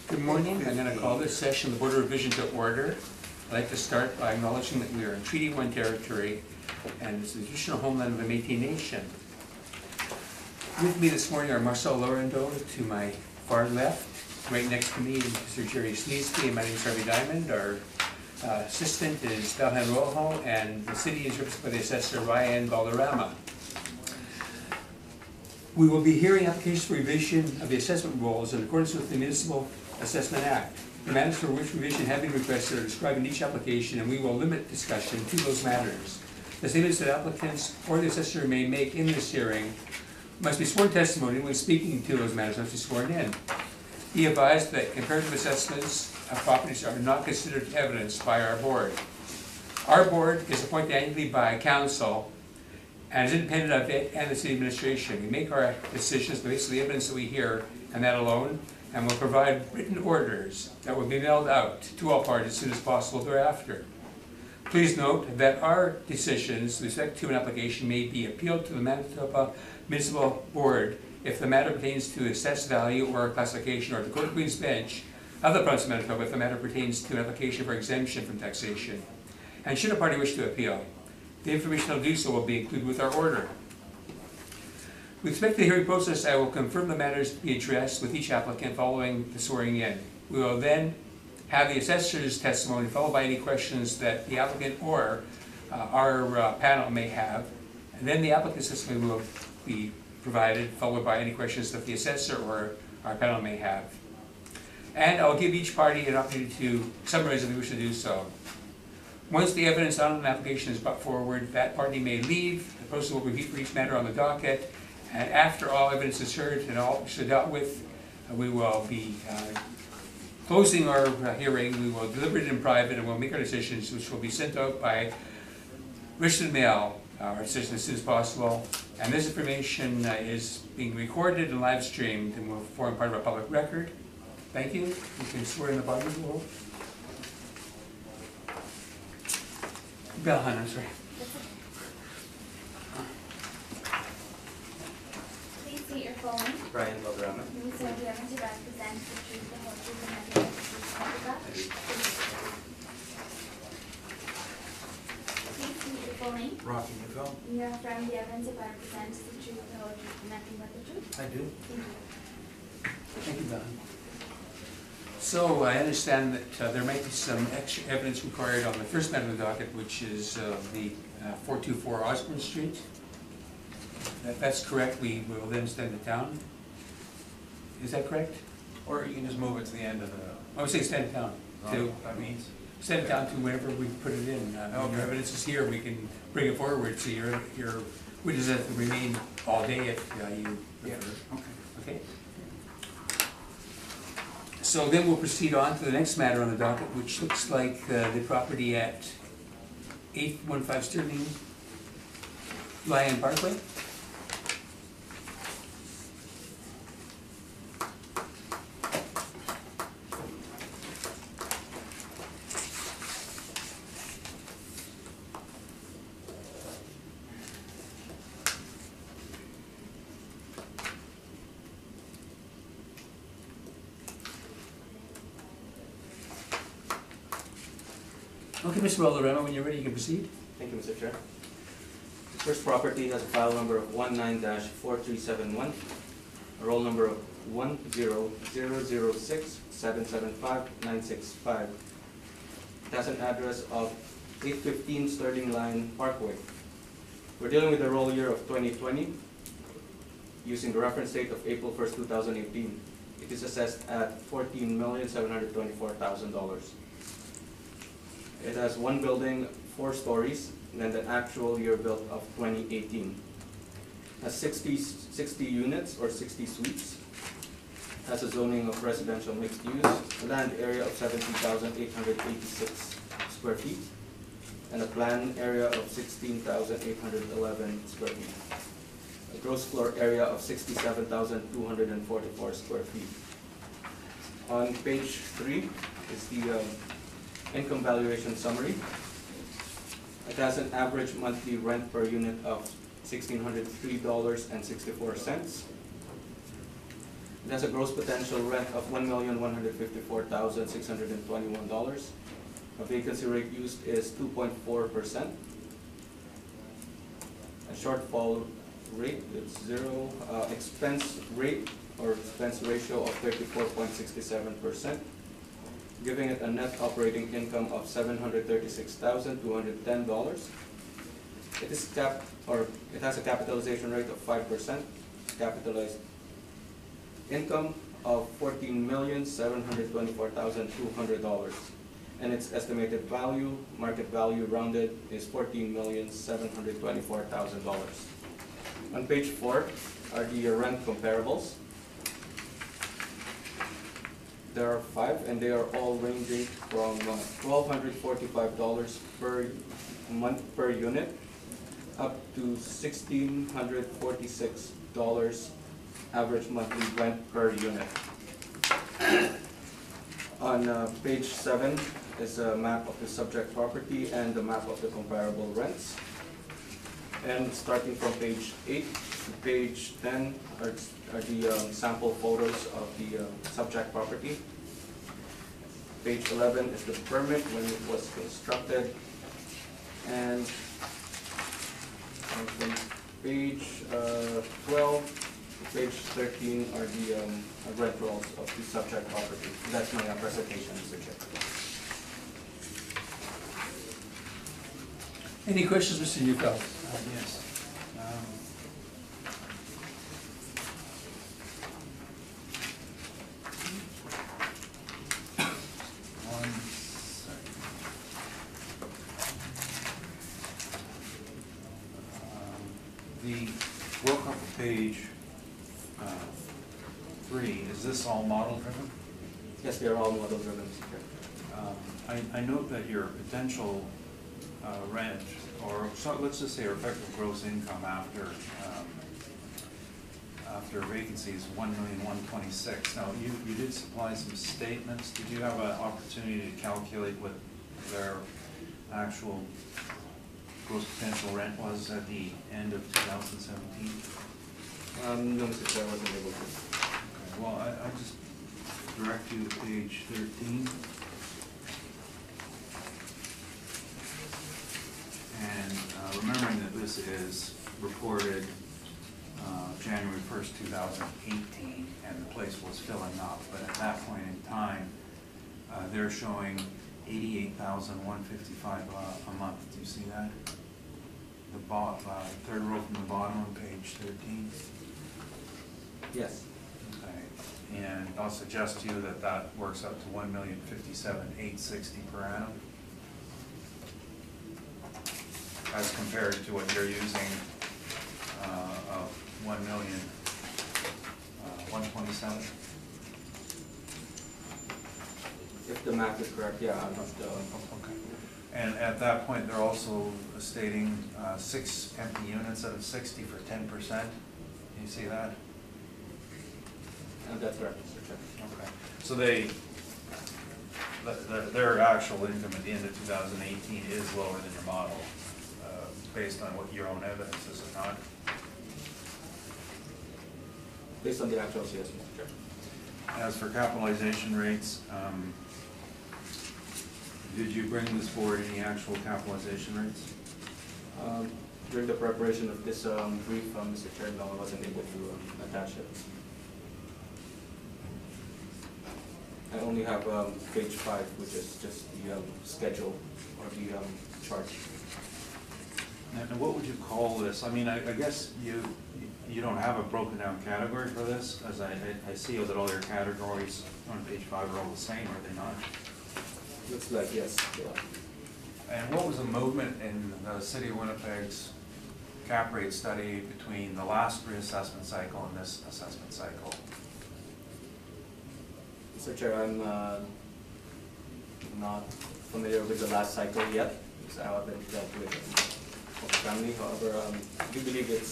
Good morning. I'm going to call this session of the Board of Revision to order. I'd like to start by acknowledging that we are in Treaty 1 territory and it's the traditional homeland of the Métis Nation. With me this morning are Marcel Laurendo to my far left. Right next to me is Mr. Jerry Sneesky, and my name is Harvey Diamond. Our assistant is Belhan Rojo, and the city is represented by the assessor Ryan Valderrama. We will be hearing applications for revision of the assessment rolls in accordance with the Municipal Assessment Act. The matters for which revision have been requested are described in each application, and we will limit discussion to those matters. The statements that applicants or the assessor may make in this hearing must be sworn testimony when speaking to those matters must be sworn in. Be advised that comparative assessments of properties are not considered evidence by our board. Our board is appointed annually by council and is independent of it and the city administration. We make our decisions based on the evidence that we hear and that alone, and will provide written orders that will be mailed out to all parties as soon as possible thereafter. Please note that our decisions with respect to an application may be appealed to the Manitoba Municipal Board if the matter pertains to assessed value or classification, or the Court of Queen's Bench of the Province of Manitoba if the matter pertains to an application for exemption from taxation. And should a party wish to appeal, the information to do so will be included with our order. With respect to the hearing process, I will confirm the matters to be addressed with each applicant following the swearing in. We will then have the assessor's testimony followed by any questions that the applicant or our panel may have. And then the applicant's testimony will be provided, followed by any questions that the assessor or our panel may have. And I'll give each party an opportunity to summarize if they wish to do so. Once the evidence on an application is brought forward, that party may leave. The process will repeat for each matter on the docket. And after all evidence is heard and all issues dealt with, we will be closing our hearing. We will deliberate in private and we'll make our decisions, which will be sent out by written mail, our decision as soon as possible. And this information is being recorded and live streamed and will form part of a public record. Thank you. You can swear in the body of the roll. Belhan, I'm sorry. Please state your full name. Ryan Valderrama. You swear to represent the truth, the whole truth, and nothing but the truth. Please state your full name. Rocky Nicole. You have affirmed the evidence if I represent the truth, the whole truth, and nothing but the truth. I do. Thank you. Thank you, Belhan. So I understand that there might be some extra evidence required on the first matter of the docket, which is the 424 Osborne Street. That's correct. We will then send it down. Is that correct? Or you can just move it to the end of the... I would say send it down. That means? Send it down to whenever we put it in. When your evidence is here, we can bring it forward. So your witness has to remain all day if you prefer. Okay. Okay. So then we'll proceed on to the next matter on the docket, which looks like the property at 815 Sterling Lion Parkway. Okay, Mr. Valderrama, when you're ready, you can proceed. Thank you, Mr. Chair. The first property has a file number of 19-4371, a roll number of 10006775965. It has an address of 815 Sterling Line Parkway. We're dealing with the roll year of 2020, using the reference date of April 1st, 2018. It is assessed at $14,724,000. It has one building, 4 stories, and then the actual year built of 2018. It has 60 units or 60 suites. It has a zoning of residential mixed use, a land area of 70,886 square feet, and a planned area of 16,811 square feet. A gross floor area of 67,244 square feet. On page 3 is the income valuation summary. It has an average monthly rent per unit of $1,603.64. It has a gross potential rent of $1,154,621. A vacancy rate used is 2.4%. A shortfall rate is 0. Expense rate or expense ratio of 34.67%, giving it a net operating income of $736,210. It is it has a capitalization rate of 5%, capitalized income of $14,724,200, and its estimated value, market value rounded, is $14,724,000. On page 4 are the rent comparables. There are 5, and they are all ranging from $1,245 per month per unit up to $1,646 average monthly rent per unit. On page 7 is a map of the subject property and the map of the comparable rents. And starting from page 8 to page 10 are the sample photos of the subject property. Page 11 is the permit when it was constructed. And from page 12 to page 13 are the rent rolls of the subject property. That's my presentation, Mr. Chair. Any questions, Mr. Newfeld? Yes. One second. The Workup page 3, is this all model driven? Yes, they are all model driven, Mr. Chair. I note that your potential rent, or so let's just say your effective gross income after vacancy is $1,126,000. Now you did supply some statements. Did you have an opportunity to calculate what their actual gross potential rent was at the end of 2017? No, Mr. Chair, I wasn't able to. Okay, well, I just direct you to page 13. And remembering that this is reported January 1st, 2018, and the place was filling up, but at that point in time, they're showing $88,155 a month. Do you see that? The third row from the bottom on page 13. Yes. Okay. And I'll suggest to you that that works out to $1,057,860 per annum, as compared to what you're using of $1,127,000. If the math is correct, yeah, I'm not. Okay. And at that point, they're also stating 6 empty units out of 60 for 10%. You see that? That's correct, Mr. Chair. Okay. So their actual income at the end of 2018 is lower than your model, based on what your own evidence is, or not? Based on the actuals, yes, Mr. Chair. As for capitalization rates, did you bring this forward, any actual capitalization rates? During the preparation of this brief, Mr. Chair, no, I wasn't able to attach it. I only have page 5, which is just the schedule or the chart. And what would you call this? I mean, I guess you don't have a broken down category for this, as I see that all your categories on page 5 are all the same, are they not? Looks like yes. Yeah. And what was the movement in the City of Winnipeg's cap rate study between the last reassessment cycle and this assessment cycle? Mr. Chair, I'm not familiar with the last cycle yet, because I haven't dealt with family. However, I do believe it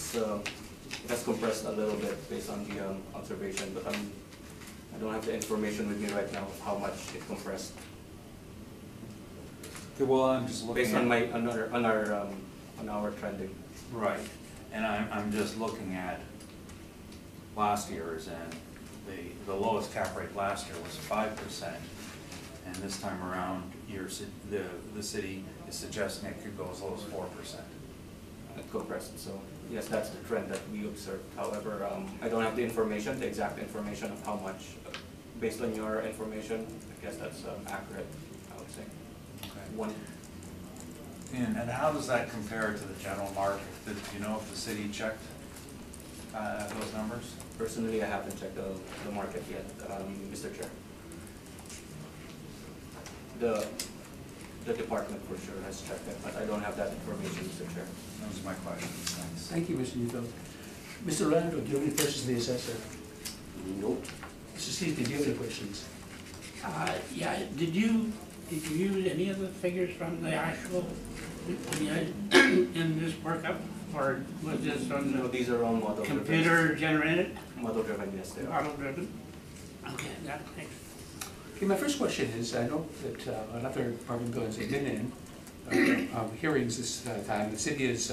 has compressed a little bit based on the observation, but I don't have the information with me right now of how much it compressed. Okay, well, I'm just looking based on on our trending. Right, and I'm just looking at last year's, and the lowest cap rate last year was 5%, and this time around, the city is suggesting it could go as low as 4%. Compressed. So yes, that's the trend that we observed. However, I don't have the information, the exact information of how much. Based on your information, I guess that's accurate, I would say. Okay. One. And how does that compare to the general market? Do you know if the city checked those numbers? Personally, I haven't checked the market yet, Mr. Chair. The department for sure has checked it, but I don't have that information, Mr. Chair. Those are my questions. Thanks. Thank you, Mr. Newfield. Mr. Orlando, do you have any questions of the assessor? Nope. Mr. Steve, did you have any questions? Yeah, did you use any of the figures from the actual, in this workup? Or was this from No, the these are all model computer generated, Model driven, yes, they are. auto driven? Okay, that makes. Okay, my first question is, I know that another apartment buildings have been in hearings this time. The city has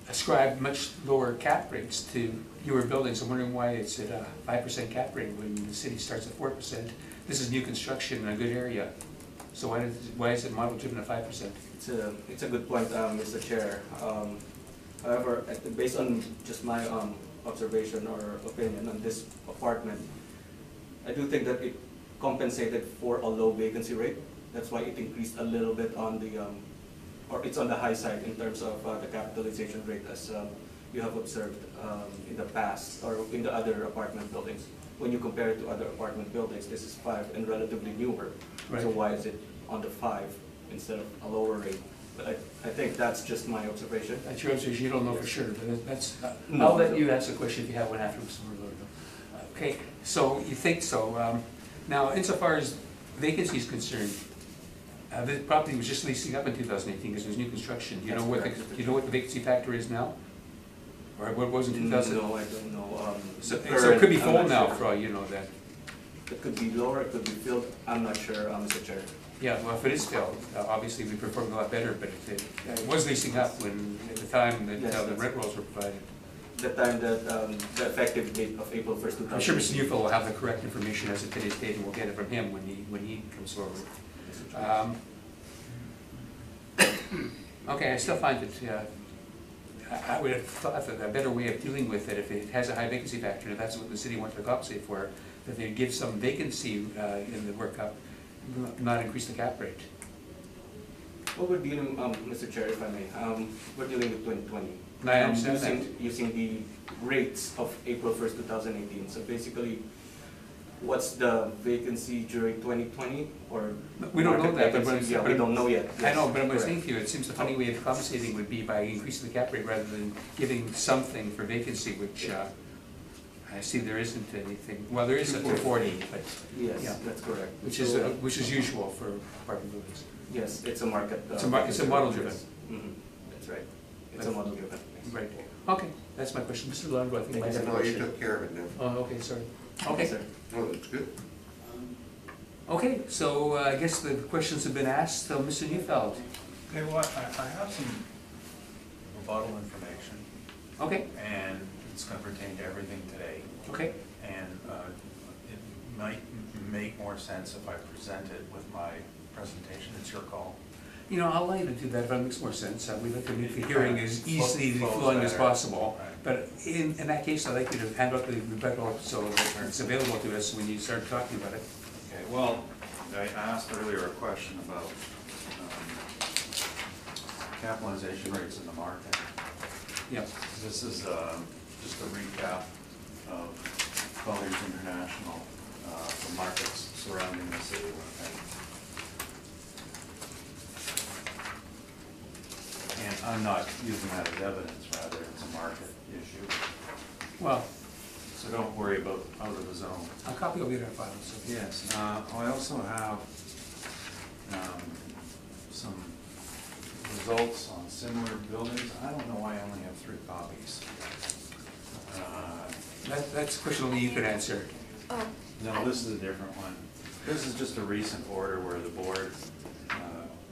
ascribed much lower cap rates to newer buildings. I'm wondering why it's at a 5% cap rate when the city starts at 4%. This is new construction in a good area. So why is it model driven at 5%? It's a good point, Mr. Chair. However, based on just my observation or opinion on this apartment, I do think that it compensated for a low vacancy rate. That's why it increased a little bit on the, or it's on the high side in terms of the capitalization rate, as you have observed in the past or in the other apartment buildings. When you compare it to other apartment buildings, this is 5 and relatively newer. Right. So why is it on the 5 instead of a lower rate? But I think that's just my observation. That's your observation, you don't know for sure, but that's, No. I'll let you ask a question if you have one after Mr. Orlando. Okay, so you think so. Now, insofar as vacancy is concerned, the property was just leasing up in 2018 because it was new construction. Do you know what the, That's correct. do you know what the vacancy factor is now? Or what it was in 2000? No, I don't know. So the so it could be current, full I'm not now sure. for all you know that. It could be lower, it could be filled, I'm not sure, Mr. Chair. Yeah, well, if it is filled, obviously we performed a lot better, but if it was leasing up when, at the time that Yes, the that's- rent rolls were provided. The time that, the effective date of April 1st, 2000. I'm sure Mr. Newfield will have the correct information as of today's date, and we'll get it from him when he comes forward. Okay, I still find that I would have thought that a better way of dealing with it, if it has a high vacancy factor, and if that's what the city wanted to compensate for, that they'd give some vacancy in the workup, not increase the cap rate. What we're dealing, Mr. Chair, if I may, we're dealing with 2020. I understand that. Using the rates of April 1st, 2018. So basically, what's the vacancy during 2020, or? We don't know market that, but vacancy? what I'm- Yeah, we don't know yet. I know, Yes, but I'm correct. saying to you, it seems the funny way of compensating would be by increasing the cap rate rather than giving something for vacancy, which I see there isn't anything. Well, there is a 240, but, Yes, yeah. that's correct. which So, is usual for apartment buildings. yes, it's a market. It's a model driven. That's right. It's a model driven. Yes. Right. Okay, that's my question. Mr. Longo, I think I have a No, you question. took care of it now. Oh, okay, sorry. Yes, Okay, sir. Oh, that's good. okay, so I guess the questions have been asked. So, Mr. Neufeld. Okay, well, I have some rebuttal information, Okay, and it's going to pertain to everything today. okay. And it might make more sense if I present it with my presentation. It's your call. You know, I'll allow you to do that if that makes more sense. We'd like to make the hearing as easily Flows flowing as better. possible. Right. But in that case, I'd like you to hand out the rebuttal so that it's available to us when you start talking about it. Okay, well, I asked earlier a question about capitalization rates in the market. Yep. This is just a recap of Colliers International, the markets surrounding the city of Winnipeg. And I'm not using that as evidence, rather it's a market issue. Well, So don't worry about out of the zone. a copy will be in our file, so. Yes, I also have some results on similar buildings. I don't know why I only have 3 copies. That's a question only you can answer. Oh, No, this is a different one. This is just a recent order where the board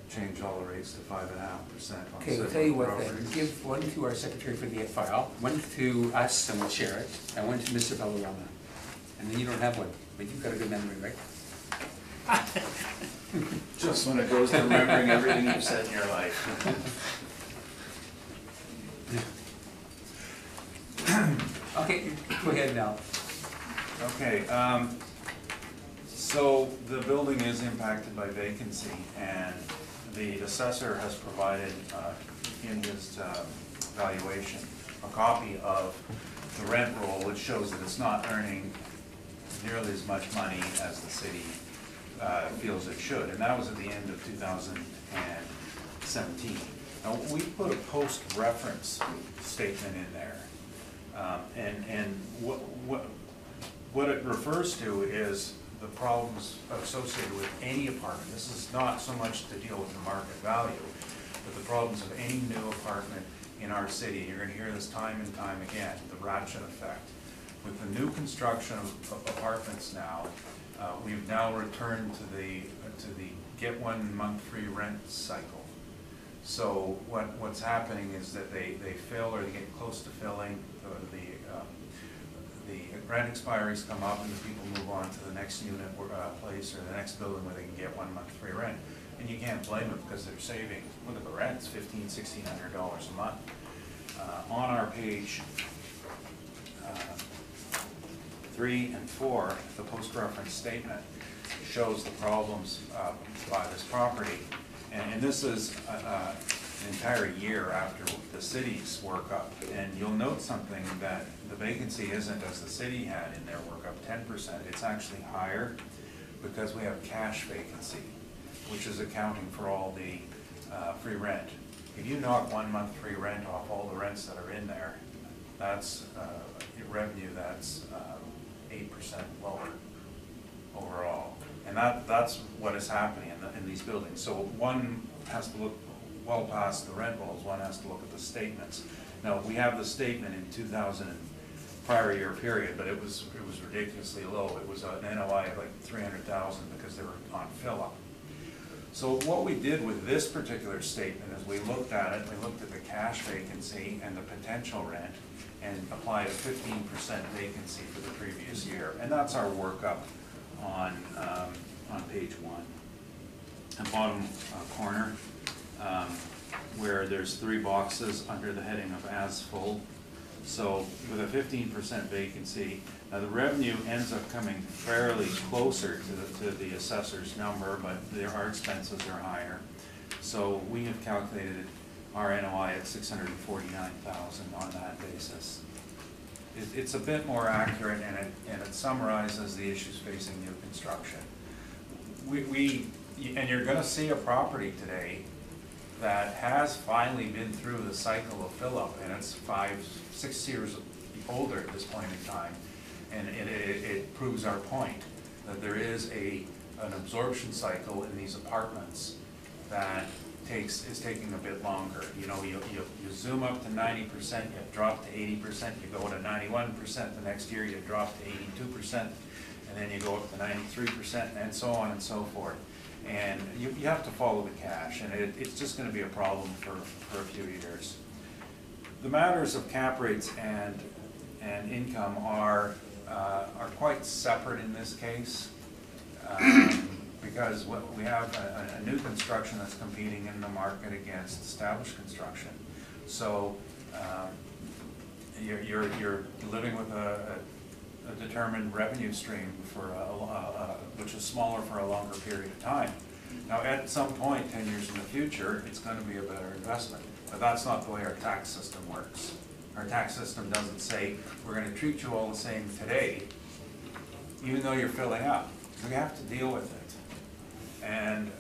changed all the rates to 5.5% on Okay, we'll similar tell you what then. properties. Give one to our secretary for the file, one to us and we'll share it, and one to Mr. Valderrama. and then you don't have one, but you've got a good memory, right? Just when it goes to remembering everything you've said in your life. Okay, go ahead now. Okay, so the building is impacted by vacancy, and the assessor has provided in his valuation a copy of the rent roll, which shows that it's not earning nearly as much money as the city feels it should, and that was at the end of 2017. Now, we put a post-reference statement in there, and what it refers to is the problems associated with any apartment. This is not so much to deal with the market value, but the problems of any new apartment in our city. You're going to hear this time and time again, the ratchet effect. With the new construction of apartments now, we've now returned to the get 1 month free rent cycle. So what's happening is that they fill or they get close to filling, the rent expiries come up and the people move on to the next unit place or the next building where they can get 1 month free rent. And you can't blame them because they're saving, look at the rents, $1,500, $1,600 a month. On our page 3 and 4, the post-reference statement shows the problems by this property. And this is an entire year after the city's workup. And you'll note something, that the vacancy isn't as the city had in their workup, 10%. It's actually higher because we have cash vacancy, which is accounting for all the free rent. If you knock 1 month free rent off all the rents that are in there, that's revenue that's 8% lower overall. And that's what is happening in these buildings. So one has to look well past the rent rolls, one has to look at the statements. Now, we have the statement in 2000 prior year period, but it was ridiculously low. It was an NOI of like 300,000 because they were on fill-up. So what we did with this particular statement is we looked at it, we looked at the cash vacancy and the potential rent, and applied a 15% vacancy for the previous year. And that's our workup on page 1. And bottom corner, where there's 3 boxes under the heading of as full. So with a 15% vacancy, now the revenue ends up coming fairly closer to the assessor's number, but our expenses are higher. So we have calculated our NOI at $649,000 on that basis. It's a bit more accurate, and it summarizes the issues facing new construction. And you're going to see a property today that has finally been through the cycle of fill-up, and it's 5-6 years older at this point in time, and it proves our point that there is an absorption cycle in these apartments that is taking a bit longer. You know, you zoom up to 90%, you drop to 80%, you go to 91%, the next year you drop to 82%, and then you go up to 93%, and so on and so forth. And you have to follow the cash, and it's just going to be a problem for a few years. The matters of cap rates and income are quite separate in this case, because we have a new construction that's competing in the market against established construction. So you're living with a determined revenue stream for which is smaller for a longer period of time. Now, at some point, 10 years in the future, it's going to be a better investment. But that's not the way our tax system works. Our tax system doesn't say, we're going to treat you all the same today, even though you're filling up. We have to deal with it. And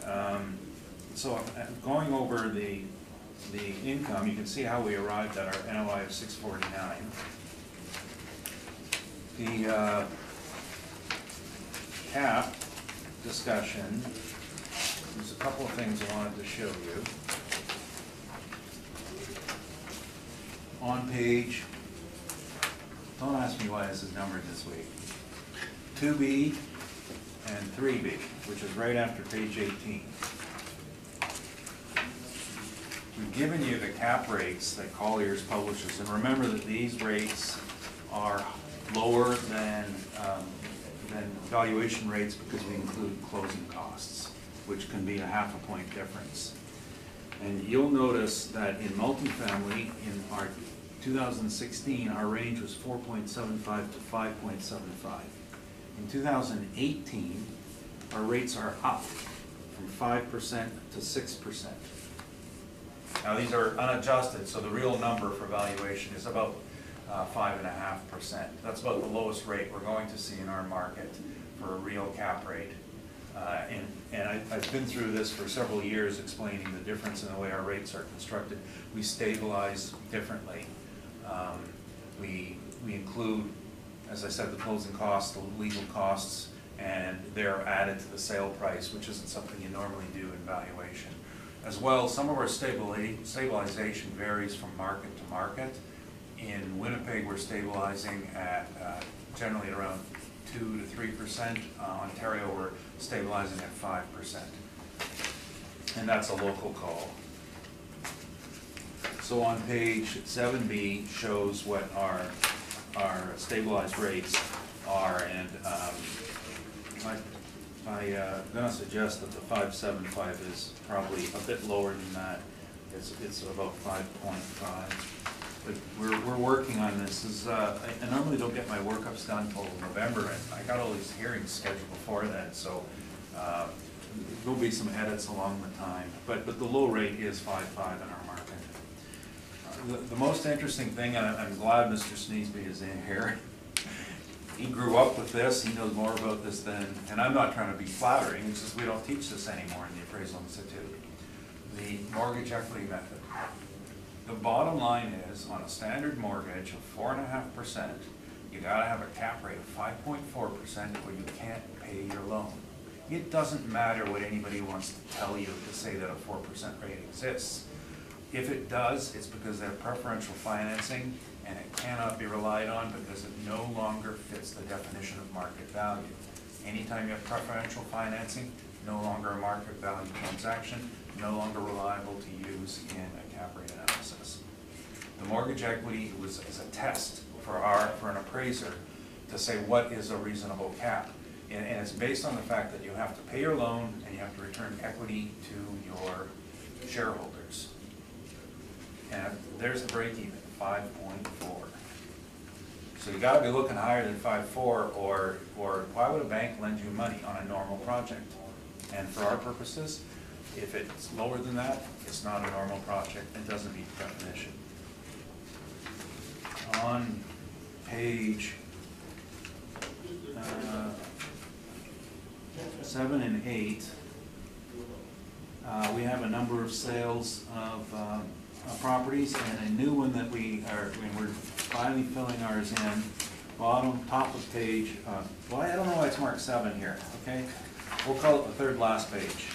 so going over the income, you can see how we arrived at our NOI of 649. The cap discussion, there's a couple of things I wanted to show you. On page, don't ask me why this is numbered this week, 2B and 3B, which is right after page 18. We've given you the cap rates that Colliers publishes, and remember that these rates are lower than than valuation rates because we include closing costs, which can be a half a point difference. And you'll notice that in multifamily, in our 2016, our range was 4.75 to 5.75. In 2018, our rates are up from 5% to 6%. Now these are unadjusted, so the real number for valuation is about 5.5%. That's about the lowest rate we're going to see in our market for a real cap rate. I've been through this for several years, explaining the difference in the way our rates are constructed. We stabilize differently. We include, as I said, the closing costs, the legal costs, and they're added to the sale price, which isn't something you normally do in valuation. As well, some of our stabilization varies from market to market. In Winnipeg, we're stabilizing at generally at around 2 to 3%. Ontario, we're stabilizing at 5%. And that's a local call. So on page 7B shows what our stabilized rates are, and I'm going to suggest that the 5.75 is probably a bit lower than that. It's about 5.5. But we're working on this. I normally don't get my workups done until November, and I got all these hearings scheduled before then, so there'll be some edits along the time. But the low rate is 5.5 in our market. The most interesting thing, and I'm glad Mr. Sneesby is in here. He grew up with this. He knows more about this than, and I'm not trying to be flattering. It's just we don't teach this anymore in the Appraisal Institute. The mortgage equity method. The bottom line is, on a standard mortgage of 4.5%, you gotta have a cap rate of 5.4% or you can't pay your loan. It doesn't matter what anybody wants to tell you to say that a 4% rate exists. If it does, it's because they have preferential financing and it cannot be relied on because it no longer fits the definition of market value. Anytime you have preferential financing, no longer a market value transaction, no longer reliable to use in a cap rate analysis. The mortgage equity is a test for an appraiser to say what is a reasonable cap. And it's based on the fact that you have to pay your loan and you have to return equity to your shareholders. And there's the break even, 5.4. So you gotta be looking higher than 5.4 or why would a bank lend you money on a normal project? And for our purposes, if it's lower than that, it's not a normal project. It doesn't meet the definition. On page 7 and 8, we have a number of sales of properties, and a new one that we're finally filling ours in. Bottom, top of page, well, I don't know why it's marked 7 here, okay? We'll call it the third last page.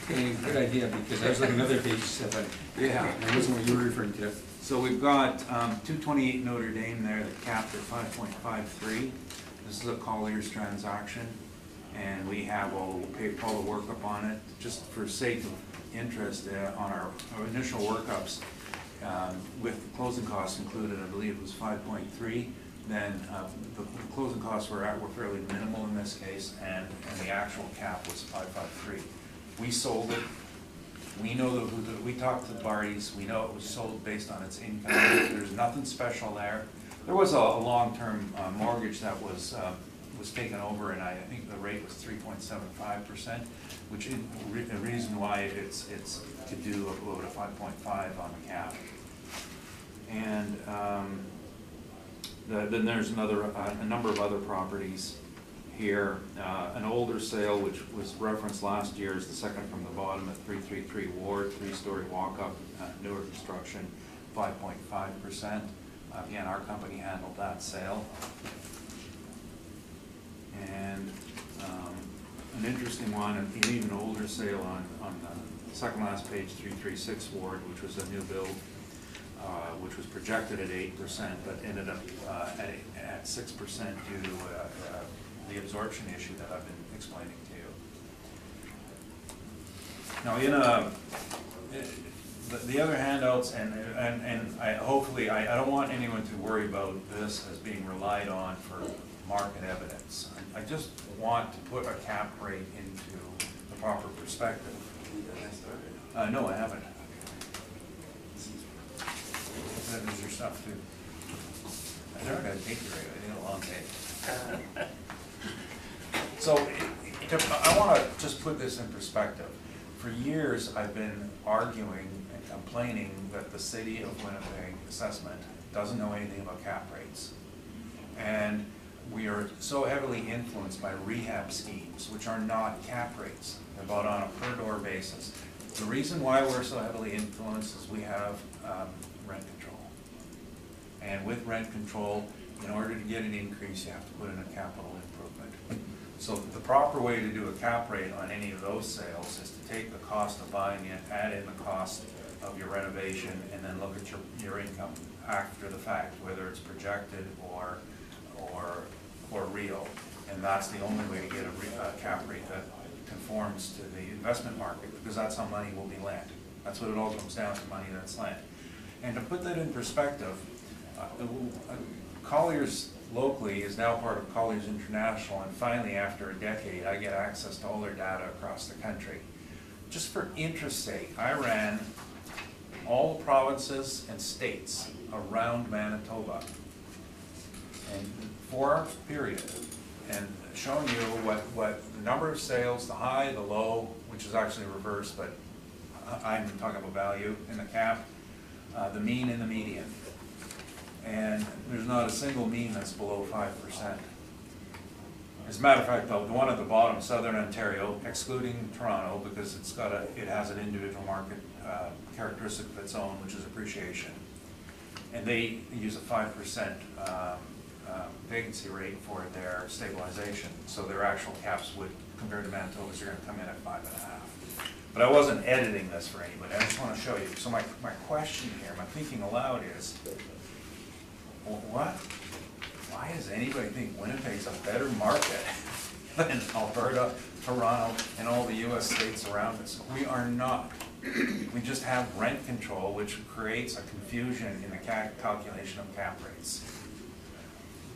Okay, good idea, because I was looking at another page 7. Yeah, that wasn't what you were referring to. So we've got 228 Notre Dame there that capped at 5.53. This is a Collier's transaction, and we have all the workup on it. Just for sake of interest, on our initial workups, with closing costs included, I believe it was 5.3. Then the closing costs were fairly minimal in this case, and the actual cap was 5.53. We sold it. We know we talked to the parties. We know it was sold based on its income. There's nothing special there. There was a long-term mortgage that was taken over, and I think the rate was 3.75%, which is the reason why it's to do about a 5.5 on the cap. And then there's a number of other properties here. An older sale, which was referenced last year, is the second from the bottom at 333 Ward, 3-story walk-up, newer construction, 5.5%. Again, our company handled that sale. And an interesting one, an even older sale on the second last page, 336 Ward, which was a new build, which was projected at 8%, but ended up at 6% due to the absorption issue that I've been explaining to you. Now, the other handouts, and I don't want anyone to worry about this as being relied on for market evidence. I just want to put a cap rate into the proper perspective. No, I haven't. That is your stuff too. I never got a take rate, I did a long day. So, I want to just put this in perspective. For years, I've been arguing and complaining that the city of Winnipeg assessment doesn't know anything about cap rates. And we are so heavily influenced by rehab schemes, which are not cap rates. They're bought on a per door basis. The reason why we're so heavily influenced is we have rent control. And with rent control, in order to get an increase, you have to put in a capital improvement. So the proper way to do a cap rate on any of those sales is to take the cost of buying it, add in the cost of your renovation, and then look at your income after the fact, whether it's projected or real. And that's the only way to get a cap rate that conforms to the investment market, because that's how money will be lent. That's what it all comes down to, money that's lent. And to put that in perspective, Colliers locally is now part of Colliers International, and finally, after a decade, I get access to all their data across the country. Just for interest's sake, I ran all the provinces and states around Manitoba, and 4 hour period, and showing you what the number of sales, the high, the low, which is actually reversed, but I'm talking about value in the cap, the mean and the median. And there's not a single mean that's below 5%. As a matter of fact, though, the one at the bottom, Southern Ontario, excluding Toronto, because it has an individual market characteristic of its own, which is appreciation. And they use a 5% vacancy rate for their stabilization. So their actual caps would, compared to Manitoba's, are going to come in at 5.5. But I wasn't editing this for anybody. I just want to show you. So my question here, my thinking aloud is, why does anybody think Winnipeg's a better market than Alberta, Toronto, and all the US states around us? We are not. We just have rent control, which creates a confusion in the calculation of cap rates.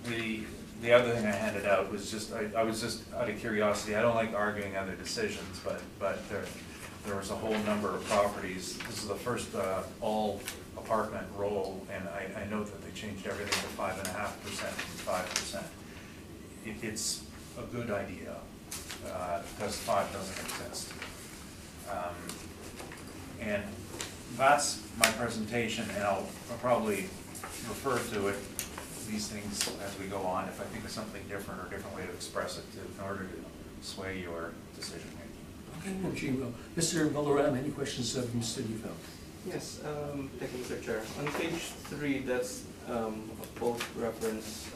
The other thing I handed out was just, I was just out of curiosity. I don't like arguing other decisions, but there was a whole number of properties. This is the first all apartment roll, and I note that they changed everything to 5.5% from 5%. It's a good idea because 5 doesn't exist. And that's my presentation, and I'll probably refer to it, these things, as we go on, if I think of something different or a different way to express it in order to sway your decision making. Okay, well, gee, well, Mr. Villaram, any questions of Mr. Neufeld? Yes, thank you, Mr. Chair. On page 3, that's a post-reference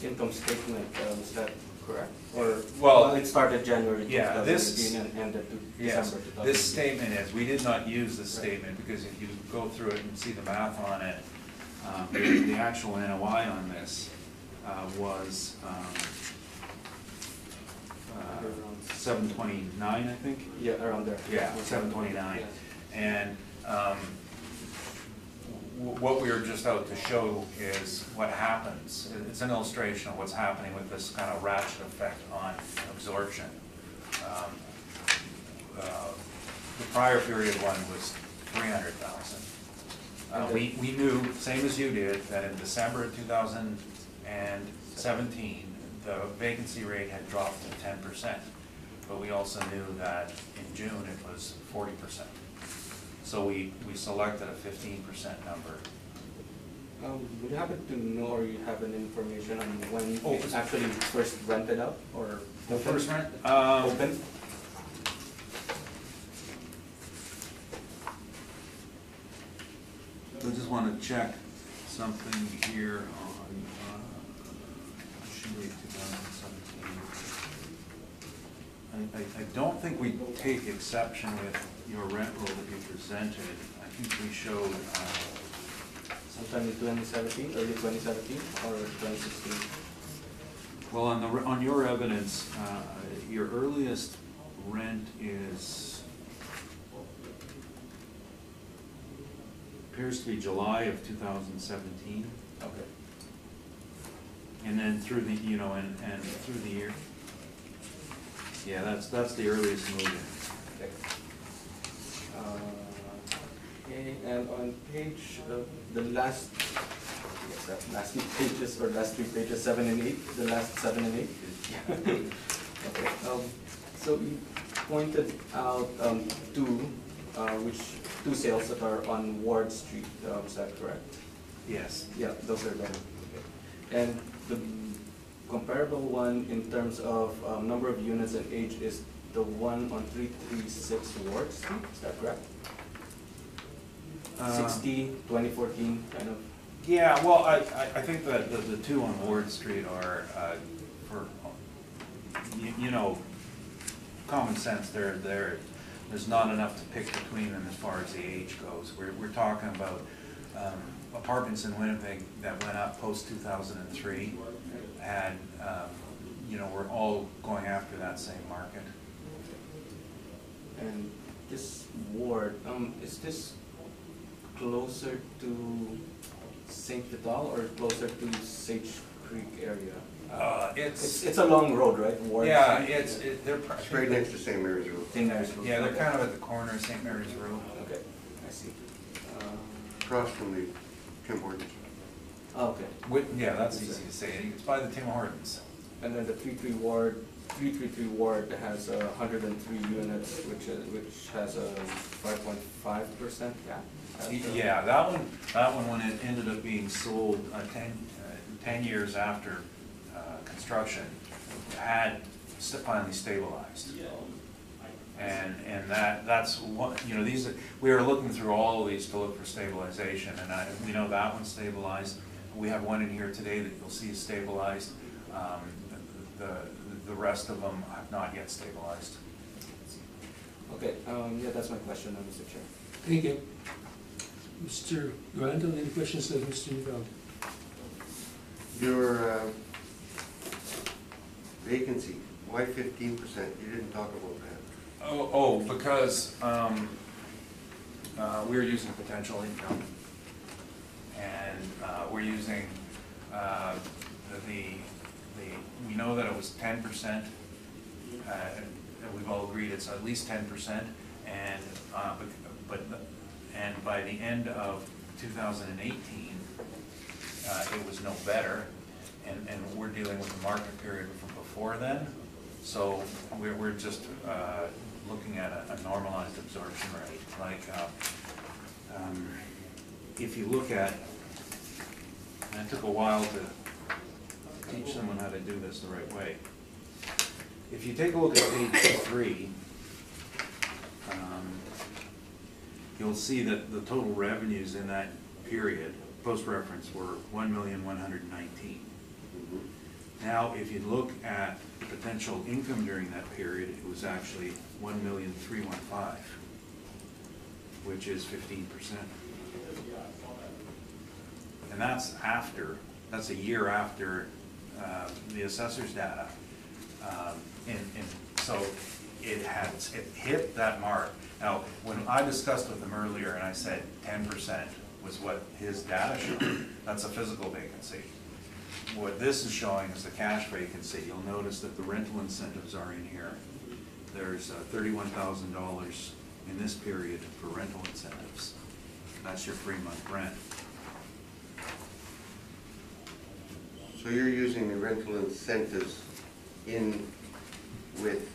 income statement. Is that correct? Or well, it started January 2018 and ended to December 2018. This statement is, we did not use this statement because if you go through it and see the math on it, the actual NOI on this was 729, I think. Yeah, around there. Yeah, 729. Yeah. And what we were just out to show is what happens. It's an illustration of what's happening with this kind of ratchet effect on absorption. The prior period one was 300,000. We knew, same as you did, that in December of 2017, the vacancy rate had dropped to 10%. But we also knew that in June it was 40%. So we selected a 15% number. Would you happen to know, or you have any information on when it actually first rented out, or the first rent? Open? I just want to check something here on June 2017. I don't think we take exception with your rent roll that you presented. I think we showed sometime in 2017, early 2017, or 2016. Well, on your evidence, your earliest rent appears to be July of 2017. Okay. And then through the, you know, and through the year. Yeah, that's the earliest move-in. Okay. Okay, and on page, the last, yes, that last few pages, or last 3 pages, 7 and 8, the last 7 and 8. Okay, so you pointed out two sales that are on Ward Street, is that correct? Yes. Yeah, those are them. Okay. And the comparable one in terms of number of units and age is the one on 336 Ward Street, is that correct? 60, 2014, kind of? Yeah, well, I think that the two on Ward Street are, for, you know, common sense, there's not enough to pick between them as far as the age goes. We're talking about apartments in Winnipeg that went up post-2003, and, you know, we're all going after that same market. And this ward, is this closer to St. Vidal or closer to Sage Creek area? It's a long road, right? Ward Yeah, Street? they're. It's right next to St. Mary's Road. St. Mary's Road. Yeah, they're kind of at the corner of St. Mary's Road. Okay, I see. Across from the Tim Hortons. Okay. Yeah, that's easy to say. It's by the Tim Hortons. And then the 333 Ward has 103 units, which has a 5.5% gap. Yeah, that one when it ended up being sold 10 years after construction, had finally stabilized. And that's what, you know, we are looking through all of these to look for stabilization, and we know that one's stabilized. We have one in here today that you'll see is stabilized. The rest of them have not yet stabilized. Okay, yeah, that's my question, Mr. Chair. Thank you. Mr. Randall, any questions of Mr. Newville? Your vacancy, why 15%? You didn't talk about that. Because we're using potential income, and we're using we know that it was 10%. We've all agreed it's at least 10%, and and by the end of 2018, it was no better, and we're dealing with the market period from before then. So we're just looking at a normalized absorption rate. Like if you look at, and it took a while to teach someone how to do this the right way. If you take a look at page 3, you'll see that the total revenues in that period, post-reference, were $1,119,000. Now, if you look at the potential income during that period, it was actually $1,315,000, which is 15%. And that's a year after the assessor's data. And so it hit that mark. Now, when I discussed with him earlier and I said 10% was what his data showed, that's a physical vacancy. What this is showing is the cash vacancy. You'll notice that the rental incentives are in here. There's $31,000 in this period for rental incentives. That's your 3-month rent. So you're using the rental incentives in with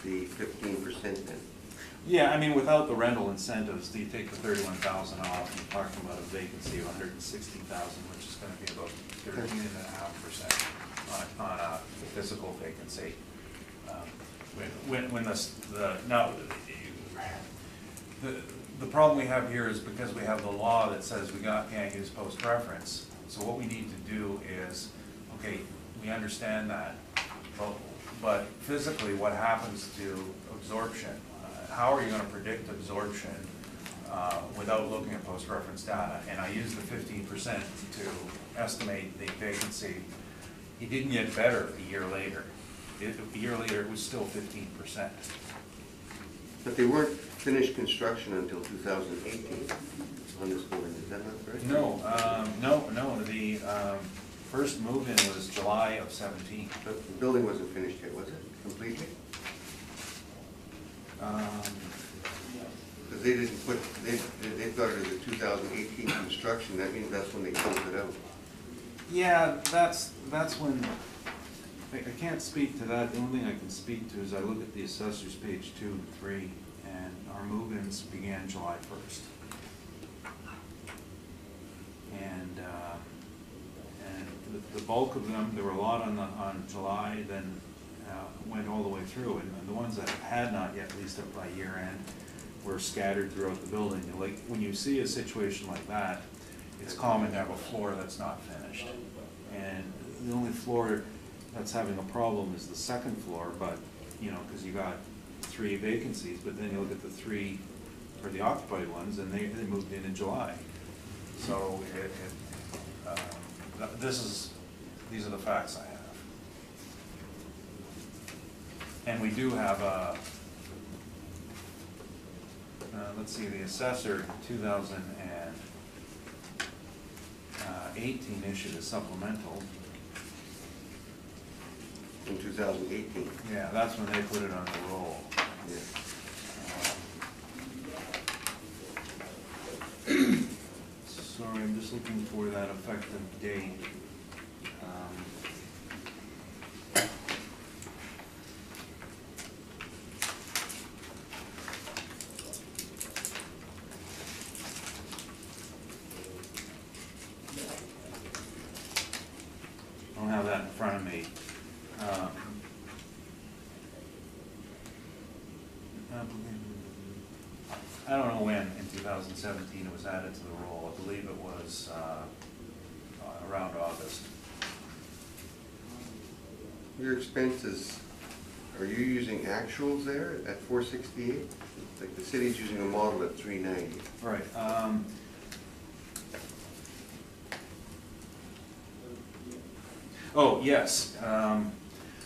the 15% then? Yeah, I mean, without the rental incentives, you take the $31,000 off, and you're talking about a vacancy of $160,000, which is going to be about 13.5% on a physical vacancy. The problem we have here is because we have the law that says we can't use post-reference. So what we need to do is, okay, we understand that, but physically, what happens to absorption? How are you going to predict absorption without looking at post-reference data? And I used the 15% to estimate the vacancy. It didn't get better a year later. A year later, it was still 15%. But they weren't finished construction until 2018 on this building, is that not correct? No. first move-in was July of 17. But the building wasn't finished yet, was it, completely? Because they didn't put, they thought it was a 2018 construction, that means that's when they closed it out. Yeah, that's when, I can't speak to that. The only thing I can speak to is I look at the assessors page 2 and 3, and our move-ins began July 1st. And the bulk of them, there were a lot on July, then went all the way through, and the ones that had not yet leased up by year end were scattered throughout the building. And like, when you see a situation like that, it's common to have a floor that's not finished. And the only floor that's having a problem is the second floor, but, you know, because you got 3 vacancies, but then you look at the 3 for the occupied ones, and they moved in July. So these are the facts I have. And we do have a, let's see, the assessor in 2018 issued a supplemental. In 2018? Yeah, that's when they put it on the roll. Yeah. Sorry, I'm just looking for that effective date. I don't have that in front of me. I don't know when in 2017 it was added to the roll. I believe it was around August. Your expenses, are you using actuals there at 468? Like the city's using a model at 390. Right. Oh, yes.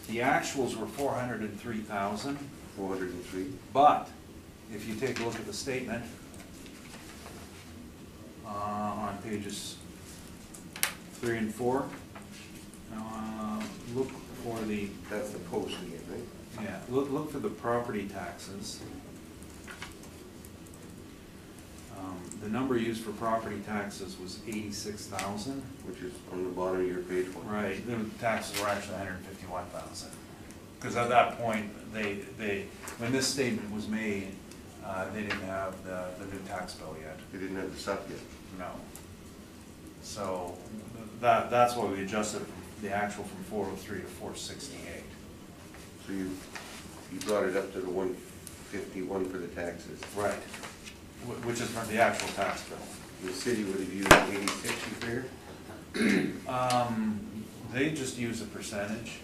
The actuals were 403,000. 403? But if you take a look at the statement on pages 3 and 4, look for the, That's the post again, right? yeah, look for the property taxes. The number used for property taxes was 86,000. Which is on the bottom of your page one. Right, the taxes were actually 151,000. Because at that point, when this statement was made, they didn't have the new tax bill yet. They didn't have the sub yet. No. So that's why we adjusted the actual from 403 to 468. So you brought it up to the 151 for the taxes. Right. Which is from the actual tax bill. The city would have used 86, you figure? They just use a percentage,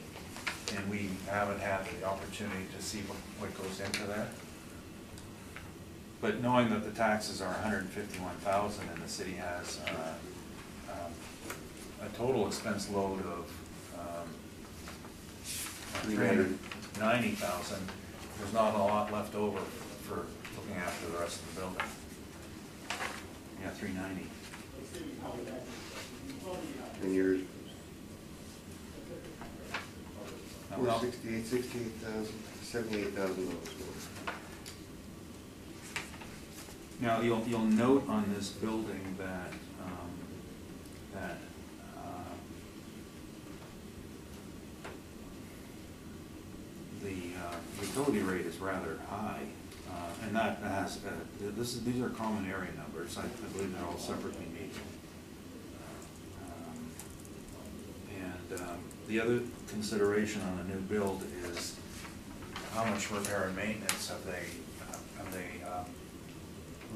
and we haven't had the opportunity to see what goes into there. But knowing that the taxes are 151,000 and the city has a total expense load of 390,000, there's not a lot left over for looking after the rest of the building. Yeah, 390. And yours? Now, well, 468, 68,000, $78,000. Now, you'll note on this building that the utility rate is rather high, and that has these are common area numbers. I believe they're all separately made. The other consideration on a new build is how much repair and maintenance have they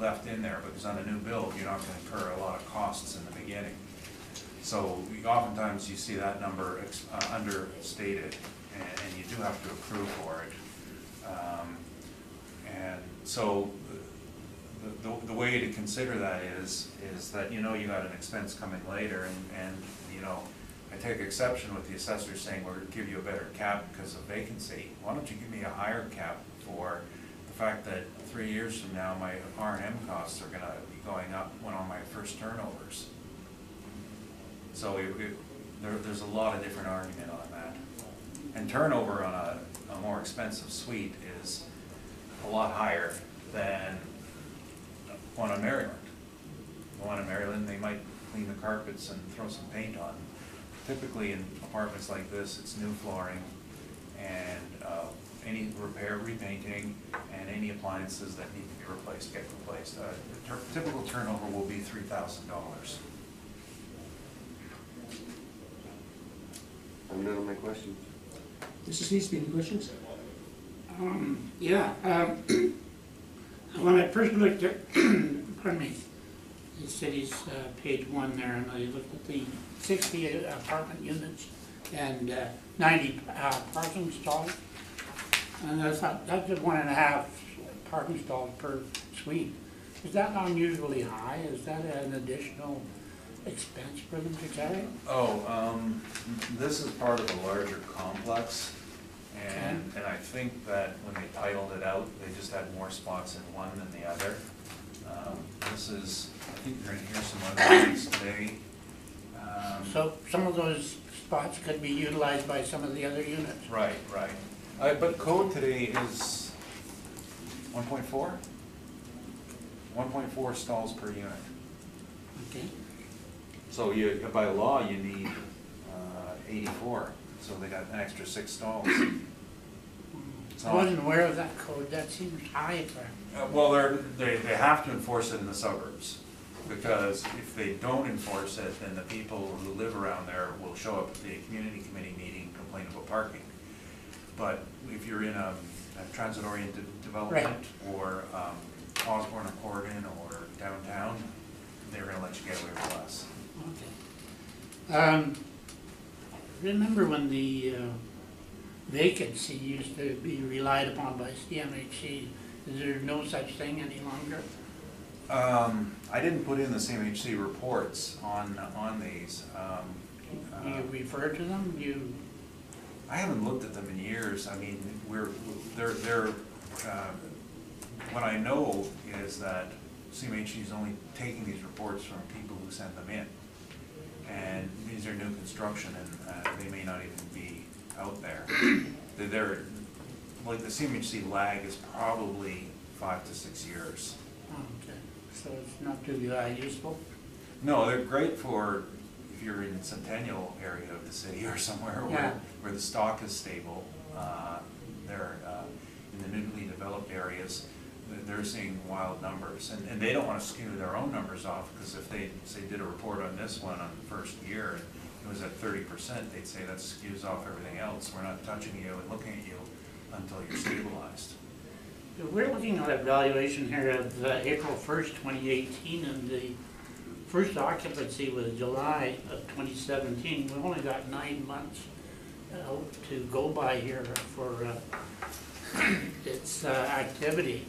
left in there, because on a new build, you're not going to incur a lot of costs in the beginning. So oftentimes you see that number understated, and you do have to accrue for it. And so the way to consider that is that you got an expense coming later, and I take exception with the assessor saying we're going to give you a better cap because of vacancy. Why don't you give me a higher cap for the fact that 3 years from now my R&M costs are going to be going up when on my first turnovers. So there's a lot of different argument on that. And turnover on a more expensive suite is a lot higher than one on Maryland. The one in Maryland, they might clean the carpets and throw some paint on. Typically in apartments like this, it's new flooring and any repair, repainting, and any appliances that need to be replaced get replaced. Typical turnover will be $3,000. I'm none of my questions. Mr. Sneeze, any questions? Yeah, when I first looked at, pardon me, the city's page 1 there, and I looked at the 60 apartment units and 90 parking stalls, and I thought that's just 1.5 parking stalls per suite. Is that unusually high? Is that an additional expense for them to carry? Oh, this is part of a larger complex, and I think that when they titled it out, they just had more spots in one than the other. This is, I think you're gonna hear some other things today. So some of those spots could be utilized by some of the other units? Right, right. But code today is 1.4? 1.4 stalls per unit. Okay. So you, by law, you need 84, so they got an extra 6 stalls. I wasn't aware of that code. That seems high for... Well, they have to enforce it in the suburbs, because if they don't enforce it, then the people who live around there will show up at the community committee meeting and complain about parking. But if you're in a transit-oriented development, or Osborne or Corrigan or downtown, they're gonna let you get away with less. Okay. Remember when the vacancy used to be relied upon by CMHC? Is there no such thing any longer? I didn't put in the CMHC reports on these. Do you refer to them? I haven't looked at them in years. I mean, they're what I know is that CMHC is only taking these reports from people who send them in. And these are new construction, and they may not even be out there. They're like, the CMHC lag is probably 5 to 6 years. Oh, okay. So it's not too useful? No, they're great for if you're in Centennial area of the city or somewhere where the stock is stable. They're in the newly developed areas, they're seeing wild numbers, and they don't want to skew their own numbers off, because if they say did a report on this one on the first year and it was at 30%, they'd say that skews off everything else. We're not touching you and looking at you until you're stabilized. We're looking at a valuation here of April 1st, 2018, and the first occupancy was July of 2017. We've only got 9 months to go by here for its activity.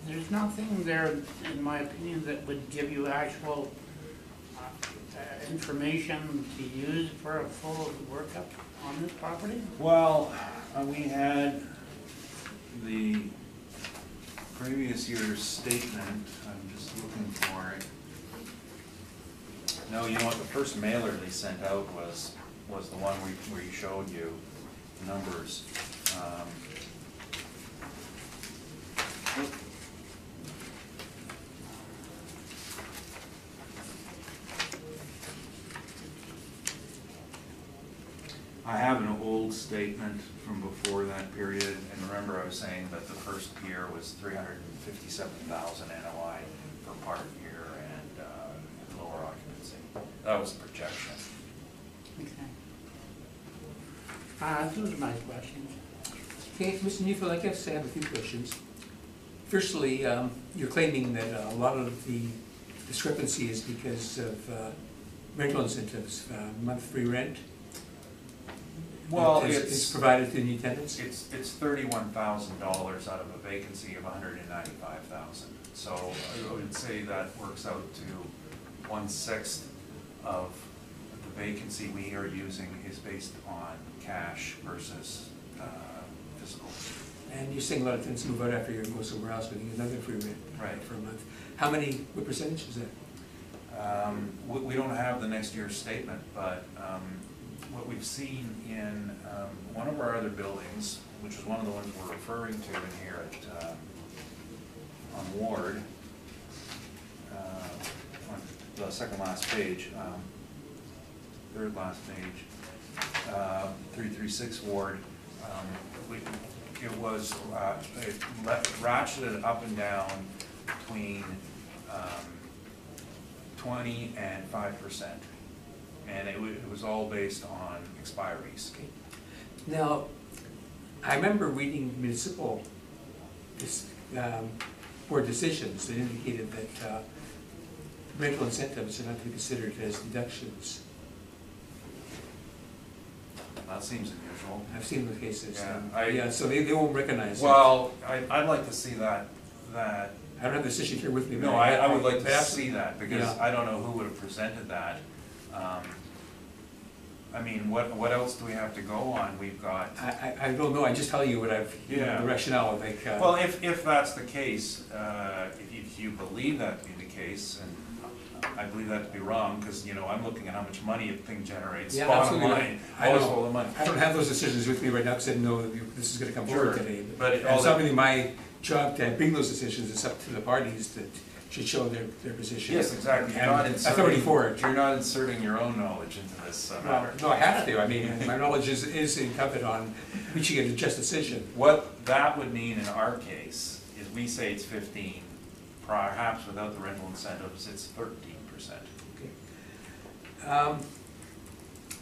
There's nothing there, in my opinion, that would give you actual information to use for a full workup on this property? Well, we had the previous year's statement. I'm just looking for it. No, you know what, the first mailer they sent out was the one where we showed you numbers. I have an old statement from before that period, and remember I was saying that the first year was 357,000 NOI for part year and lower occupancy. That was the projection. Okay. Those are my questions. Okay, Mr. Neufeld, I guess I have a few questions. Firstly, you're claiming that a lot of the discrepancy is because of rental incentives, month free rent. Well, it's provided to new tenants. It's $31,000 out of a vacancy of $195,000. So I would say that works out to 1/6 of the vacancy we are using is based on cash versus physical. And you're saying a lot of tenants move out after a year and go somewhere else, getting another free rent Right. for a month. What percentage is that? We don't have the next year's statement, but what we've seen in one of our other buildings, which is one of the ones we're referring to in here at, on Ward, on the second last page, third last page, 336 Ward, it ratcheted up and down between 20 and 5%, and it was all based on expiries. Okay. Now, I remember reading municipal board decisions that indicated that rental incentives are not to be considered as deductions. That seems unusual. I've seen the cases. Yeah, Yeah, so they won't recognize it. Well, I'd like to see that. I don't have this issue here with me. No, but I would like but to see that, because Yeah. I don't know who would have presented that. I mean, what else do we have to go on? We've got, I don't know, I just tell you what I've, Yeah. the rationale, like. well, if that's the case, if you believe that to be the case, and I believe that to be wrong, because, you know, I'm looking at how much money a thing generates, Yeah, bottom absolutely. line, I always know. full of money. I don't have those decisions with me right now, because I didn't know that this is gonna come forward Sure, today. but it- And all it's that- not really my job to bring those decisions, it's up to the parties that should show their position. Yes, exactly. You're And not authority for it. You're not inserting your own knowledge into this matter. No, I have to, I mean, my knowledge is incumbent on reaching a just decision. What that would mean in our case is we say it's 15, perhaps without the rental incentives, it's 13%. Okay.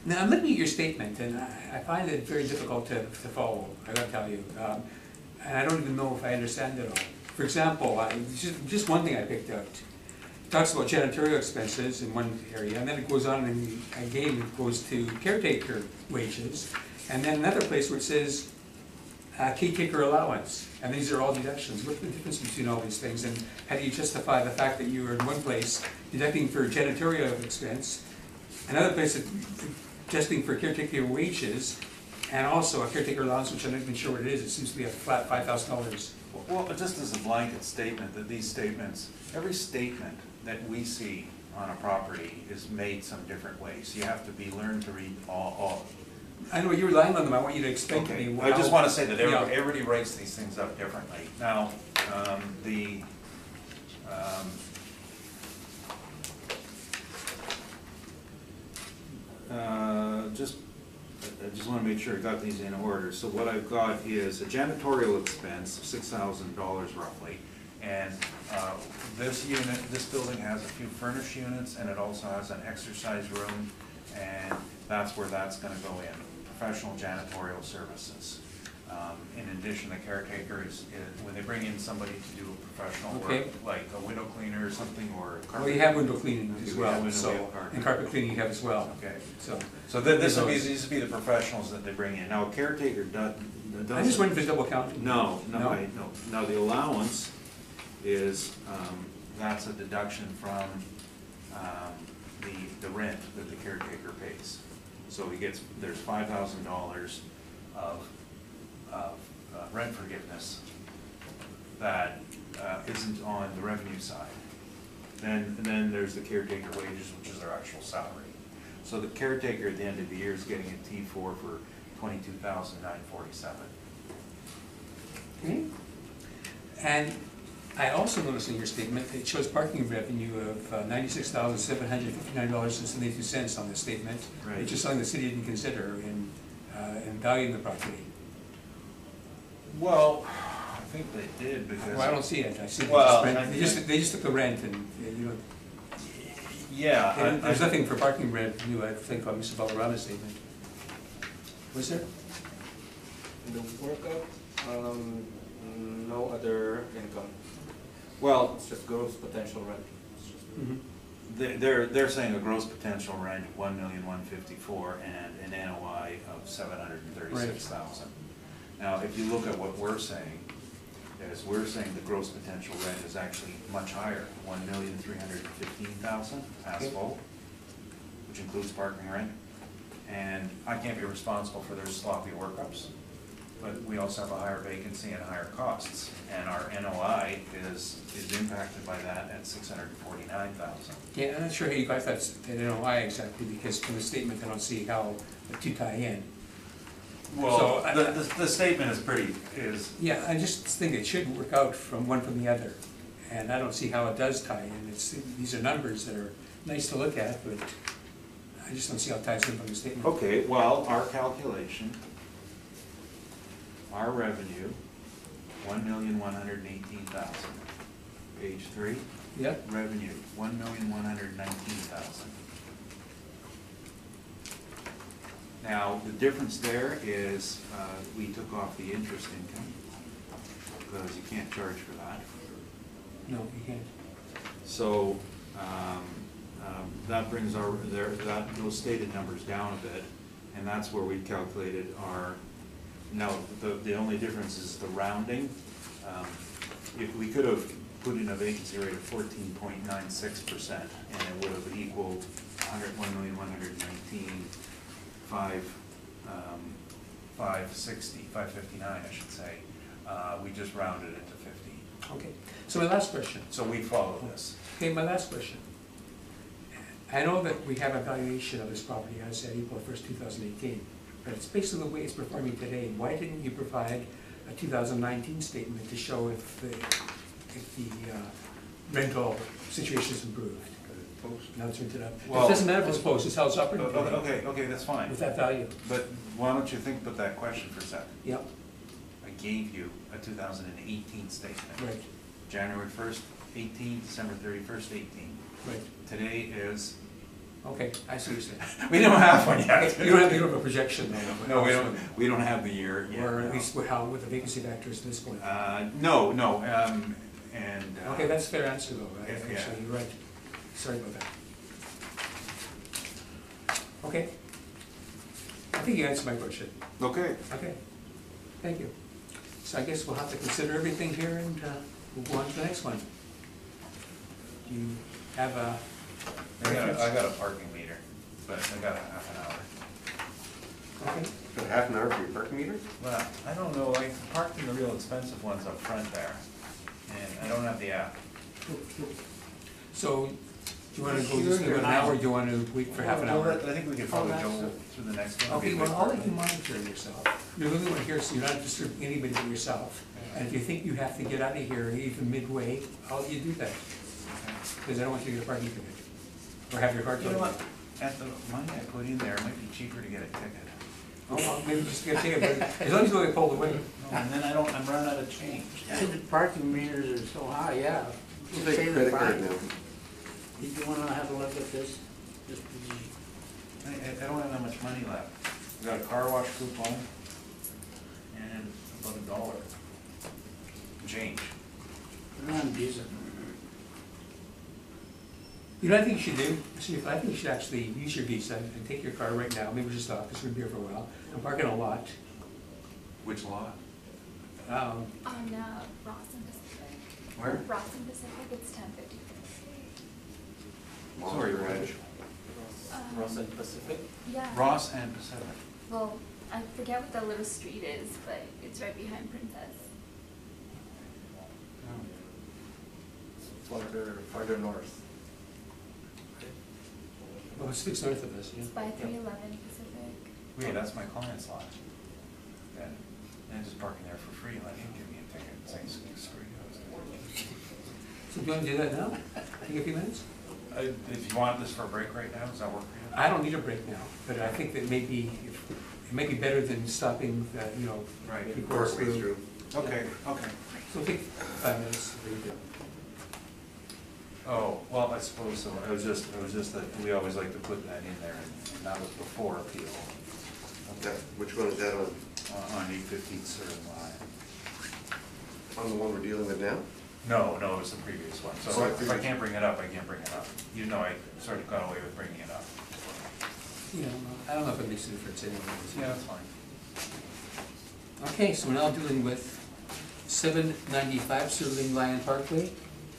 Now, I'm looking at your statement, and I find it very difficult to follow, I gotta tell you. And I don't even know if I understand it all. For example, just one thing I picked out. It talks about janitorial expenses in one area, and then it goes on and again it goes to caretaker wages, and then another place where it says caretaker allowance, and these are all deductions. What's the difference between all these things, and how do you justify the fact that you are in one place deducting for janitorial expense, another place adjusting for caretaker wages, and also a caretaker allowance, which I'm not even sure what it is. It seems to be a flat $5,000. Well, just as a blanket statement, that these statements, every statement that we see on a property is made some different ways. You have to learn to read all. I know you're relying on them. I want you to explain to me. I just want to say that Yeah. everybody writes these things up differently. Now, I just want to make sure I got these in order. So what I've got is a janitorial expense of $6,000 roughly, and this building has a few furnished units, and it also has an exercise room, and that's where that's going to go in. Professional janitorial services. In addition, the caretaker is when they bring in somebody to do a professional Okay. work, like a window cleaner or something, or a carpet. Well, you have window cleaning as We well, have window, we so, have carpet. and carpet cleaning you have as well. Okay. So These would be the professionals that they bring in. Now, a caretaker doesn't. I'm just wondering if it's double counting. No. No? Now, the allowance is, that's a deduction from the rent that the caretaker pays. So there's $5,000 of rent forgiveness that isn't on the revenue side. Then there's the caretaker wages, which is their actual salary. So the caretaker at the end of the year is getting a T4 for $22,947. Okay. And I also noticed in your statement, it shows parking revenue of $96,759.72 on this statement, Right. which is something the city didn't consider in valuing the property. Well, I think they did because. Well, I don't see it. I see Well, they just took the rent and, you know, Yeah. there's nothing for parking revenue, I think, on Mr. Valderrama's statement. Was there? In the workup, no other income. Well, it's just gross potential rent. It's just- Mhm. They're saying a gross potential rent of $1,154,000 and an NOI of $736,000. Now, if you look at what we're saying, we're saying the gross potential rent is actually much higher, $1,315,000 asphalt, which includes parking rent. And I can't be responsible for their sloppy workups, but we also have a higher vacancy and higher costs. And our NOI is impacted by that at $649,000. Yeah, I'm not sure how you got that NOI exactly, because from the statement, I don't see how the two tie in. Well, So, the statement is, Yeah, I just think it should work out from one from the other, and I don't see how it does tie in. These are numbers that are nice to look at, but I just don't see how it ties in from the statement. okay, well, our calculation, our revenue, 1,118,000. Page 3, Yep, revenue, 1,119,000. Now, the difference there is, we took off the interest income, because you can't charge for that. no, you can't. So, that brings those stated numbers down a bit, and that's where we calculated our, now, the only difference is the rounding. If we could have put in a vacancy rate of 14.96%, and it would have equaled 559, I should say. We just rounded it to 50. Okay, so my last question. So we follow this. Okay, my last question. I know that we have a valuation of this property as at April 1st, 2018, but it's based on the way it's performing today. Why didn't you provide a 2019 statement to show if the rental situation is improved? Now it's rented up. Well, It doesn't matter if it's post, it's how it's operating today Okay, that's fine. with that value. But why don't you think about that question for a second? Yep, I gave you a 2018 statement. right, January 1st, 18, December 31st, 18. right. Today is, Okay, I see what you're saying. we don't have one yet. You don't have a projection then? of No, how- we don't have the year yet. Or at no. least what the vacancy factor is at this point. No, Okay, that's a fair answer though, Yeah. actually, you're right. Sorry about that. Okay. I think you answered my question. Okay. Okay, thank you. So I guess we'll have to consider everything here and we'll go on to the next one. Do you have a reference? I got a parking meter, but I got a half an hour. Okay, So half an hour for your parking meter? Well, I don't know, I parked in the real expensive ones up front there, and I don't have the app. so do you want to go just do an hour or do you want to wait for half an hour? I think we could probably go through the next one. Okay, well, I'll let you monitor yourself. You're the only one here, so you're not disturbing anybody but yourself. And if you think you have to get out of here even midway, I'll let you do that. Because I don't want you to get a parking ticket. Or have your car You know towed. what, at the money I put in there, it might be cheaper to get a ticket. Oh, well, maybe just get a ticket, but as long as you don't get pulled away. And then I'm running out of change. The parking meters are so high, yeah. We'll take a credit card now. Did you wanna have a look at this? Just I don't have that much money left. I got a car wash coupon and about $1 change. run decent. You know what I think you should do? See, I think you should actually use your Visa and take your car right now, maybe just stop, because we're gonna be here for a while, and park in a lot. Which lot? On Ross and Pacific. Where? Ross and Pacific, it's 10:50. Sorry, Reg. Ross and Pacific. Yeah. Ross and Pacific. Well, I forget what the little street is, but it's right behind Princess. Farther north. Oh, it's 6 north of us, yeah. It's by 311 Pacific. Wait, that's my client's lot. And I just park in there for free, let him give me a ticket, saying, screw you. So do you want to do that now? Take a few minutes? If you want this for a break right now, does that work for you? I don't need a break now, but I think that maybe, it may be better than stopping, you know. Right. people Work way through. Okay, okay. So take 5 minutes. Oh, well, I suppose so. It was just that we always like to put that in there, and that was before appeal. Which one is that on? On 815 Certain Line. On the one we're dealing with now? No, it was the previous one. So Oh, if I previous. can't bring it up, I can't bring it up. You know, I sort of got away with bringing it up. You know, I don't know if it makes a difference anyway. Yeah, that's fine. Okay, so we're now dealing with 795 Sterling Lion Parkway.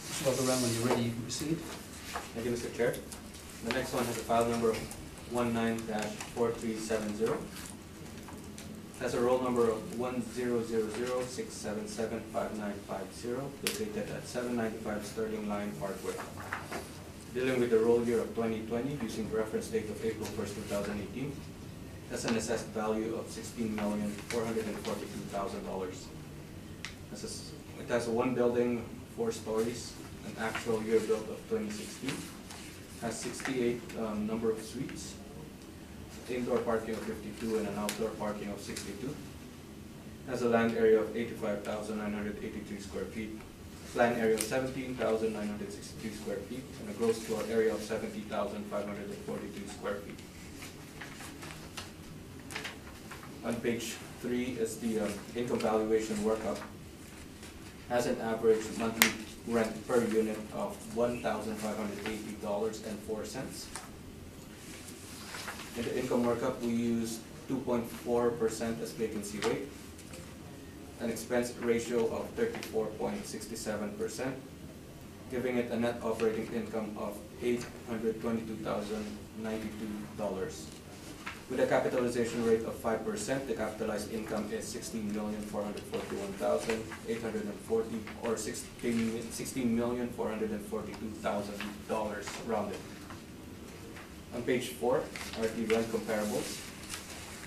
Just walk around when you're ready, you can proceed. Thank you, Mr. Chair. The next one has a file number 19-4370. Has a roll number of 1000-677-5950, located at 795 Sterling Line, Parkway. Dealing with the roll year of 2020, using the reference date of April 1st, 2018, has an assessed value of $16,442,000. It has one building, 4 stories, an actual year built of 2016, has 68 number of suites, indoor parking of 52 and an outdoor parking of 62. Has a land area of 85,983 square feet, land area of 17,962 square feet, and a gross floor area of 70,542 square feet. On page 3 is the income valuation workup. Has an average monthly rent per unit of $1,580.04. In the income workup, we use 2.4% as vacancy rate, an expense ratio of 34.67%, giving it a net operating income of $822,092. With a capitalization rate of 5%, the capitalized income is $16,441,840, or $16,442,000 rounded. On page 4 are the rent comparables.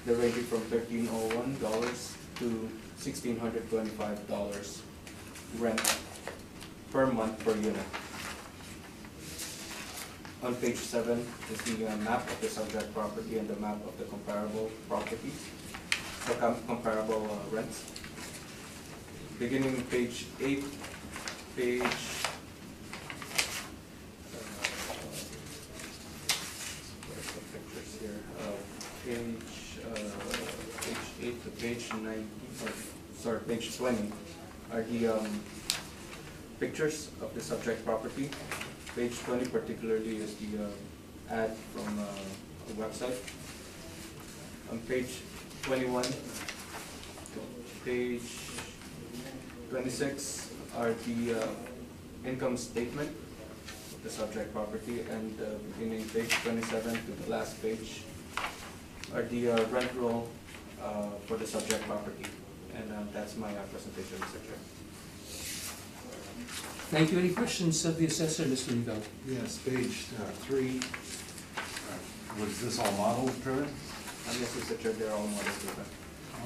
They're ranging from $1,301 to $1,625 rent per month per unit. On page 7 is the map of the subject property and the map of the comparable properties, the comparable rents. Beginning on page 8, where's the pictures here? Page 8 to page 19, sorry, page 20 are the pictures of the subject property. Page 20 particularly is the ad from a website. On page 21 to page 26 are the income statement of the subject property, and beginning page 27 to the last page are the rent roll for the subject property. And that's my presentation, Mr. Chair. Thank you. Any questions of the assessor, Mr. Rigo? Yes, page 3. Was this all model driven? Yes, Mr. Chair, they're all model driven.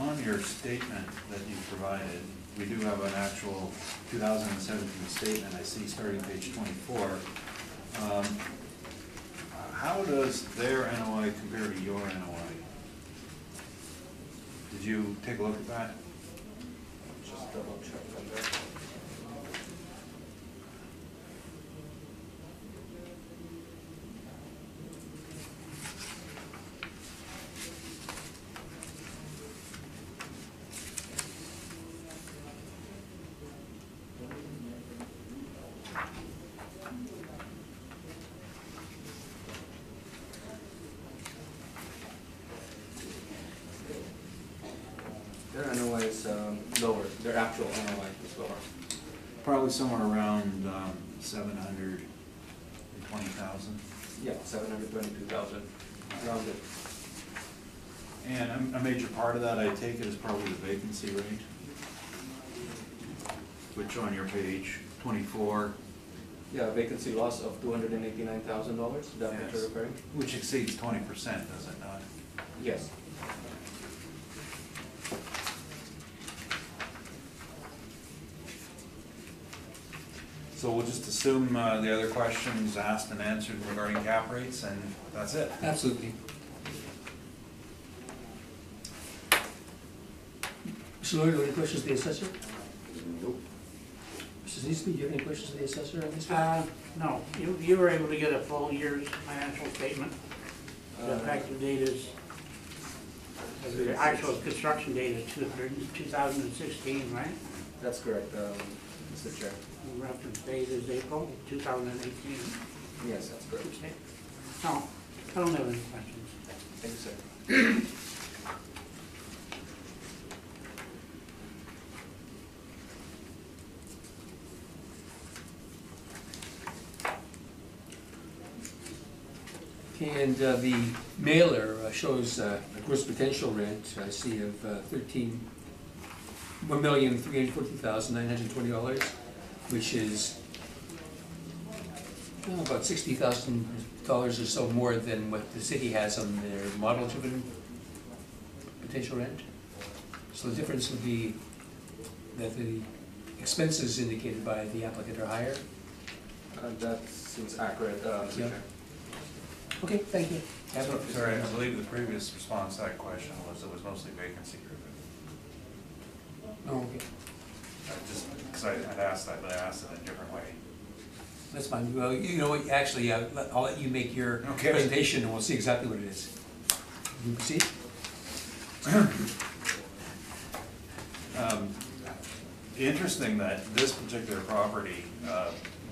On your statement that you provided, we do have an actual 2017 statement, I see, starting page 24. How does their NOI compare to your NOI? Did you take a look at that? Just double check on that. Their NOI is lower. Their actual NOI is lower. Probably somewhere around 720,000. Yeah, 722,000 rounded. And a major part of that, I take it, is probably the vacancy rate, which on your page 24. Yeah, vacancy loss of $289,000. Is that what Yes. you're referring? Which exceeds 20%, does it not? Yes. So we'll just assume the other questions asked and answered regarding cap rates, and that's it. Absolutely. Mr. Lloyd, any questions of the assessor? Nope. Mrs. Eastley, do you have any questions of the assessor on this one? No, you were able to get a full year's financial statement. The effective date is, the actual construction date is 2016, right? That's correct, Mr. Chair. The reference date is April 2018. Yes, that's correct. Okay. No, I don't have any questions. Thank you, sir. And the mailer shows a gross potential rent, I see of $1,340,920, which is about $60,000 or so more than what the city has on their model-driven potential rent. So the difference would be that the expenses indicated by the applicant are higher. That seems accurate, Mr. Yeah. Chair. Okay, thank you. Sorry, I believe the previous response to that question was it was mostly vacancy driven. Oh, okay, Just because I'd asked that, but I asked it in a different way. that's fine. Well, you know what, actually, I'll let you make your Okay. presentation and we'll see exactly what it is. You proceed? Interesting that this particular property,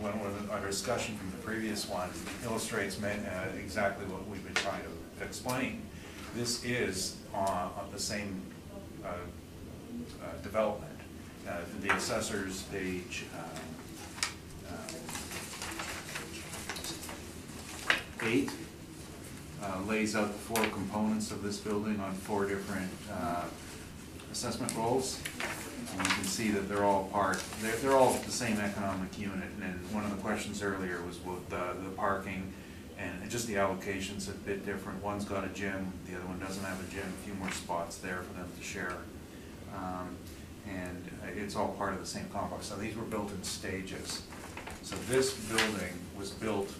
when our discussion from the previous one illustrates exactly what we've been trying to explain. This is on the same development. The assessor's page 8 lays out the 4 components of this building on 4 different assessment rolls. And you can see that they're all they're all the same economic unit. And one of the questions earlier was with the parking and just the allocations a bit different. One's got a gym, the other one doesn't have a gym, a few more spots there for them to share. And it's all part of the same complex. So these were built in stages. So this building was built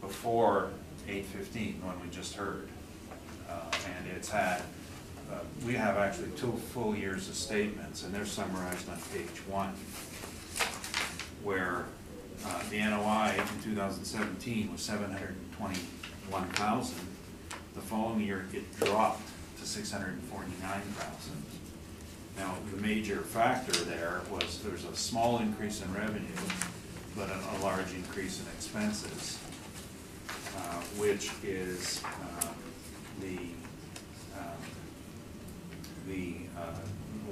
before 815, when we just heard. And it's had, we have actually 2 full years of statements, and they're summarized on page 1, where the NOI in 2017 was 721,000. The following year, it dropped to 649,000. Now, the major factor there was there's a small increase in revenue, but a large increase in expenses, which is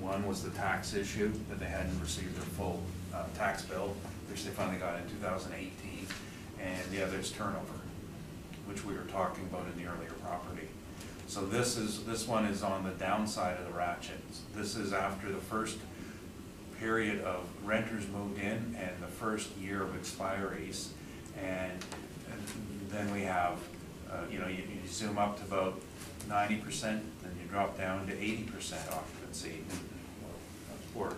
one was the tax issue, that they hadn't received their full tax bill, which they finally got in 2018, and the other is turnover, which we were talking about in the earlier property. So this one is on the downside of the ratchet. This is after the first period of renters moved in and the first year of expiries, and then we have, you zoom up to about 90%, then you drop down to 80% occupancy, or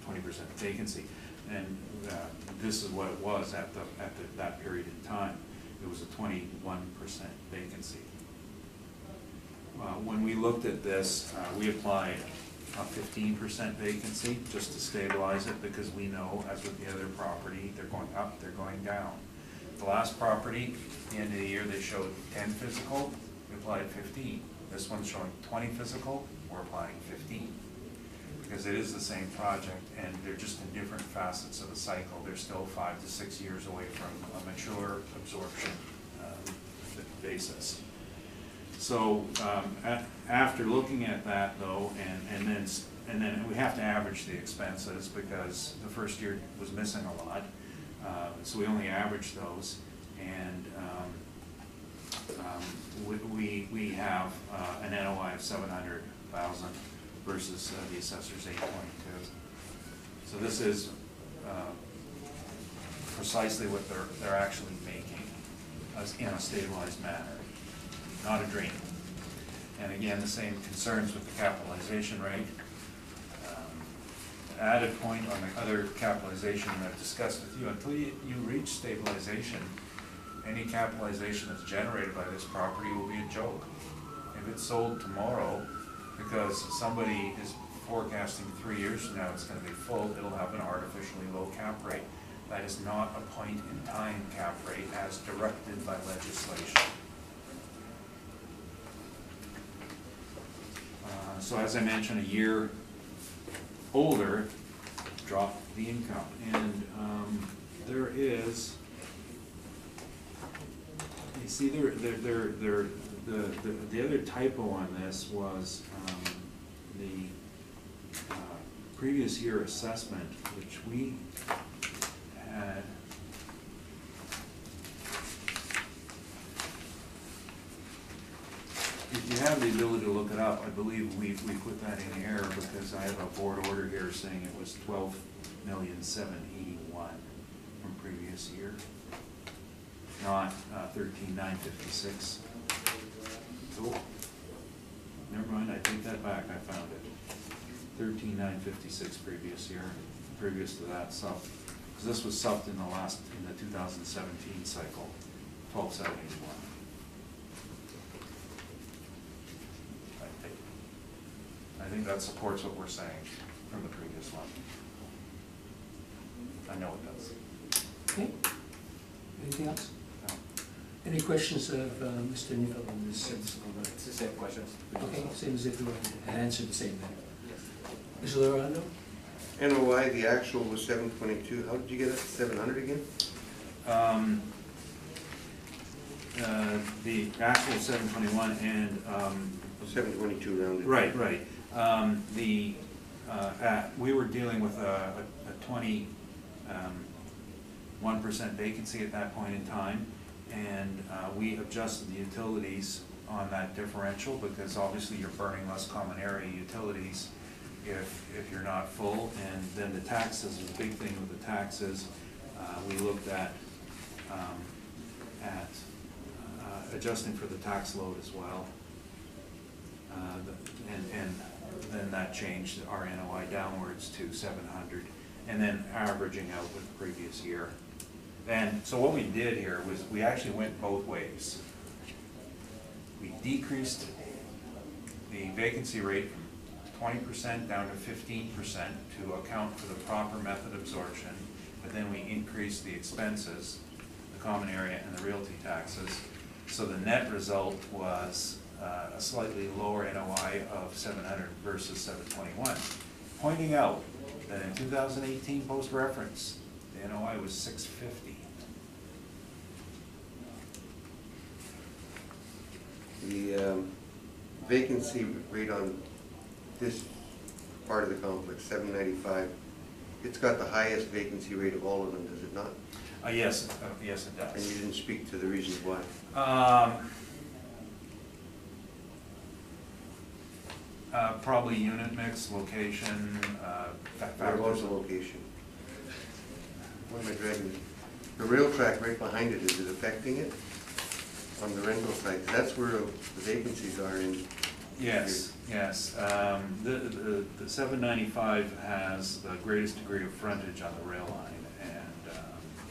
20% vacancy, and this is what it was at that period in time. It was a 21% vacancy. When we looked at this, we applied a 15% vacancy just to stabilize it, because we know, as with the other property, they're going up, they're going down. The last property, at the end of the year, they showed 10 physical, we applied 15. This one's showing 20 physical, we're applying 15. Because it is the same project, and they're just in different facets of the cycle. They're still 5 to 6 years away from a mature absorption basis. So after looking at that, though, and then we have to average the expenses, because the first year was missing a lot. So we only averaged those, and we have an NOI of 700,000 versus the assessor's 822. So this is precisely what they're actually making in a stabilized manner, not a dream. And again, the same concerns with the capitalization rate. Added point on the other capitalization that I've discussed with you, until you reach stabilization, any capitalization that's generated by this property will be a joke. If it's sold tomorrow, because somebody is forecasting 3 years from now it's going to be full, it'll have an artificially low cap rate. That is not a point in time cap rate as directed by legislation. So as I mentioned, a year older drop the income, and there is, you see the other typo on this was the previous year assessment, which we had. The have the ability to look it up, I believe we put that in error because I have a board order here saying it was 12,781 from previous year, not 13,956. Cool. Never mind, I take that back, I found it. 13,956 previous year, previous to that sub, because this was subbed in the 2017 cycle, 12,781. I think that supports what we're saying from the previous one. I know it does. Okay. Anything else? No. Any questions of Mr. Neufeld on this? It's the same questions. Okay, same as if you had answered the same thing. Yes. Mr. Lorando? NOI, the actual was 722. How did you get it to 700 again? The actual 721 and 722 rounded. right. We were dealing with a 21% vacancy at that point in time, and we adjusted the utilities on that differential because obviously you're burning less common area utilities if you're not full, and then the taxes is a big thing with the taxes. We looked at adjusting for the tax load as well. And then that changed our NOI downwards to 700, and then averaging out with the previous year. And so what we did here was we actually went both ways. We decreased the vacancy rate from 20% down to 15% to account for the proper method absorption, but then we increased the expenses, the common area and the realty taxes. So the net result was a slightly lower NOI of 700 versus 721. Pointing out that in 2018 post-reference, the NOI was 650. The vacancy rate on this part of the complex, 795, it's got the highest vacancy rate of all of them, does it not? Yes, yes it does. And you didn't speak to the reasons why. Probably unit mix, location, What factors. about the location? What am I dragging? The rail track right behind it, is it affecting it? On the rental side, 'cause that's where the vacancies are in. Yes, yes. The 795 has the greatest degree of frontage on the rail line and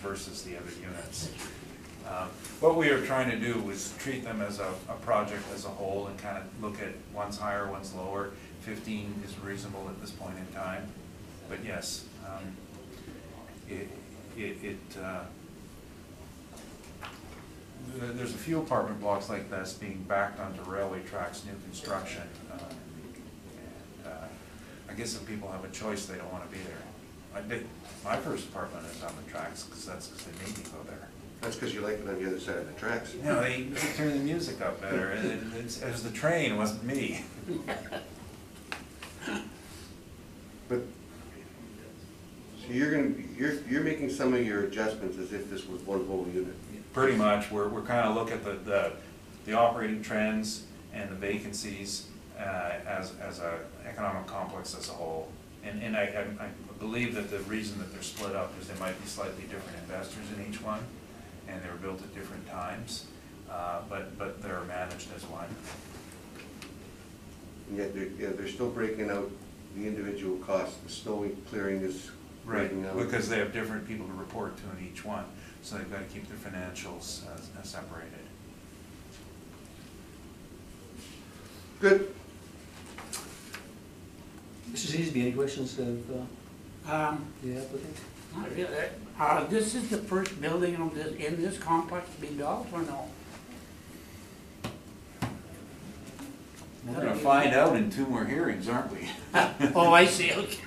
versus the other units. What we are trying to do was treat them as a project as a whole and kind of look at one's higher, one's lower. 15 is reasonable at this point in time, but yes, there's a few apartment blocks like this being backed onto railway tracks, new construction. I guess if people have a choice, they don't want to be there. My first apartment is on the tracks because they made me go there. That's because you like it on the other side of the tracks. You know, they turn the music up better. It was the train, it wasn't me. But, so you're making some of your adjustments as if this was one whole unit. Pretty much, we're kind of looking at the operating trends and the vacancies as a economic complex as a whole. And I believe that the reason that they're split up is there might be slightly different investors in each one, and they were built at different times, but they're managed as one. And yet they're still breaking out the individual costs. The snow clearing is breaking out. Because they have different people to report to in each one, so they've got to keep their financials separated. Good. Mr. Zeesby, any questions of the applicant? Not really. This is the first building in this complex to be built, or no? We're going to find out in 2 more hearings, aren't we? Oh, I see, okay.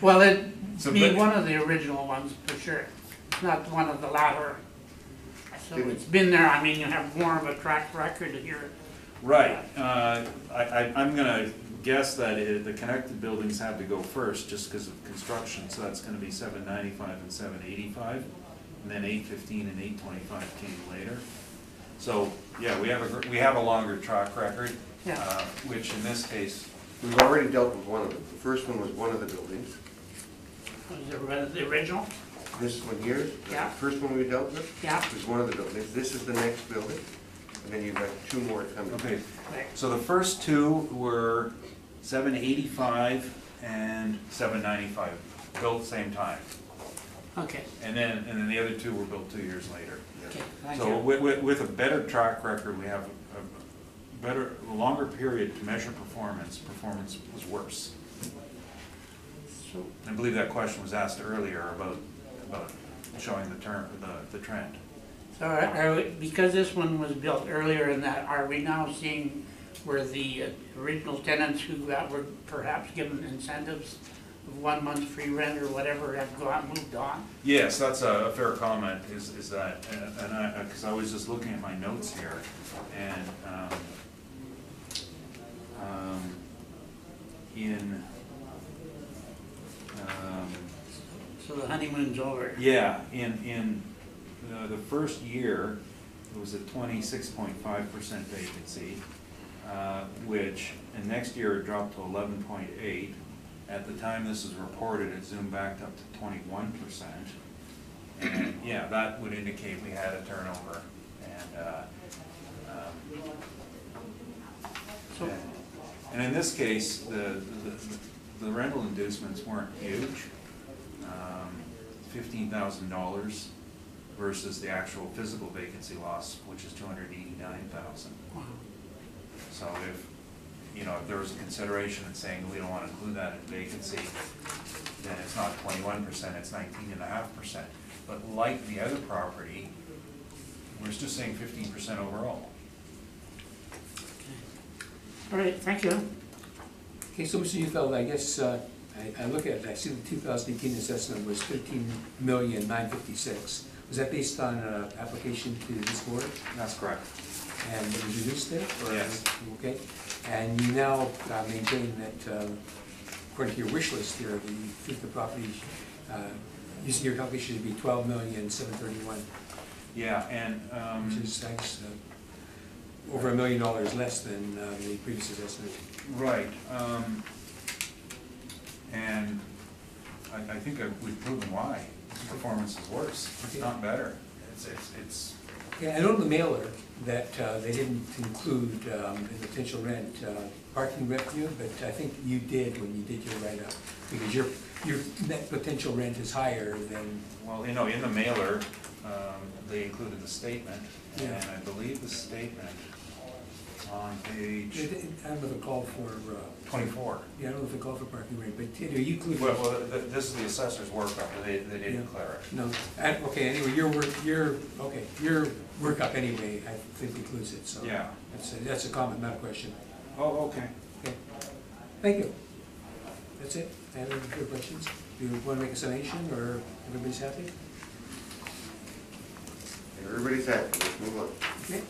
Well, it'd So, be but- one of the original ones, for sure. It's not one of the latter. So it's been there, I mean, you have more of a track record here. Right. I'm going to guess that the connected buildings have to go first just because of construction, so that's going to be 795 and 785, and then 815 and 825 came later. So, yeah, we have a longer track record, Yeah. which in this case, We've already dealt with one of them. The first one was one of the buildings. Was the original? This one here, Yeah. the first one we dealt with, Yeah. was one of the buildings. This is the next building, and then you've got two more coming. okay, Right. so the first two were 785 and 795, built same time. Okay, And then the other two were built 2 years later. okay, thank So you. with a better track record, we have a longer period to measure performance. Performance was worse. So, I believe that question was asked earlier about showing the trend. so because this one was built earlier in that, are we now seeing where the original tenants who were perhaps given incentives of 1 month free rent or whatever have moved on? Yes, that's a fair comment, is that, and I, because I was just looking at my notes here, and So the honeymoon's over. yeah, in the first year, it was a 26.5% vacancy, which, and next year it dropped to 11.8. At the time this was reported, it zoomed back up to 21%. And yeah, that would indicate we had a turnover. So, And in this case, the rental inducements weren't huge, $15,000 versus the actual physical vacancy loss, which is $289,000. wow. So if there was a consideration in saying we don't want to include that in vacancy, then it's not 21%, it's 19.5%. But like the other property, we're still saying 15% overall. All right, thank you. Okay, so Mr. Neufeld, I guess, I look at it, I see the 2018 assessment was $13,956,000. Was that based on application to this board? That's correct. And it was reduced there? Or- Yes. Okay, and you now maintain that, according to your wish list here, you think the property, using your calculation, should be $12,731,000, Yeah, and which is over $1 million less than the previous assessment. right. And I think we've proven why. Performance is worse, it's Okay. not better. It's Yeah, I know in the mailer that they didn't include in the potential rent parking revenue, but I think you did when you did your write-up, because your net potential rent is higher than, well, in the mailer, they included the statement, and Yeah. I believe the statement on page I don't know if it called for, 24. yeah, I don't know if it called for parking rate, but you included. Well, this is the assessor's workup, but they didn't Yeah. declare it. No, okay, anyway, your workup anyway, I think includes it, so. Yeah. That's a comment, not a question. Oh, okay. Okay, thank you. That's it. I have any further questions? Do you want to make a summation, or everybody's happy? Everybody's happy, let's move on. Okay.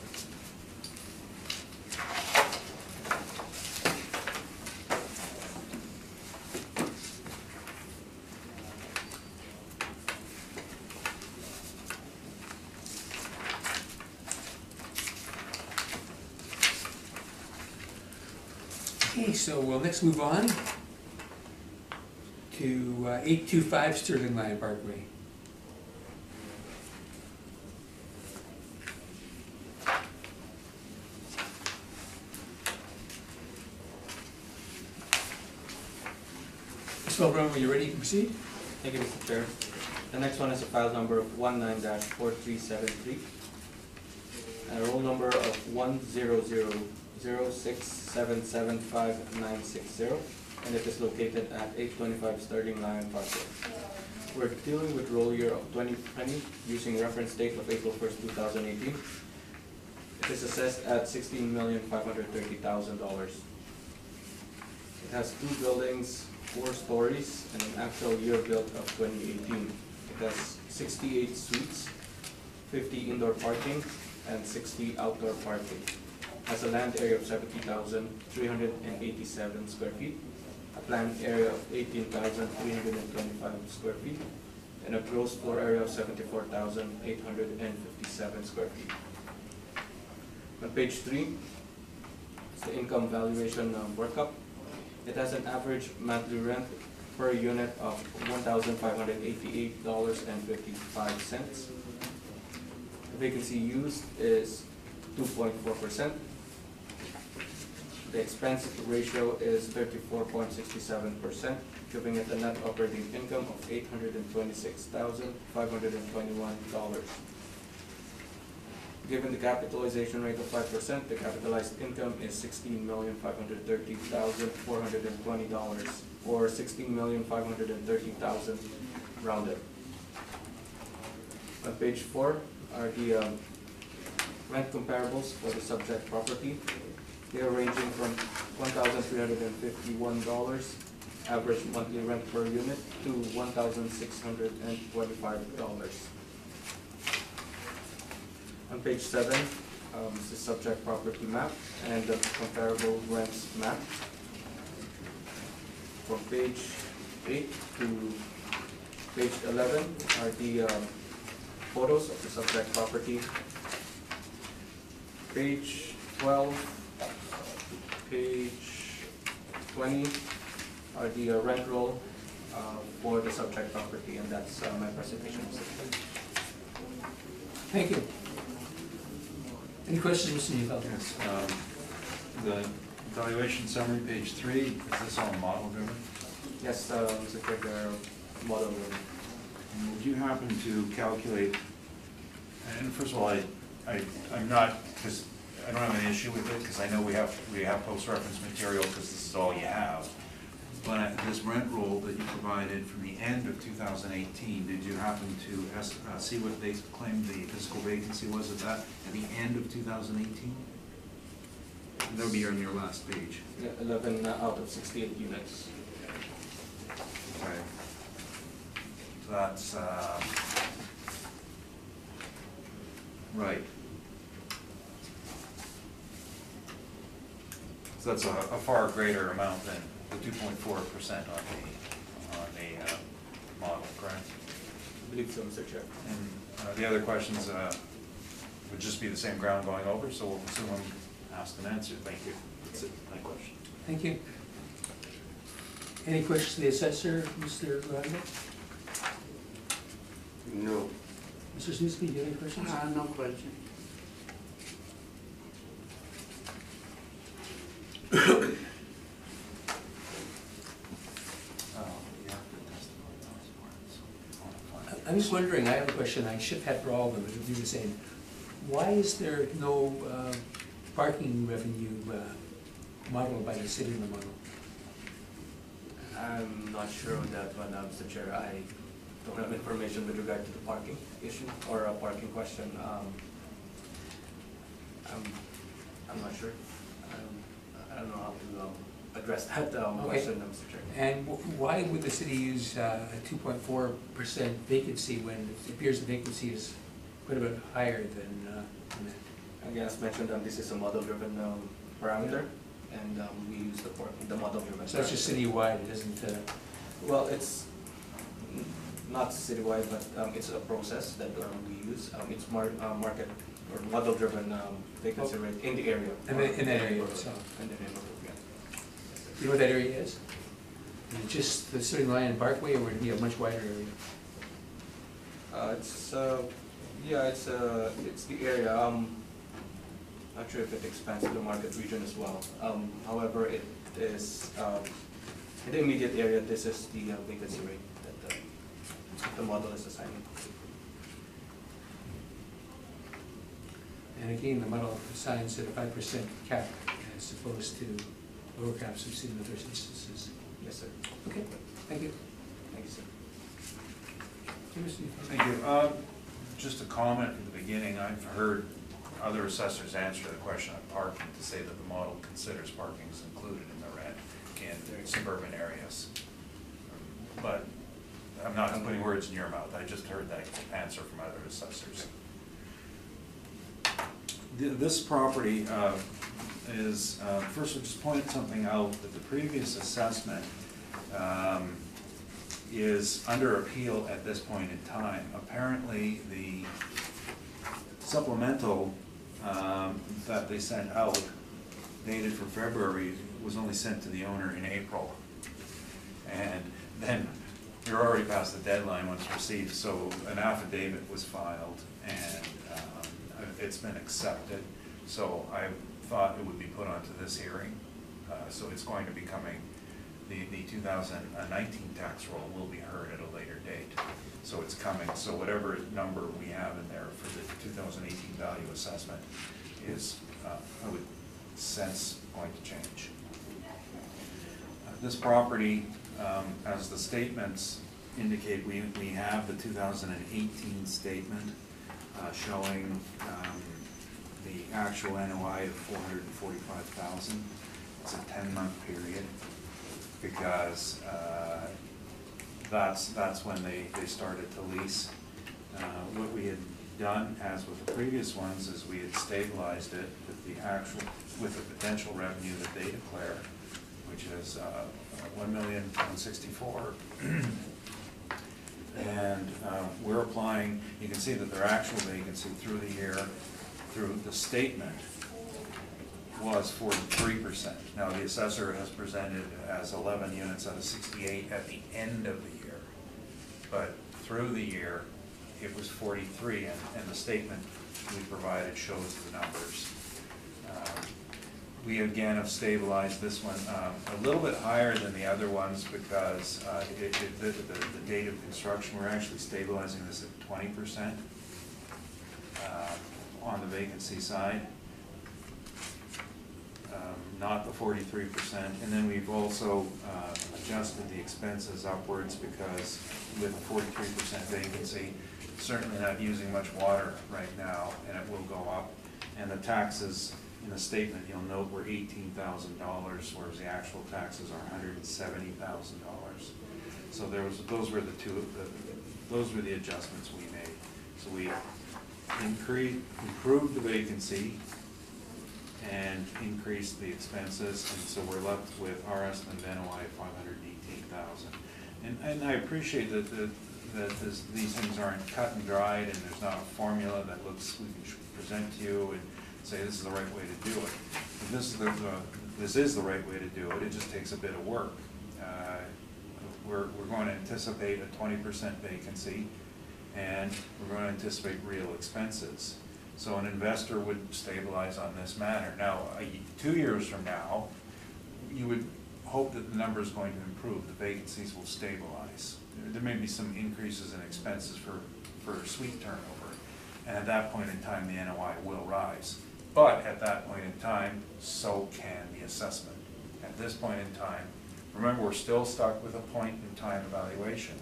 Okay, so we'll next move on to 825 Sterling Line Parkway. Mr. Boardroom, when you're ready, you can proceed. Thank you, Mr. Chair. The next one is a file number of 19-4373, and a roll number of 10006775960, and it is located at 825 Sterling Line Parkway. We're dealing with roll year of 2020 using reference date of April 1st, 2018. It is assessed at $16,530,000. It has 2 buildings, 4 stories, and an actual year built of 2018. It has 68 suites, 50 indoor parking, and 60 outdoor parking. Has a land area of 70,387 square feet, a planned area of 18,325 square feet, and a gross floor area of 74,857 square feet. On page 3, it's the income valuation workup. It has an average monthly rent per unit of $1,588.55. The vacancy used is 2.4%. The expense ratio is 34.67%, giving it a net operating income of $826,521. Given the capitalization rate of 5%, the capitalized income is $16,530,420, or $16,530,000 rounded. On page 4 are the rent comparables for the subject property. They are ranging from $1,351 average monthly rent per unit to $1,625. On page 7 is the subject property map and the comparable rents map. From page 8 to page 11 are the photos of the subject property. Page 12, page 20 are the rent roll for the subject property, and that's my presentation. Thank you. Any questions, Mr. Neufeld? Yes. The valuation summary, page 3, is this all model driven? Yes, Mr. Chair, they're model room. Would you happen to calculate, and first of all, I'm not, because I don't have an issue with it, because I know we have post-reference material, because this is all you have. But this rent roll that you provided from the end of 2018, did you happen to see what they claimed the physical vacancy was at the end of 2018? That would be on your last page. Yeah, 11 out of 68 units. Okay. So that's, right. So that's a far greater amount than the 2.4% on the model, correct? I believe so, Mr. Chair. And the other questions would just be the same ground going over, so we'll assume I'm asked and answered. Thank you. That's it, my question. Thank you. Any questions to the assessor, Mr. Randall? No. Mr. Snitsky, do you have any questions? No question. I'm just wondering, I have a question, I should have for all of them, but it'll be the same. Why is there no parking revenue modeled by the city in the model? I'm not sure on that one, Mr. Chair. I don't have information with regard to the parking issue or a parking question. I'm not sure. I don't know how to address that question, Mr. Chair. And why would the city use a 2.4% vacancy when it appears the vacancy is quite a bit higher than that? Again, as mentioned, this is a model-driven parameter, and we use the model-driven. So that's just citywide, it isn't? Well, it's not citywide, but it's a process that we use. It's market or model-driven vacancy rate in the area. In that area itself. In the neighborhood, yeah. You know what that area is? Is it just the City Line and Parkway, or would it be a much wider area? It's the area. Not sure if it expands to the market region as well. However, it is in the immediate area. This is the vacancy rate that the model is assigning. And again, the model assigns at a 5% cap as opposed to lower caps we've seen in other instances. Yes, sir. Okay, thank you. Thank you, sir. Thank you. Just a comment at the beginning. I've heard other assessors answer the question of parking to say that the model considers parking is included in the rent in suburban areas. But I'm not putting words in your mouth. I just heard that answer from other assessors. This property is, first I'll just point something out, that the previous assessment is under appeal at this point in time. Apparently the supplemental that they sent out, dated for February, was only sent to the owner in April. And then you're already past the deadline once received, so an affidavit was filed and it's been accepted. So I thought it would be put onto this hearing. So it's going to be coming, the 2019 tax roll will be heard at a later date. So it's coming, so whatever number we have in there for the 2018 value assessment is, I would sense, going to change. This property, as the statements indicate, we have the 2018 statement showing the actual NOI of 445,000. It's a 10-month period because that's when they started to lease. What we had done, as with the previous ones, is we had stabilized it with the potential revenue that they declare, which is $1,164,000. And we're applying, you can see that their actual vacancy through the year, through the statement, was 43%. Now the assessor has presented as 11 units out of 68 at the end of the year. But through the year, it was 43, and the statement we provided shows the numbers. We again have stabilized this one a little bit higher than the other ones because the date of construction, we're actually stabilizing this at 20% on the vacancy side, not the 43%. And then we've also adjusted the expenses upwards because with a 43% vacancy, certainly not using much water right now, and it will go up. And the taxes in the statement, you'll note, were $18,000, whereas the actual taxes are $170,000. So those were the adjustments we made. So we improved the vacancy and increased the expenses, and so we're left with our estimate of NOI of $518,000. And I appreciate that these things aren't cut and dried, and there's not a formula that we can present to you and say this is the right way to do it. If this is the right way to do it. It just takes a bit of work. We're going to anticipate a 20% vacancy, and we're going to anticipate real expenses. So an investor would stabilize on this matter. Now, 2 years from now, you would hope that the number is going to improve. The vacancies will stabilize. There may be some increases in expenses for suite turnover, and at that point in time, the NOI will rise. But at that point in time, so can the assessment. At this point in time, remember, we're still stuck with a point in time evaluation.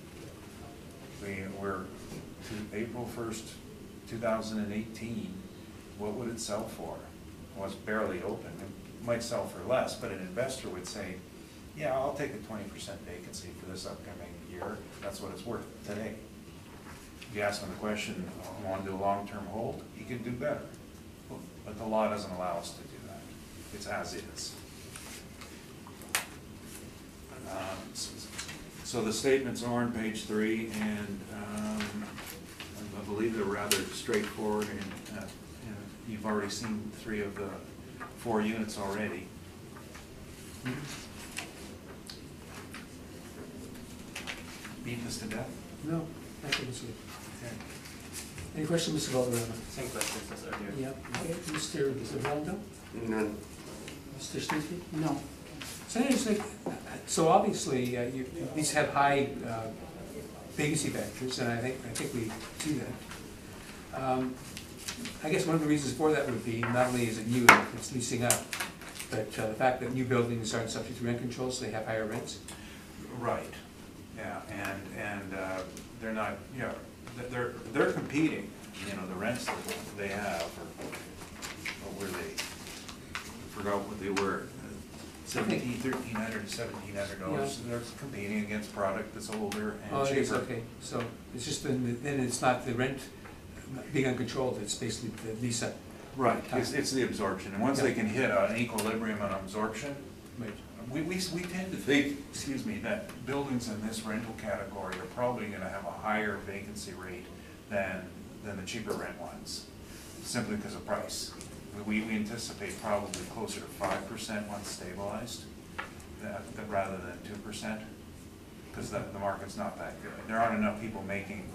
We're to April 1st, 2018, what would it sell for? Well, it's barely open. It might sell for less, but an investor would say, yeah, I'll take a 20% vacancy for this upcoming year. That's what it's worth today. If you ask him the question, I want to do a long-term hold, he could do better. But the law doesn't allow us to do that. It's as is. So the statements are on page 3, and I believe they're rather straightforward, and you've already seen 3 of the 4 units already. Beat this to death? No, I think it's good. Okay. Any questions, Mr. Valderrama? Same questions as earlier. Yeah. Okay. Mr. Valdo? None. Mr. Sneaky? No. So obviously, these have high vacancy factors, and I think we see that. I guess one of the reasons for that would be not only is it new and it's leasing up, but the fact that new buildings aren't subject to rent controls, so they have higher rents. Right. Yeah, and they're not. Yeah, they're competing. You know, the rents that they have, or were they? I forgot what they were. $1,300 to $1,700. They're competing against product that's older and cheaper. Okay. So it's just then it's not the rent being uncontrolled. It's basically the lease up. Right. It's the absorption, and once they can hit an equilibrium on absorption, right. we tend to think, excuse me, that buildings in this rental category are probably going to have a higher vacancy rate than the cheaper rent ones. simply because of price. We anticipate probably closer to 5% once stabilized, rather than 2%, because the market's not that good. There aren't enough people making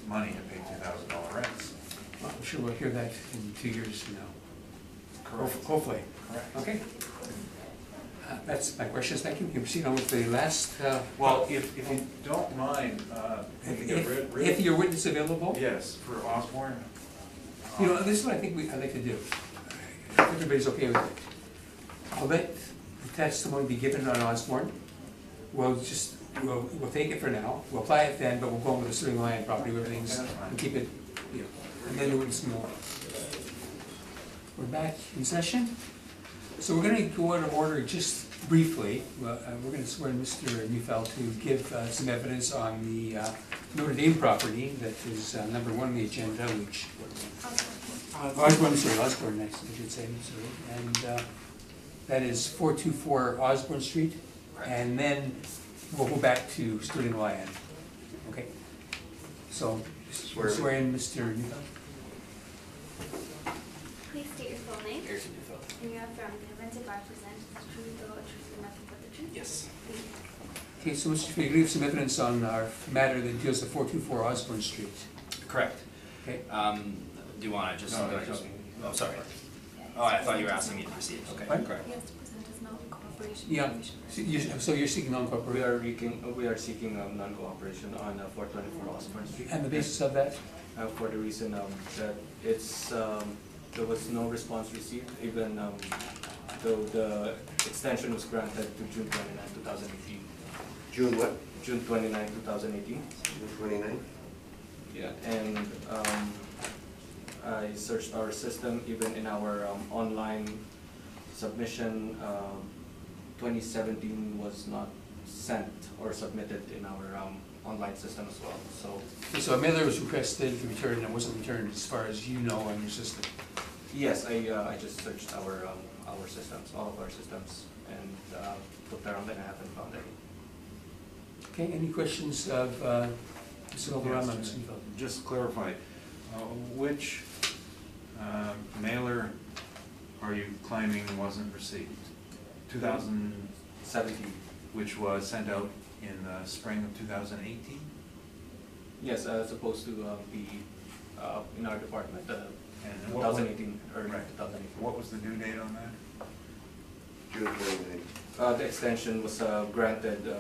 money to pay $2,000 rents. Well, I'm sure we'll hear that in 2 years from now. Correct. Hopefully. Correct. Okay. That's my questions. Thank you. You can proceed on with the last. Well, if you don't mind, can we get rid If your witness available? Yes, for Osborne. You know, this is what I think I'd like to do. If everybody's okay with it. I'll let the testimony be given on Osborne. We'll take it for now. We'll apply it then, but we'll go on with the Sterling Lion property where everything's, Okay, that's fine. we'll keep it, you know, and then we'll just move on. We're back in session. So we're gonna go out of order just briefly. We're gonna swear in Mr. Neufeld to give some evidence on the Notre Dame property that is number 1 on the agenda, which Osborne next, I should say, sorry. And that is 424 Osborne Street. And then we'll go back to Sterling Lion. Okay? So, swear in Mr. Neufeld. Please state your full name. And you affirm the events of represent the truth, the whole truth, and nothing but the truth. Yes. Thank you. Okay, so Mr. Fee, give some evidence on our matter that deals with 424 Osborne Street. Correct. Okay? Do you want to just? No, Oh, sorry. Oh, I thought you were asking me to proceed. Okay, What? correct. He has to present his non-cooperation. Yeah. So you're seeking non-cooperation? We are seeking non-cooperation on 424 Osborne Street. And the basis of that? For the reason that there was no response received, even though the extension was granted to June 29, 2018. June what? June 29, 2018. June 29? Yeah, and I searched our system, even in our online submission, 2017 was not sent or submitted in our online system as well, so. So a mailer was requested to return and it wasn't returned as far as you know on your system? Yes, I just searched our systems, all of our systems, and looked around and I haven't found any. Okay, any questions of Mr. Valderrama? Yes, just to clarify, which mailer are you claiming wasn't received? 2017. Which was sent out in the spring of 2018? Yes, supposed to be in our department, And what was- 2018, early Right. 2018. What was the due date on that? June 29. The extension was granted,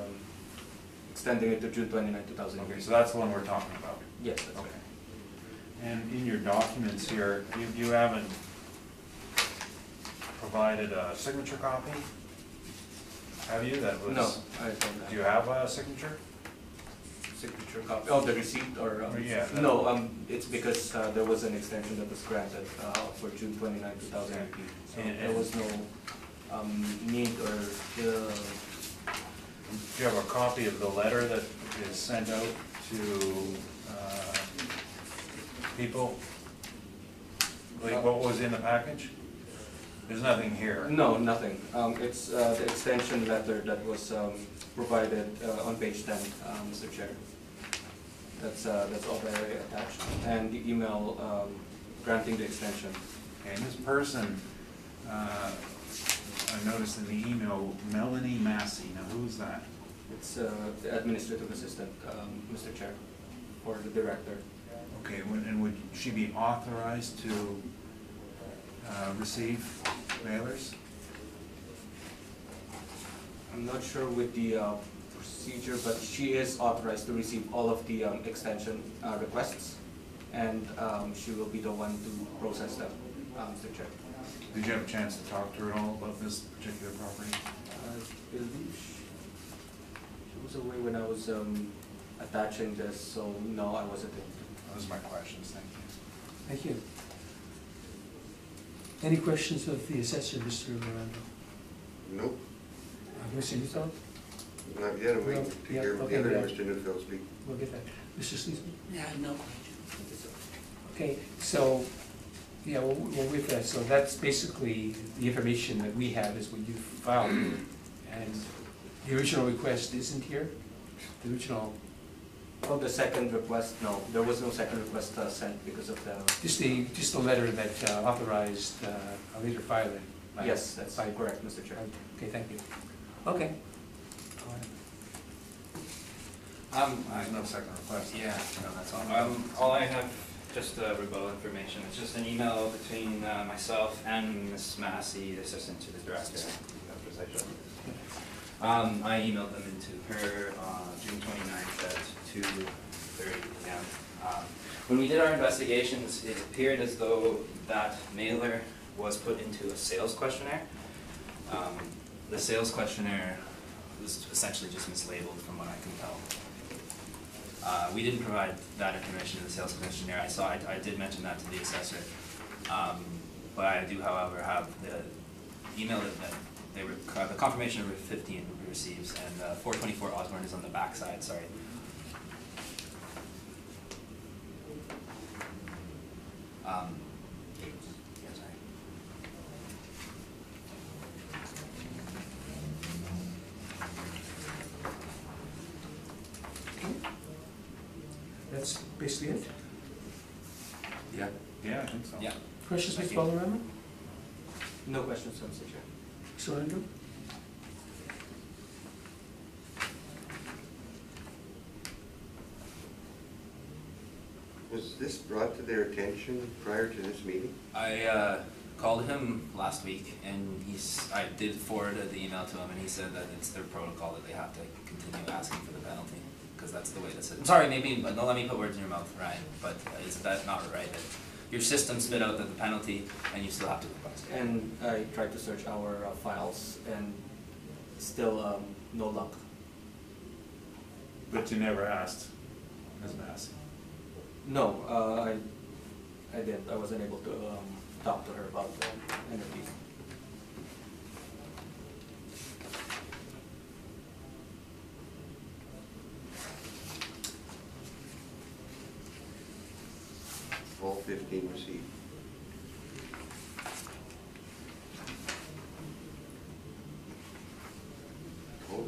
extending it to June 29, 2018. Okay, so that's the one we're talking about. Yes, that's Okay. right. And in your documents here, you haven't provided a signature copy? Have you? That was. No, I don't have. Do you have a signature? Signature copy, oh, the receipt or? Yeah. No, it's because there was an extension that was granted for June 29, 2018. So And- there was no need or Do you have a copy of the letter that is sent out to people? Like what was in the package? There's nothing here. no, nothing. It's the extension letter that was provided on page 10, Mr. Chair. That's all that I attached, and the email granting the extension. And this person, I noticed in the email, Melanie Massey. Now who's that? It's the administrative assistant, Mr. Chair, or the director. Okay, and would she be authorized to receive mailers? I'm not sure with the procedure, but she is authorized to receive all of the extension requests, and she will be the one to process them, Mr. Chair. Did you have a chance to talk to her at all about this particular property? I believe she was away when I was attaching this, so no, I wasn't able to. Those are my questions, thank you. Thank you. Any questions of the assessor, Mr. Miranda? Nope, Mr. Neufeld? not yet. I'm waiting No, to yeah, hear okay, the other yeah. Mr. Neufeld speak. We'll get that. Mr. Sleesman? Yeah, no question. Okay, so, yeah, we'll with that, so that's basically the information that we have is what you filed. And the original request isn't here? The original Oh, the second request, no, there was no second request sent because of the, Just the letter that authorized a later filing. by- yes, that's by- correct, Mr. Chair. Okay, thank you. Okay. There's no second request. Yeah, no, that's all. All I have, just rebuttal information, it's just an email between myself and Ms. Massey, the assistant to the director. I emailed them into her June 29th at 2:30 p.m. When we did our investigations, it appeared as though that mailer was put into a sales questionnaire. The sales questionnaire was essentially just mislabeled from what I can tell. We didn't provide that information in the sales questionnaire. I did mention that to the assessor. But I do, however, have the email that they were, the confirmation of 15 receives, and 424 Osborne is on the back side, sorry. Yeah, sorry. That's basically it. Yeah. Yeah, I think so. Yeah. Questions, Thank Mr. you. Balderrama? No questions, Mr. Chair. Mr. Andrew? Was this brought to their attention prior to this meeting? I called him last week, and I did forward the email to him, and he said that it's their protocol that they have to continue asking for the penalty, because that's the way that's it. I'm sorry, maybe, but don't let me put words in your mouth, Ryan, but is that not right? That your system spit out the penalty, and you still have to request it? And I tried to search our files and still no luck. But you never asked Ms. Massey. No, I didn't. I wasn't able to talk to her about the interview. All 15 received. Oh.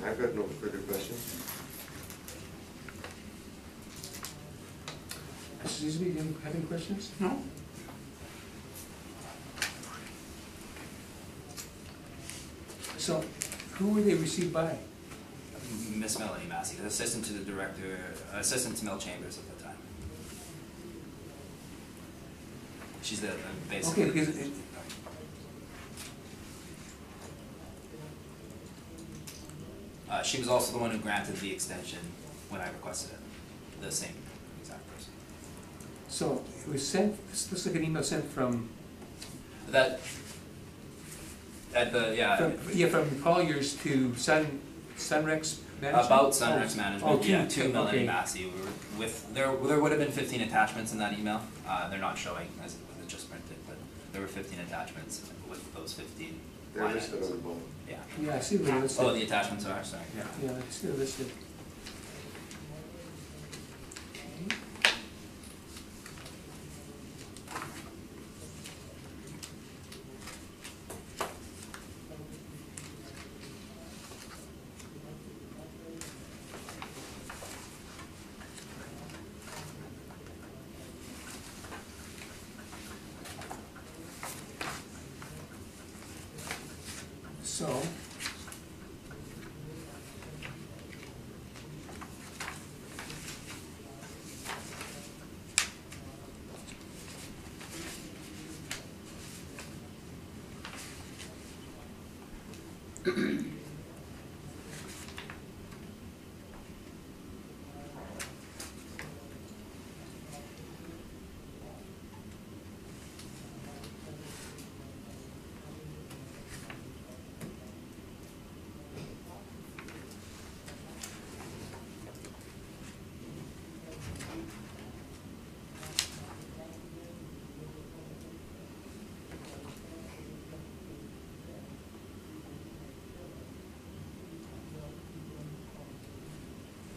I've got no further questions. Excuse me, do you have any questions? No? So, who were they received by? Miss Melanie Massey, the assistant to the director, assistant to Mel Chambers at the time. She's the basically. Okay, because she was also the one who granted the extension when I requested it. The same exact person. so it was sent, this looks like an email sent from, That at the from Colliers to Sunrex Management? about Sunrex Management, to to Melanie okay. Massey. We were with there would have been 15 attachments in that email. They're not showing as it was just printed, but there were 15 attachments with those 15. They're line listed items. on the board. Yeah. Yeah, I see where they're listed. Oh, the attachments are, sorry. Yeah. Yeah, I see they're listed. So,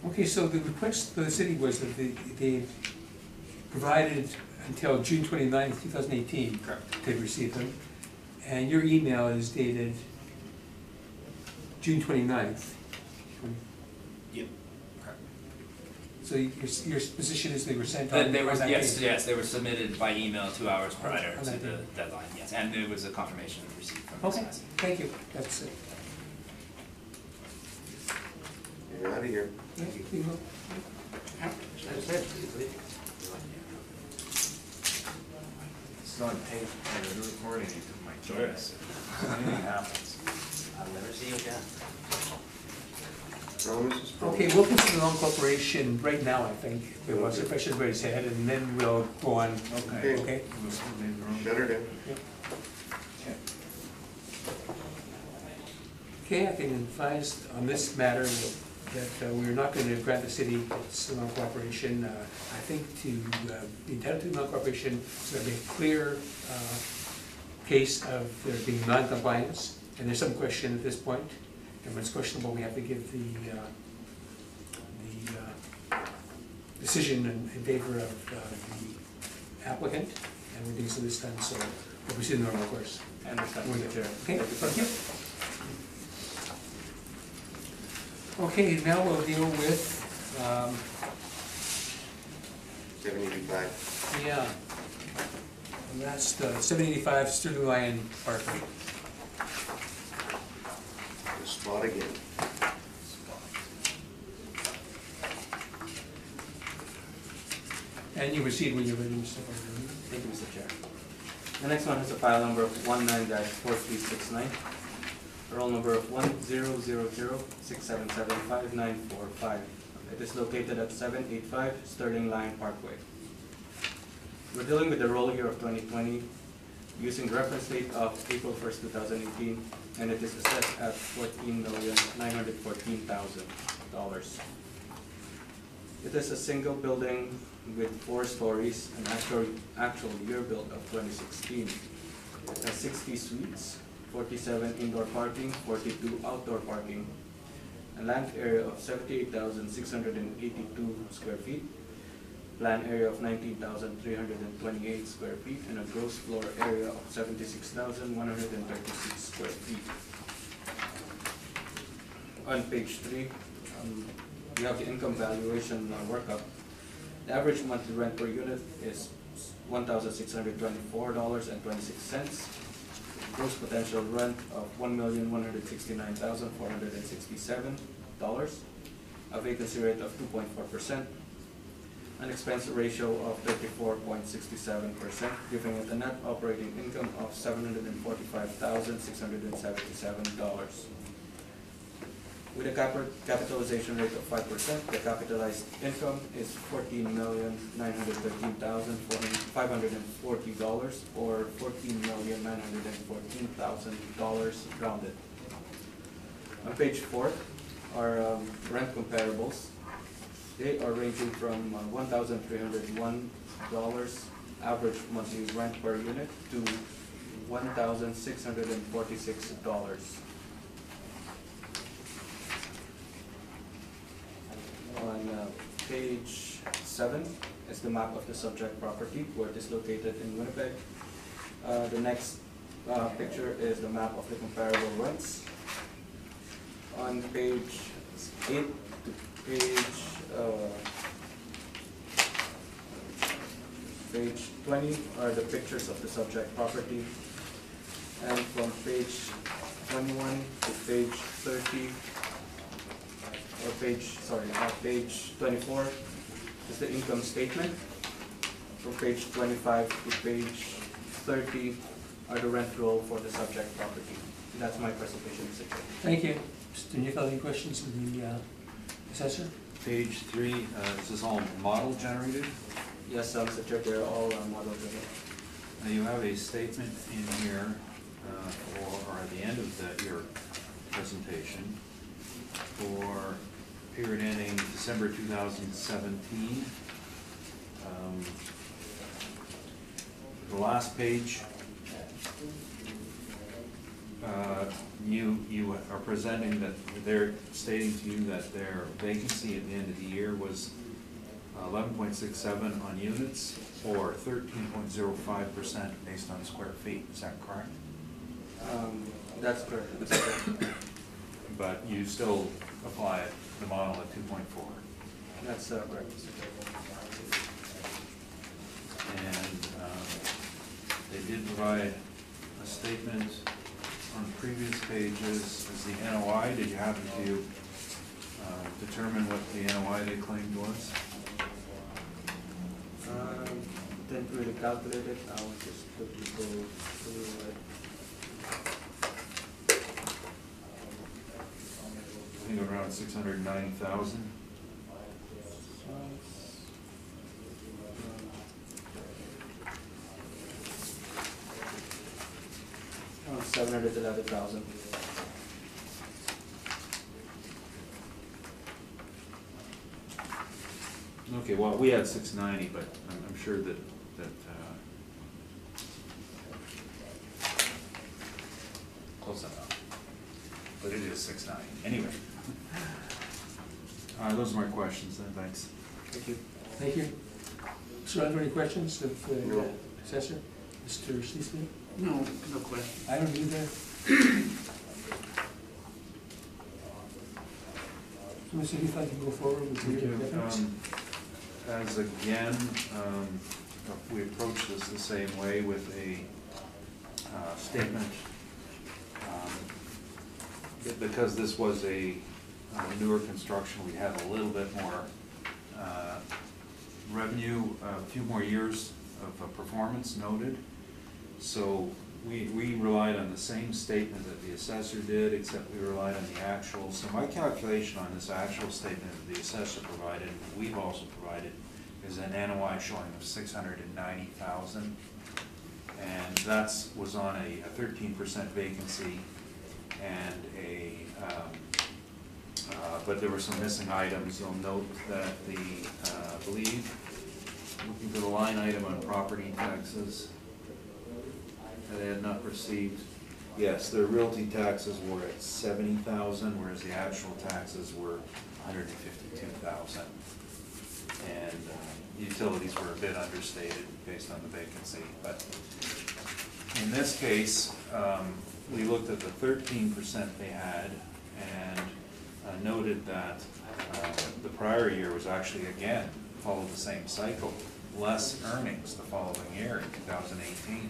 okay, so the request for the city was that they provided until June 29th, 2018 Correct. to receive them. And your email is dated June 29th. Yep. So your position is they were sent on They were, on that yes, date? yes, they were submitted by email 2 hours prior On to that the day. deadline, yes, and there was a confirmation of receipt from Ms. Okay, Massey. thank you, that's it. You're out of here. Yeah, you go. That's it. It's on tape, they're recording, you took my Sure. choice. Anything happens. I'll never see you again. Promise is promise. Okay, we'll consider non-cooperation right now, I think, once the pressure everybody's head, and then we'll go on. Okay. Okay? We'll still leave the room. Shut her down. Okay. Okay, I can advise on this matter that we're not going to grant the city its non-cooperation. I think to be entitled to non-cooperation, it's going to be a clear case of there being non-compliance, and there's some question at this point. And when it's questionable, we have to give the decision in favor of the applicant, and we're doing so this time, so we'll proceed in the normal course. I understand, Mr. Chair. Okay, thank you. Okay, now we'll deal with, 785. yeah, and that's the 785 Sterling Lion Park. The spot again. And you proceed when you're ready, Mr. Boardroom. Thank you, Mr. Chair. The next one has a file number of 19-4369, roll number of 1000-677-5945. It is located at 785 Sterling Lion Parkway. We're dealing with the roll year of 2020 using the reference date of April 1st, 2018, and it is assessed at $14,914,000. It is a single building with 4 stories, an actual year build of 2016. It has 60 suites, 47 indoor parking, 42 outdoor parking, a land area of 78,682 square feet, plan area of 19,328 square feet, and a gross floor area of 76,136 square feet. On page 3, we have the income valuation workup. The average monthly rent per unit is $1,624.26. Gross potential rent of $1,169,467. A vacancy rate of 2.4%. An expense ratio of 34.67%, giving it a net operating income of $745,677. With a capitalization rate of 5%, the capitalized income is $14,913,540, or $14,914,000 rounded. On page 4 are rent comparables. They are ranging from $1,301 average monthly rent per unit to $1,646. On page 7 is the map of the subject property where it is located in Winnipeg. The next picture is the map of the comparable rents. On page 8 to page 20 are the pictures of the subject property. And from page 21 to page 30, or page 24 is the income statement. From page 25 to page 30 are the rent roll for the subject property. That's my presentation, Mr. Chair. Thank you. Mr. Nichol, any questions of the assessor? Page 3, is this all model generated? Yes, Mr. Chair, they're all model driven. Now you have a statement in here, or at the end of your presentation, for period ending December 2017. The last page, you are presenting that they're stating to you that their vacancy at the end of the year was 11.67 on units, or 13.05% based on square feet. Is that correct? That's correct, Mr. Chair. but you still apply it, the model at 2.4. That's right. And they did provide a statement on previous pages as the NOI. Did you happen to determine what the NOI they claimed was? Didn't really calculate it. I was just looking to go through it. I think around 690,000. Around 711,000. Okay, well, we had 690, but I'm sure that close enough. But it is 690. Anyway, those are my questions then. Thanks. Thank you. Thank you. Sir, are there any questions of the No. assessor? Mr. Schliessman? No, no question. I don't either. So, Mr. Heath, I can go forward with your evidence? As again, we approach this the same way with a statement. Because this was a newer construction, we had a little bit more revenue, a few more years of performance noted. So we relied on the same statement that the assessor did, except we relied on the actual. So my calculation on this actual statement that the assessor provided, and we've also provided, is an NOI showing of 690,000. And that was on a 13% vacancy and but there were some missing items. You'll note that the, I believe, looking for the line item on property taxes that they had not received. Yes, their realty taxes were at 70,000, whereas the actual taxes were 152,000. And utilities were a bit understated based on the vacancy. But in this case, we looked at the 13% they had and noted that the prior year was actually, again, followed the same cycle, less earnings the following year in 2018.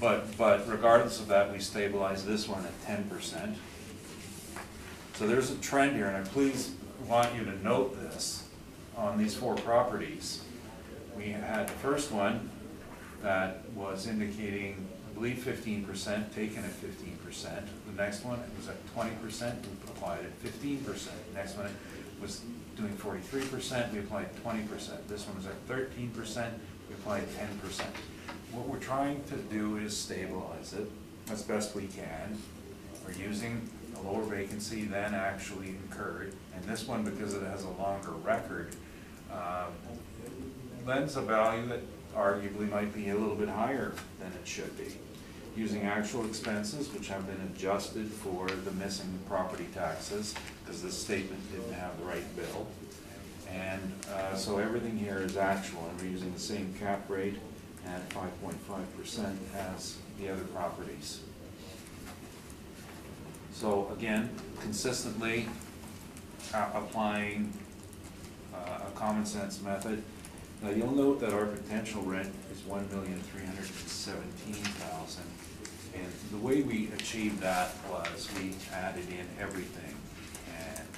But regardless of that, we stabilized this one at 10%. So there's a trend here, and I please want you to note this on these 4 properties. We had the first one that was indicating, I believe, 15%, taken at 15%. The next one, it was at 20%, we applied at 15%. The next one was doing 43%, we applied 20%. This one was at 13%, we applied 10%. What we're trying to do is stabilize it as best we can. We're using a lower vacancy than actually incurred. And this one, because it has a longer record, lends a value that arguably might be a little bit higher than it should be. Using actual expenses, which have been adjusted for the missing property taxes, because this statement didn't have the right bill. And so everything here is actual, and we're using the same cap rate at 5.5% as the other properties. So again, consistently applying a common sense method. Now you'll note that our potential rent is $1,317,000, and the way we achieved that was we added in everything. And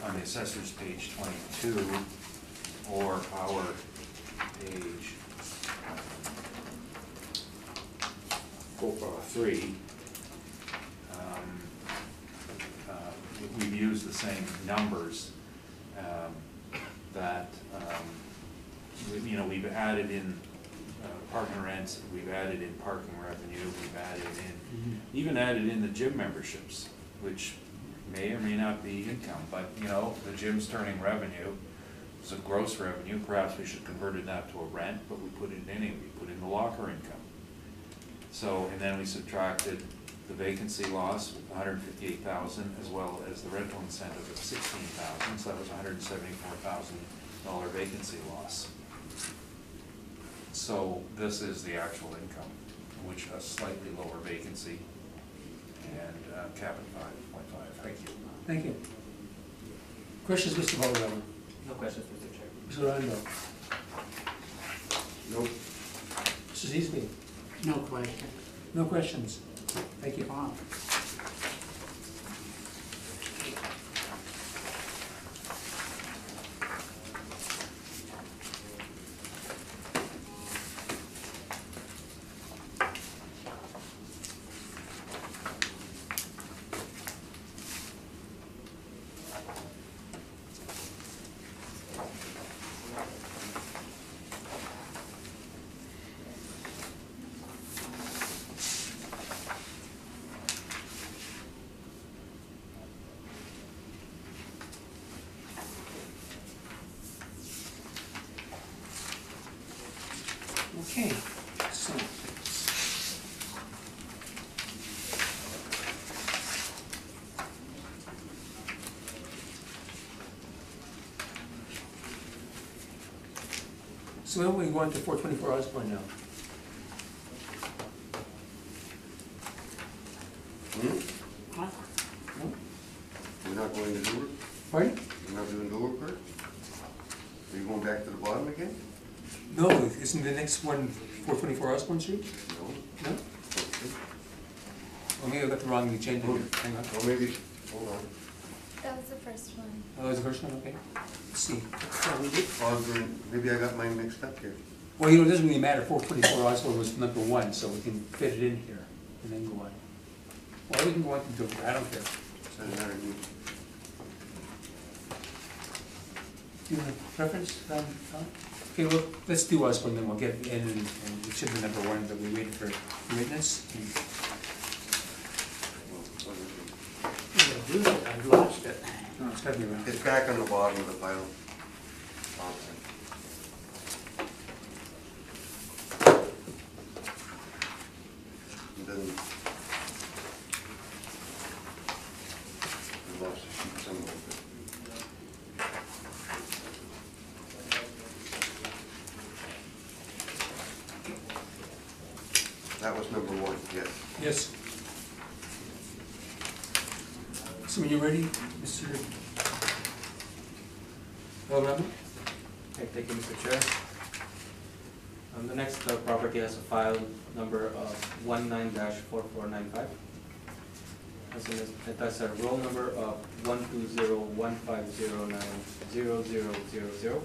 on the assessor's page 22, or our page 3, we've used the same numbers that we've added in parking rents, we've added in parking revenue, we've added in, even added in the gym memberships, which may or may not be income, but the gym's turning revenue. It's a gross revenue. Perhaps we should convert that to a rent, but we put it in anyway. We put in the locker income. So, and then we subtracted the vacancy loss, 158,000, as well as the rental incentive of 16,000. So that was $174,000 vacancy loss. So this is the actual income, which a slightly lower vacancy and cap at 5.5. Thank you. Thank you. Questions, Mr. Baldwin? No questions, Mr. Chair. Mr. Rondo? Nope. Mr. Zeesby? No question. No questions? Thank you. Wow. Okay, so. So when we go on to 424 Osborne now? Hmm? Huh? We're not going to Newark? Pardon? You're not doing Newark first? Are you going back to the bottom again? No, isn't the next one 424 Osborne Street? No. No? Okay. Or maybe I got the wrong agenda here. Hang on. Or maybe, hold on. That was the first one. Oh, that was the first one, okay. Let's see. Osborne, maybe I got mine mixed up here. Well, you know, it doesn't really matter, 424 Osborne was number one, so we can fit it in here and then go on. Well, we can go on to Dover, I don't care. Doesn't matter to me. Do you have a preference, Tom? Okay, well, let's do Osborne, then we'll get in and it should be number one, but we waited for witness. I've lost it. No, it's gotta be around. It's back on the bottom of the pile. Awesome. And then I lost the sheet somewhere. That was number one, yes. Yes. So when you're ready, Mr. Valderrama? Okay, thank you, Mr. Chair. The next property has a file number of 19-4495. It has a roll number of 12015090000.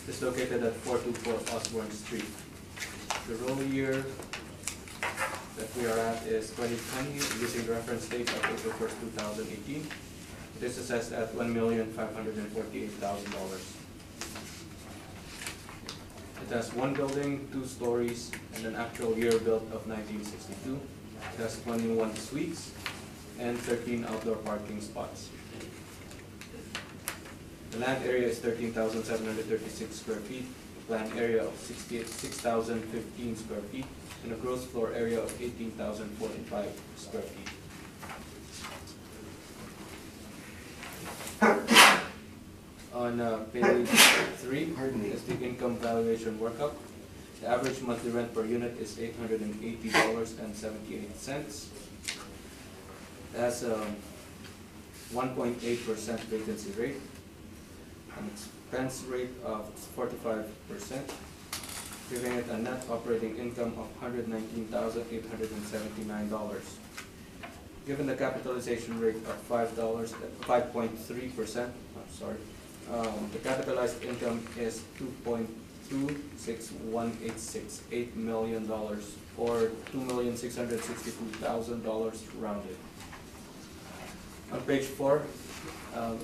It's located at 424 Osborne Street. The roll year that we are at is 2020, using the reference date of April 1st, 2018. It is assessed at $1,548,000. It has one building, 2 stories, and an actual year built of 1962. It has 21 suites and 13 outdoor parking spots. The land area is 13,736 square feet, planned area of 6,015 square feet, and a gross floor area of 18,045 square feet. On page 3 Pardon me. is the income valuation workup. The average monthly rent per unit is $880.78. It has a 1.8% vacancy rate, an expense rate of 45%, giving it a net operating income of $119,879. Given the capitalization rate of 5.3%, the capitalized income is $2.261868 million, or $2,662,000 rounded. On page 4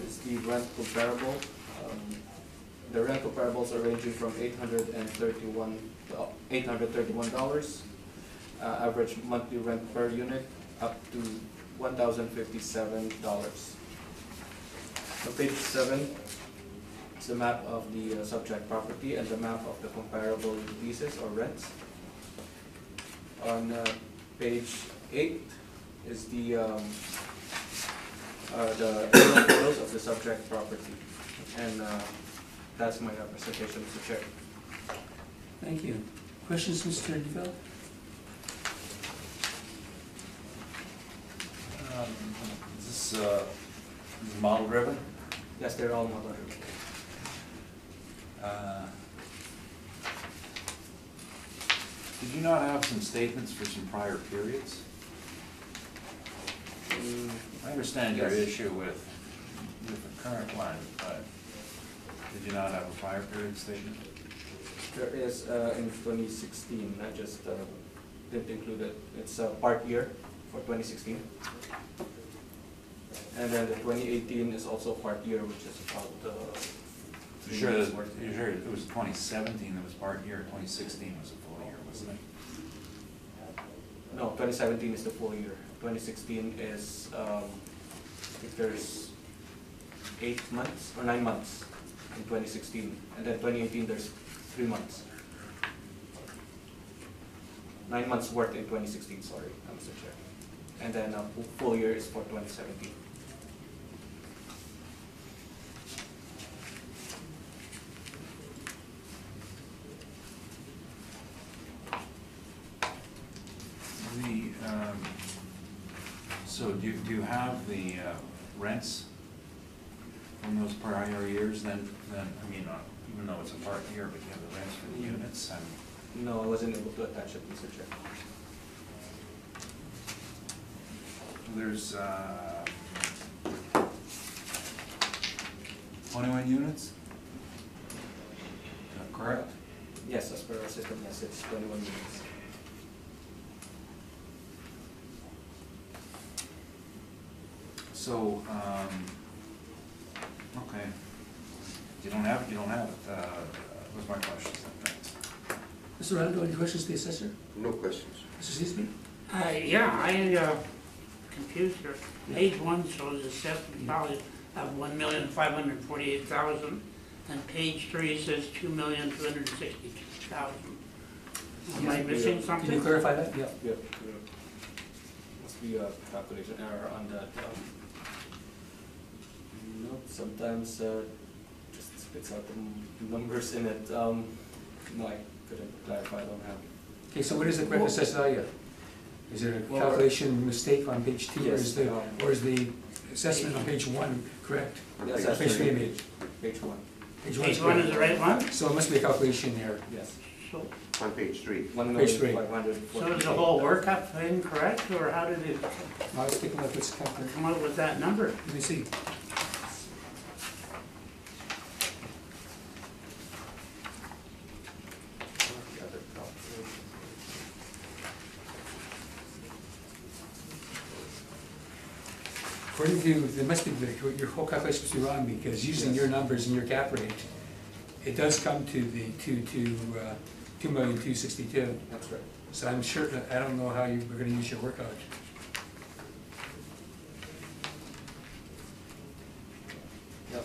is the rent comparable. The rent comparables are ranging from $831, average monthly rent per unit, up to $1,057. On page 7 is the map of the subject property and the map of the comparable leases or rents. On page 8 is the aerial photos of the subject property, and that's my presentation, Mr. Chair. Thank you. Questions, Mr. DeVille? Is this model driven? Yes, they're all model. Did you not have some statements for some prior periods? I understand your Yes. issue with the current one, but did you not have a prior period statement? There is in 2016, I just didn't include it. It's a part year for 2016. And then the 2018 is also part year, which is about You sure it was 2017 that was part year, 2016 was a full year, wasn't it? No, 2017 is the full year. 2016 is, I think there's 8 months or 9 months in 2016. And then 2018, there's 3 months. 9 months worth in 2016, sorry, I must have checked. And then full year is for 2017. So do you have the rents from those prior years then, I mean, even though it's a part year, but you have the rents for the units and? No, I wasn't able to attach it, Mr. Chair. There's 21 units? Is that correct? Yes, as per our system, yes, it's 21 units. So, okay. You don't have it, was my question, thanks. Mr. Redondo, any questions to the assessor? No questions. Mr. Seasby? Yeah, confused here. Page 1 shows assessment value of $1,548,000, and page 3 says $2,262,000. Am I missing something? Can you clarify that? Yeah. Yep. Must be a calculation error on that. No, sometimes just spits out the numbers in it. No, I couldn't clarify, I don't have. Okay, so what is the correct assessed value? Is it a calculation mistake on page 2, or is the assessment on page 1 correct? Yes, Or page 3 maybe? Page 1. Page Page is 1 is correct. the right one? So it must be a calculation error. Yes. So On page 3. Page 3. 1,540. is the whole workup incorrect, or how did it Now let's take a look at this calculation. come up with that number? Let me see. According to, there must be, your whole calculation must be wrong, because using your numbers and your cap rate, it does come to the 2,262,000. That's right. So I'm sure, I don't know how we're gonna use your workout. Yep.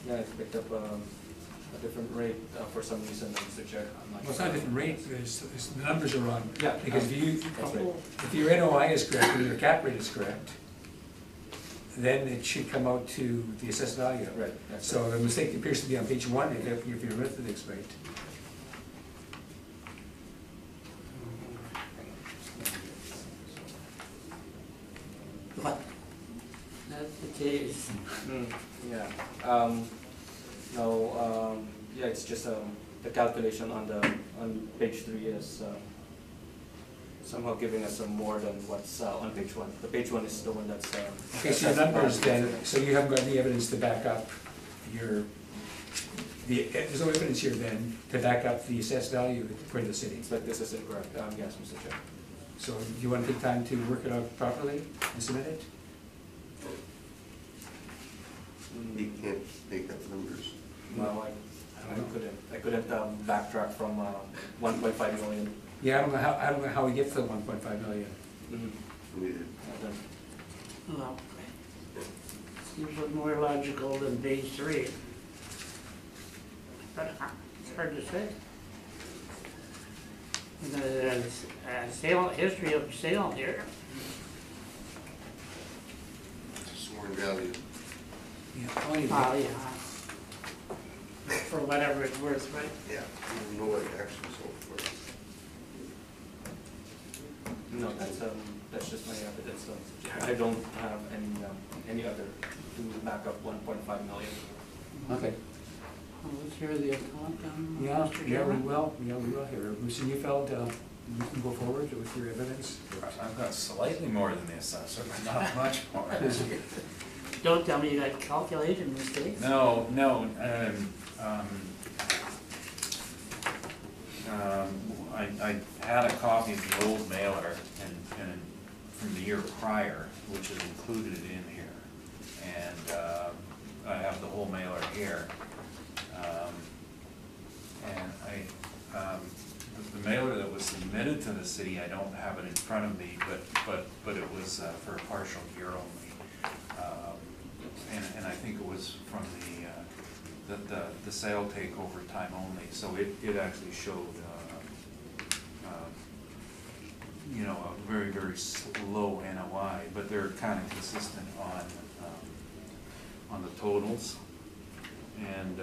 Yeah, I picked up a different rate for some reason, Mr. Chair. Well, it's not a different rate, the numbers are wrong. Yeah. Because That's right. if your NOI is correct and your cap rate is correct, then it should come out to the assessed value. Right, that's So the mistake appears to be on page 1 if your arithmetic's right. What? That's the case. Yeah. No, yeah, it's just the calculation on page 3 is somehow giving us some more than what's on page 1. The page 1 is the one that's. Okay, so your numbers then, so you haven't got any evidence to back up there's no evidence here then to back up the assessed value according to the city. But this is incorrect. Yes, Mr. Chair. So do you want to take time to work it out properly and submit it? You can't make up numbers. No, I couldn't backtrack from 1.5 million. Yeah, I don't know how we get to the 1.5 million. Neither. Well, seems more logical than page 3. But it's hard to say. The history of sale here. Sworn value. Yeah, only- Yeah. For whatever it's worth, right? Yeah. You don't know what it actually sold for. No, that's just my evidence. I don't have any other to back up 1.5 million. Okay. Well, let's hear the account, Yeah, Mr. we Chairman. will here. Bruce, you felt you can go forward with your evidence? I've got slightly more than the assessor, but not much more. Don't tell me you got calculation mistakes. No, I had a copy of the old mailer and from the year prior, which is included in here. And I have the whole mailer here. And the mailer that was submitted to the city, I don't have it in front of me, but it was for a partial year only. And I think it was from the sale takeover time only, so it actually showed, you know, a very, very low NOI, but they're kind of consistent on the totals. And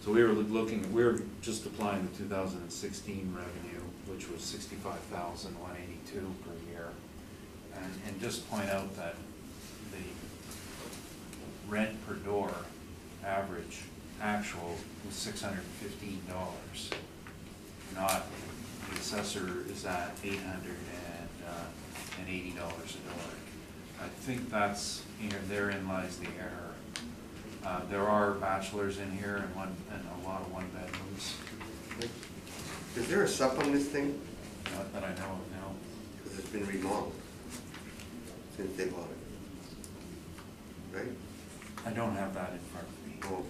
so we were just applying the 2016 revenue, which was $65,182 per year. And just point out that the rent per door average actual was $615, not the assessor is at $880 a door. I think that's, therein lies the error. There are bachelors in here and a lot of one bedrooms. Is there a sup on this thing? Not that I know of now. Because it's been remodeled since they bought it. Right? I don't have that in front of me. Oh.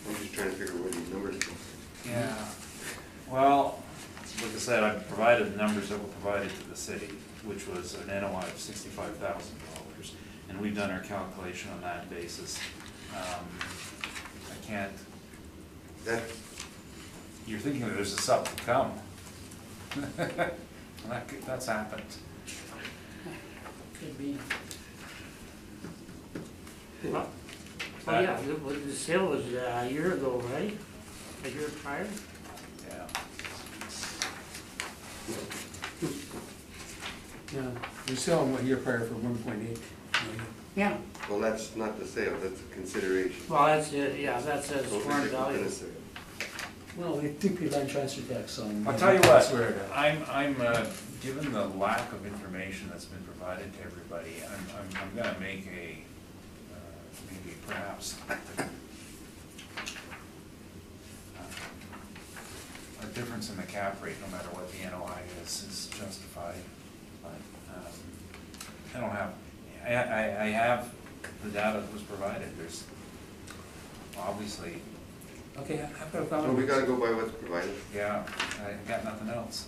I'm just trying to figure out where these numbers come from. Yeah, well, like I said, I provided the numbers that were provided to the city, which was an NOI of $65,000, and we've done our calculation on that basis. I can't. You're thinking that there's a sub to come. That's happened. Could be. Well, yeah, the sale was a year ago, right? A year prior? Yeah. Yeah, we're selling one year prior for 1.8 million. Yeah. Well, that's not the sale, that's a consideration. Well, that's it, yeah, that says Totally foreign different than value. a sale. Well, I think we land transfer tax on. I'll tell you that's what, where it- I'm given the lack of information that's been provided to everybody, I'm gonna make a, maybe perhaps a difference in the cap rate, no matter what the NOI is justified. But I don't have, I have the data that was provided. There's obviously, Okay, I've got a Well, comment. we gotta go by what's provided. yeah, I got nothing else.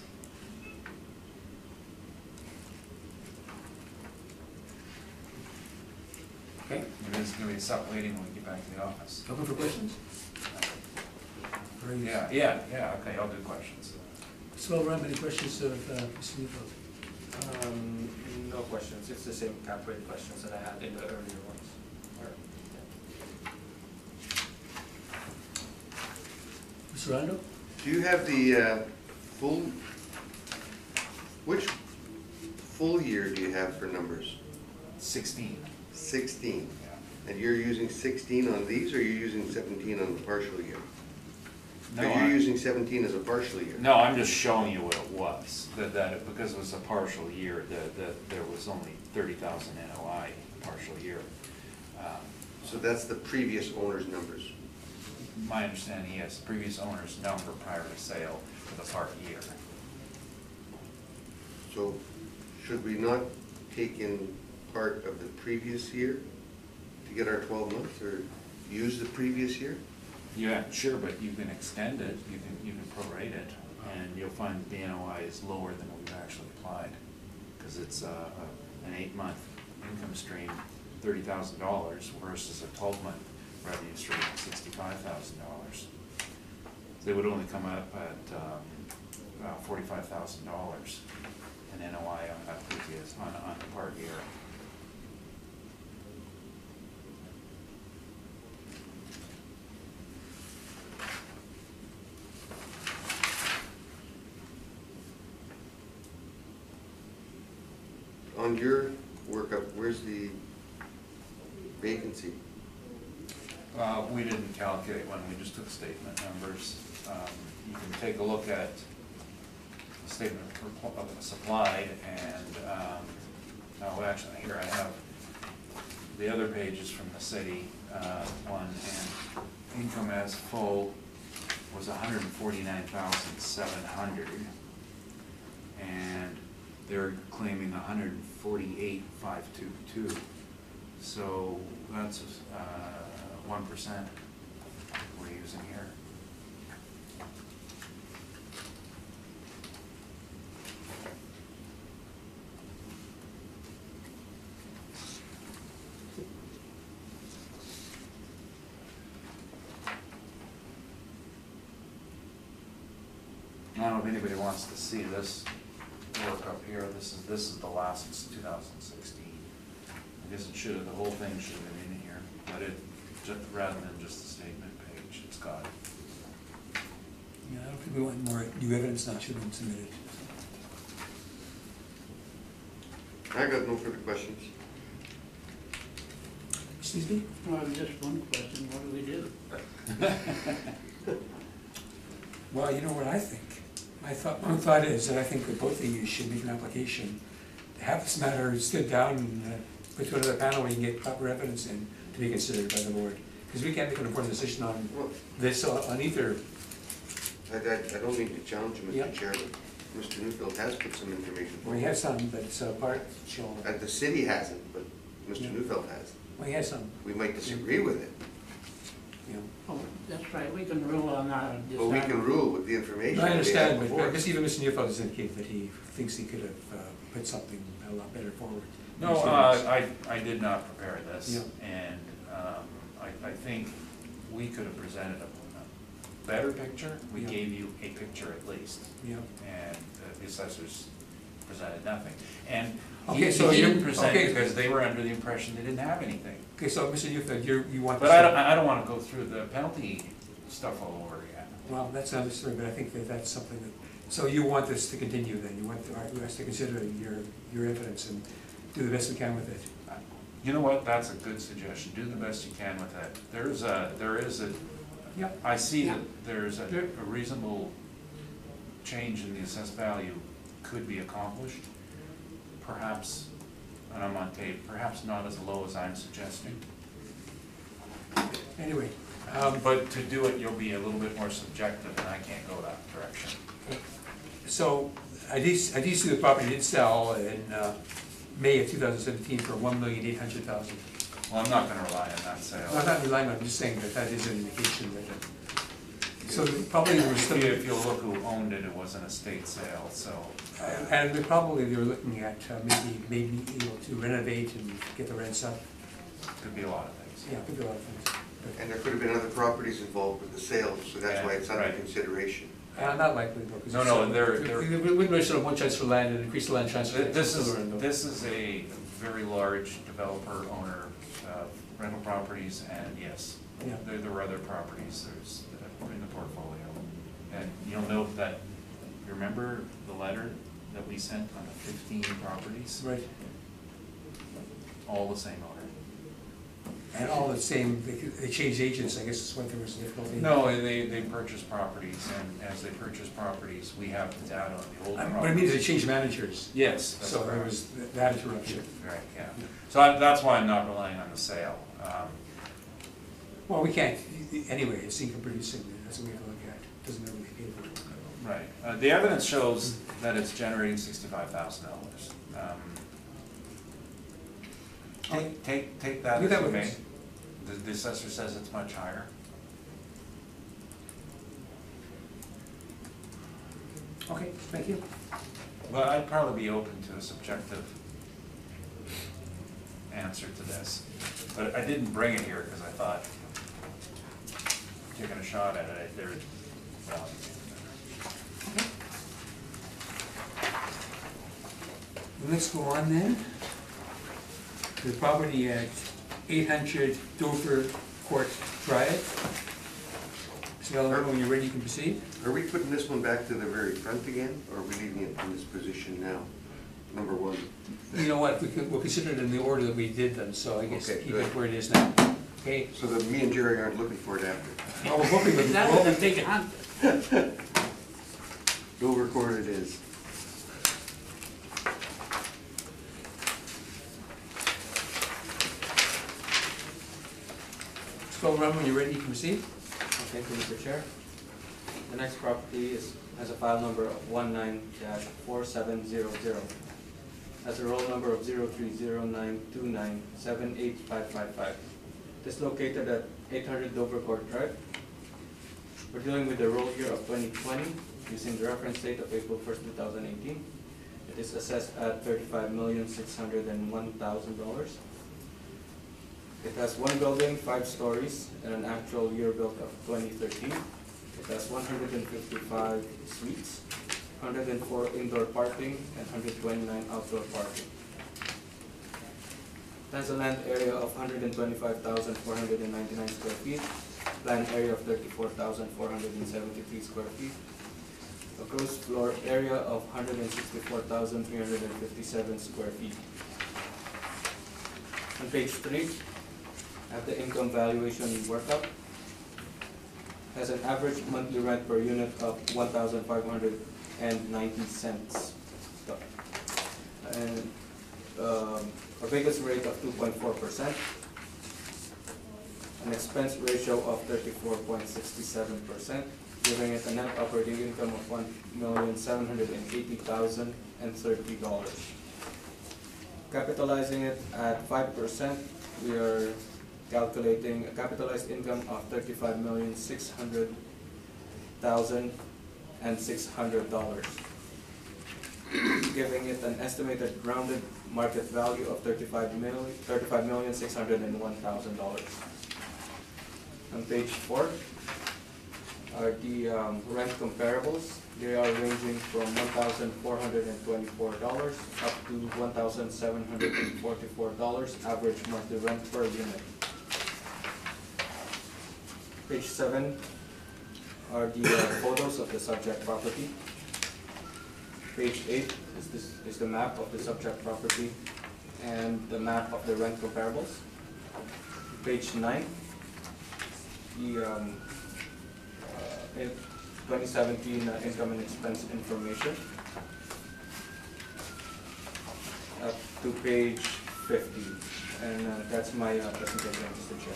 Okay, It is gonna be a stop waiting when we get back to the office. open for questions? Very- Yeah, okay, I'll do questions. So, Ram, any questions of Mr. Neufeld? No questions. It's the same cap rate questions that I had in the earlier ones. Mr. Rondo? Do you have the which full year do you have for numbers? 16. 16. Yeah. And you're using 16 on these, or you're using 17 on the partial year? No, Or you're I- using 17 as a partial year? No, I'm just showing you what it was, because it was a partial year, that there was only 30,000 NOI partial year. So that's the previous owner's numbers. My understanding, yes, previous owner's number prior to sale for the part year. So should we not take in part of the previous year to get our 12 months, or use the previous year? Yeah, sure, but you can extend it, you can prorate it, and you'll find the NOI is lower than we've actually applied, because it's an 8-month income stream, $30,000 versus a 12-month revenue stream of $65,000. They would only come up at about $45,000 in NOI on that previous, on the part year. on your workup, where's the vacancy? We didn't calculate one, we just took statement numbers. You can take a look at the statement of supplied and, no, actually, here I have the other pages from the city one, and income as full was 149,700, and they're claiming 148,522. So that's 1% we're using here. I don't know if anybody wants to see this work up here. This is the last, it's 2016. I guess it should have, the whole thing should have been in here, but it, just, rather than just the statement page, it's got it. Yeah, I don't think we want more new evidence now should have been submitted. I got no further questions. Excuse me? Well, just one question, what do we do? Well, you know what I think? My thought is that I think that both of you should make an application to have this matter stood down and put to another panel where you can get proper evidence in to be considered by the board. Because we can't make an important decision on this on either. I don't mean to challenge you, Mr. Yeah. Chair, but Mr. Newfield has put some information Well, he forward. has some, but it's part, The city hasn't, but Mr. Yeah. Newfield has. well, he has some, We might disagree with it, you know. Oh, that's right, we can rule on that. and but we decide. can rule with the information I that we understand, have but before I us. guess even Mr. Neufeld has indicated that he thinks he could have put something a lot better forward. No, I did not prepare this, Yeah. and I think we could have presented a better picture. We Yeah. gave you a picture at least, Yeah. and the assessors presented nothing. And Okay, he so didn't you're- present okay. because they were under the impression they didn't have anything. Okay, so Mr. Neufeld, you want. But this- I don't want to go through the penalty stuff all over again. Well, that's another story, but I think that that's something that, so you want this to continue then? You want us to consider your evidence and do the best we can with it? You know what, that's a good suggestion, do the best you can with that. There is a, Yeah. I see Yeah. that there's a reasonable change in the assessed value could be accomplished. Perhaps, and I'm on tape, perhaps not as low as I'm suggesting. Anyway, But to do it, you'll be a little bit more subjective, and I can't go that direction. so I do see the property did sell in May of 2017 for $1,800,000. Well, I'm not gonna rely on that sale. I'm not relying on it, I'm just saying that that is an indication that, so probably there was still, If you look who owned it, it was an estate sale, so. and probably they were looking at maybe able to renovate and get the rents up. Could be a lot of things. Yeah, could be a lot of things. And there could have been other properties involved with the sale, so that's why it's under Right. consideration. Not likely though. 'Cause No, it's, no, they're- we wouldn't sort of one chance for land and increase the land transfer. This is a very large developer owner of rental properties, and yes, Yeah. there were other properties there's in the portfolio. And you'll note that, you remember the letter that we sent on the 15 properties? Right, All the same owner. and all the same, they changed agents, I guess that's what there was difficulty. No, they purchased properties, and as they purchase properties, we have the data on the old properties. What I mean is they changed managers, Yes, that's so there correct. was that interruption. Right, yeah. So that's why I'm not relying on the sale. Well, we can't, anyway, it's income producing, that's what we have to look at, doesn't really pay for it. Right. The evidence shows that it's generating $65,000. Take that Leave as that you with may. us. The assessor says it's much higher. Okay, thank you. Well, I'd probably be open to a subjective answer to this. But I didn't bring it here because I thought, taking a shot at it, there's value. Let's go on then. The property at 800 Dover Court Drive. Mr. Gallagher, when you're ready, you can proceed. Are we putting this one back to the very front again, or are we leaving it in this position now? number one. You know what, we'll consider it in the order that we did them, so I guess Okay, keep good. it where it is now. Okay? So that me and Jerry aren't looking for it after. Well, we're hoping that, That was a big hunt. Dover Court it is. so Ron, when you're ready, you can proceed. Thank you, Mr. Chair. The next property has a file number of 19-4700. Has a roll number of 030929785555. It is located at 800 Dover Court Drive. We're dealing with the roll year of 2020 using the reference date of April 1st, 2018. It is assessed at $35,601,000. It has one building, 5 stories, and an actual year built of 2013. It has 155 suites, 104 indoor parking, and 129 outdoor parking. It has a land area of 125,499 square feet, land area of 34,473 square feet, a gross floor area of 164,357 square feet. On page 3, I have the income valuation workup. Has an average monthly rent per unit of 1,590 cents. And a vacancy rate of 2.4%. An expense ratio of 34.67%, giving it a net operating income of $1,780,030. Capitalizing it at 5%, we are calculating a capitalized income of $35,600,600, giving it an estimated rounded market value of $35,601,000. On page 4 are the rent comparables. They are ranging from $1,424 up to $1,744 average monthly rent per unit. Page 7 are the photos of the subject property. Page 8 is the map of the subject property and the map of the rent comparables. Page 9, the 2017 income and expense information. Up to page 50, and that's my presentation, Mr. Chair.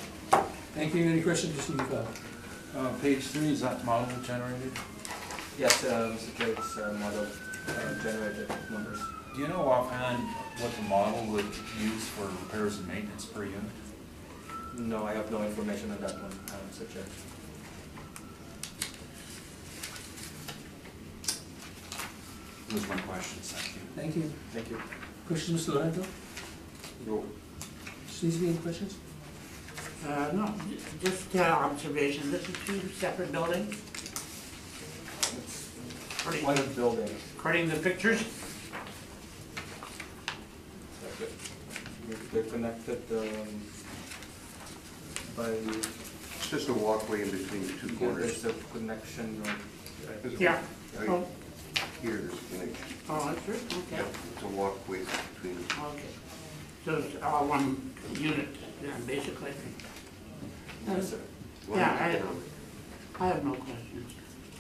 Thank you. Any questions, Mr. McLeod? Page 3, is that model generated? Yes, Mr. Chair, it's model generated numbers. Do you know offhand what the model would use for repairs and maintenance per unit? No, I have no information on that one, Mr. Chair. Those are my questions, thank you. Thank you. Thank you. Questions, Mr. Lorenzo? No. Mr. any questions? No, just observation, this is 2 separate buildings? One building. According to the pictures? They're connected by, It's just a walkway in between the two corners. there's a connection. There's a- Yeah. right Oh, Here, there's a connection. oh, that's it, okay. It's a walkway between them. Okay. So it's all one unit, yeah, basically. Yes, sir. One Yeah, economic. I have no questions.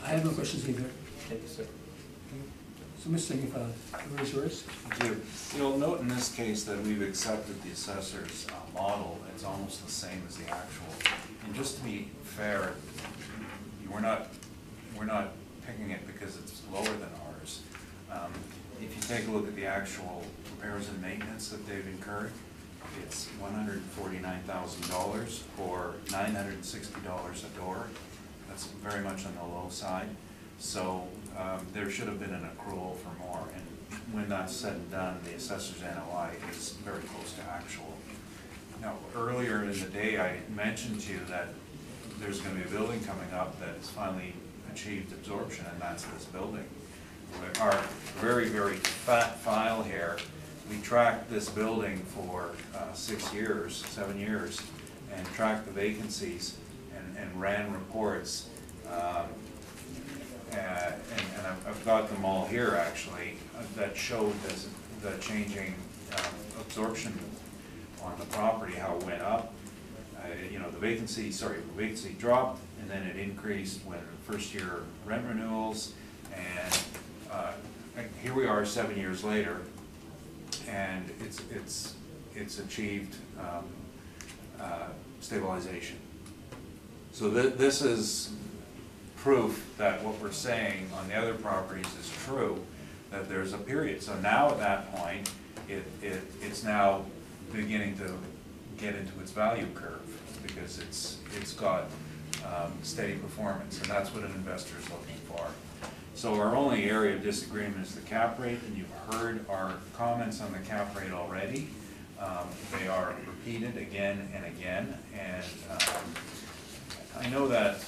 I have no questions either. Thank you, sir. So, Mr. McLeod, where is yours? Thank you. You'll note in this case that we've accepted the assessor's model. It's almost the same as the actual. And just to be fair, we're not picking it because it's lower than ours. If you take a look at the actual repairs and maintenance that they've incurred, it's $149,000 or $960 a door. That's very much on the low side. So there should have been an accrual for more. And when that's said and done, the assessor's NOI is very close to actual. Now, earlier in the day, I mentioned to you that there's going to be a building coming up that's finally achieved absorption, and that's this building. Our very, very fat file here, we tracked this building for 7 years, and tracked the vacancies and ran reports. And I've got them all here actually that showed the changing absorption on the property, how it went up. You know, the vacancy dropped, and then it increased when first year rent renewals, and here we are 7 years later, and it's achieved stabilization. So this is proof that what we're saying on the other properties is true, that there's a period. So now at that point, it's now beginning to get into its value curve, because it's got steady performance, and that's what an investor is looking for. So our only area of disagreement is the cap rate, and you've heard our comments on the cap rate already. They are repeated again and again, and I know that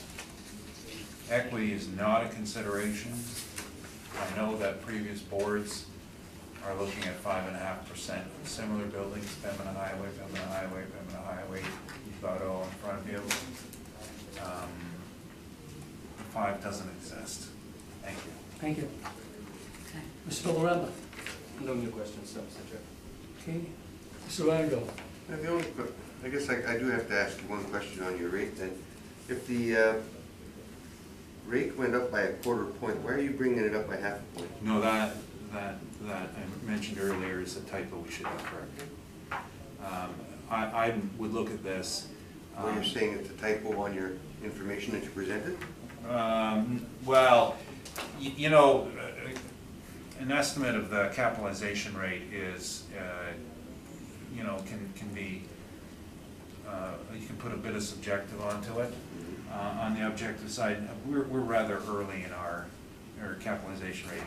equity is not a consideration. I know that previous boards are looking at 5.5%. Similar buildings, Pembina Highway, Pembina Highway, Pembina Highway, you've got it all in front of you. 5 doesn't exist. Thank you. Thank you. Mr. Villaramba? No new questions, Mr. Chair. Okay. Mr. Randall? I guess I do have to ask you one question on your rate then. If the rate went up by a quarter point, why are you bringing it up by half a point? No, that I mentioned earlier is a typo we should have corrected. I would look at this. Well, you're saying it's a typo on your information that you presented? Well, you know, an estimate of the capitalization rate is, you know, can be, you can put a bit of subjective onto it. On the objective side, we're rather early in our capitalization rate.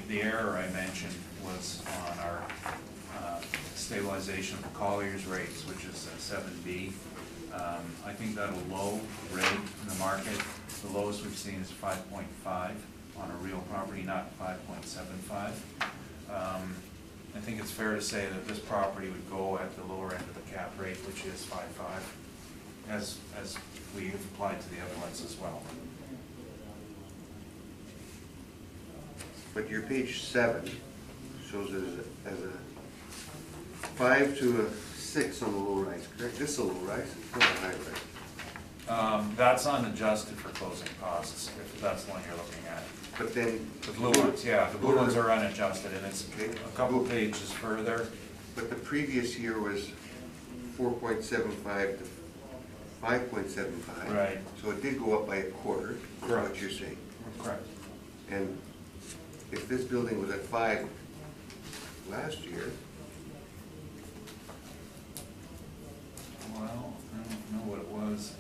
The error I mentioned was on our stabilization of the Collier's rates, which is 7B. I think that a low rate in the market, the lowest we've seen is 5.5 on a real property, not 5.75. I think it's fair to say that this property would go at the lower end of the cap rate, which is 5.5, as we have applied to the other ones as well. But your page 7 shows it as a 5 to a 6 on the low rise, correct? This is a low rise, it's not a high rise. That's unadjusted for closing costs, if that's the one you're looking at. But then The blue ones, yeah, the blue ones are unadjusted, and it's a couple pages further. But the previous year was 4.75 to 5.75. Right. So it did go up by a quarter, is Correct. what you're saying. Correct. And if this building was at 5 last year, Well, I don't know what it was.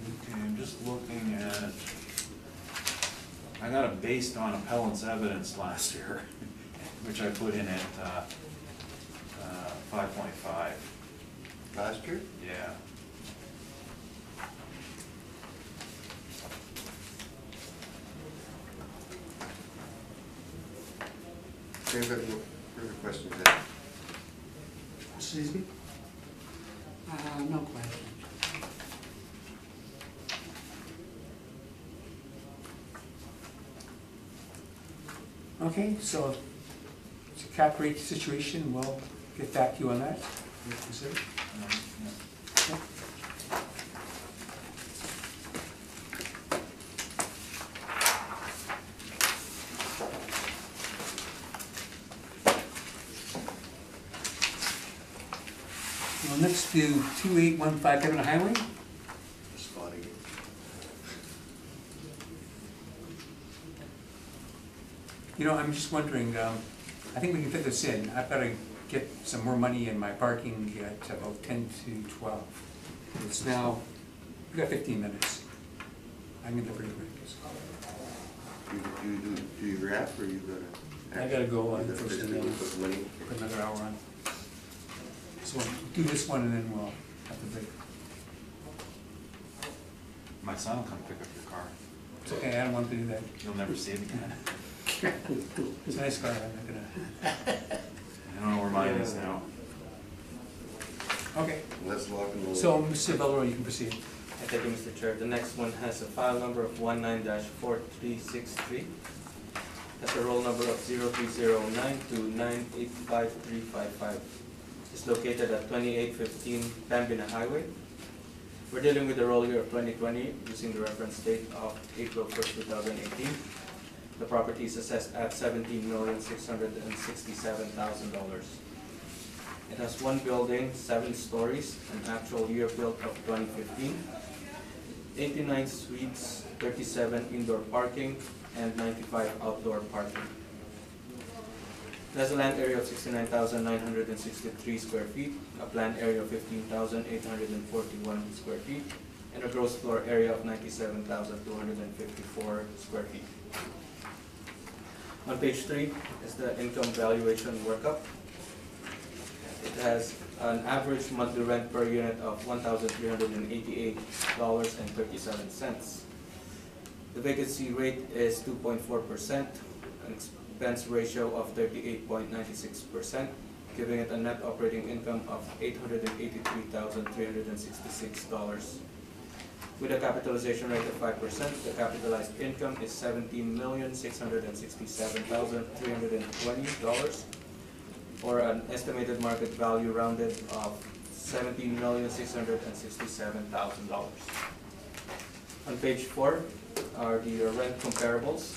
Okay, I'm just looking at, I got it based on appellant's evidence last year, which I put in at 5.5. last year? Yeah. I've got no further questions then. Mr. Easby? No question. Okay, so it's a cap rate situation, we'll get back to you on that. Consider. Yeah. Okay. Well, next to 2815 Pembina Highway. Spotting it. You know, I'm just wondering, I think we can fit this in. I've got to get some more money in my parking at about 10 to 12. It's now, we've got 15 minutes. I'm gonna pretty quick. Do you wrap or you gotta? I gotta go on You gotta first and physically then put money? put another hour on. So we'll do this one and then we'll have the break. My son will come pick up your car. It's okay, I don't want to do that. You'll never see it again. It's a nice car, I'm not gonna. I don't know where mine is now. Okay, Let's lock and load. so Mr. Valero, you can proceed. Thank you, Mr. Chair. The next one has a file number of 19-4363. Has a roll number of 0309 to 9855355. It's located at 2815 Pembina Highway. We're dealing with the roll year of 2020 using the reference date of April 1st, 2018. The property is assessed at $17,667,000. It has one building, 7 stories, an actual year built of 2015, 89 suites, 37 indoor parking, and 95 outdoor parking. It has a land area of 69,963 square feet, a planned area of 15,841 square feet, and a gross floor area of 97,254 square feet. On page 3 is the income valuation workup. It has an average monthly rent per unit of $1,388.37. The vacancy rate is 2.4%, an expense ratio of 38.96%, giving it a net operating income of $883,366. With a capitalization rate of 5%, the capitalized income is $17,667,320, or an estimated market value rounded of $17,667,000. On page 4 are the rent comparables.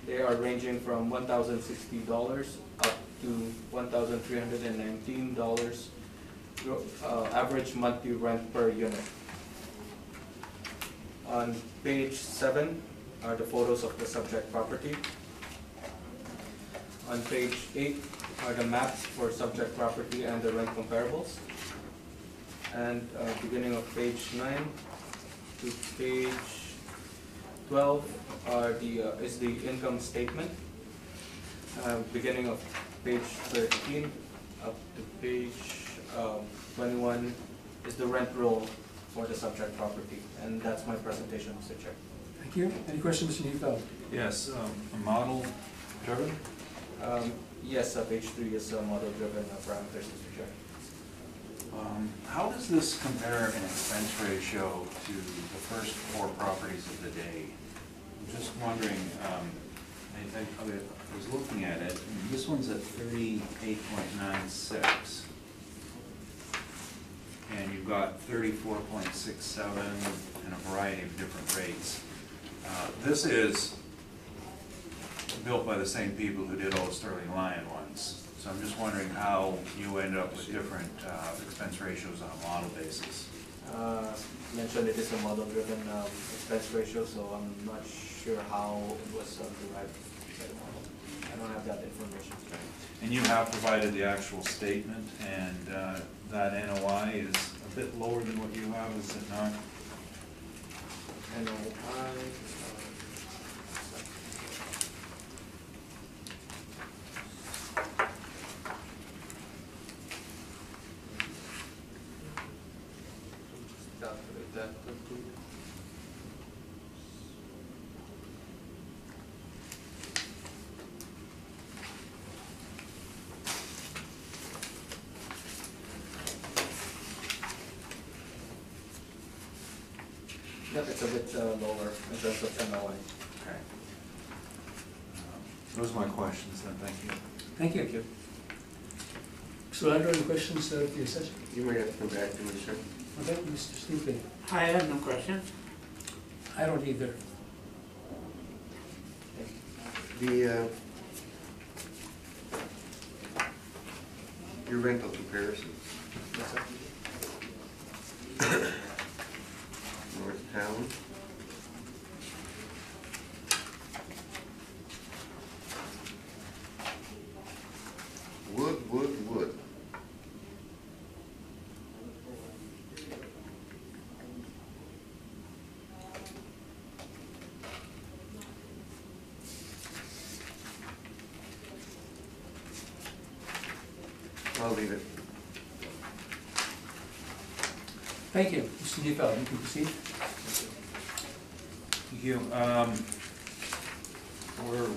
They are ranging from $1,060 up to $1,319 average monthly rent per unit. On page 7 are the photos of the subject property. On page 8 are the maps for subject property and the rent comparables. And beginning of page 9 to page 12 are is the income statement. Beginning of page 13 up to page 21 is the rent roll for the subject property. And that's my presentation, Mr. Chair. Thank you. Any questions, Mr. Neufeld? Yes, a model driven? Yes, page 3 is model-driven parameters, Mr. Chair. How does this compare in expense ratio to the first 4 properties of the day? I'm just wondering, I was looking at it, and this one's at 38.96. And you've got 34.67 and a variety of different rates. This is built by the same people who did all the Sterling Lion ones. So I'm just wondering how you end up with different expense ratios on a model basis. Mentioned it is a model-driven expense ratio, so I'm not sure how it was derived by the model. I don't have that information. And you have provided the actual statement, and that NOI is a bit lower than what you have, is it not? NOI. Calculate that quickly. Yep, it's a bit lower in terms of NOI. Okay. Those are my questions then, thank you. Thank you. Mr. Landry, any questions for the assessor? You might have to come back to me, sir. Okay, Mr. Stupi? I have no questions. I don't either. The, your rental comparisons, Yes, sir. North Town, wood. I'll leave it. Thank you. Mr. Neufeld, you can proceed. Thank you. We're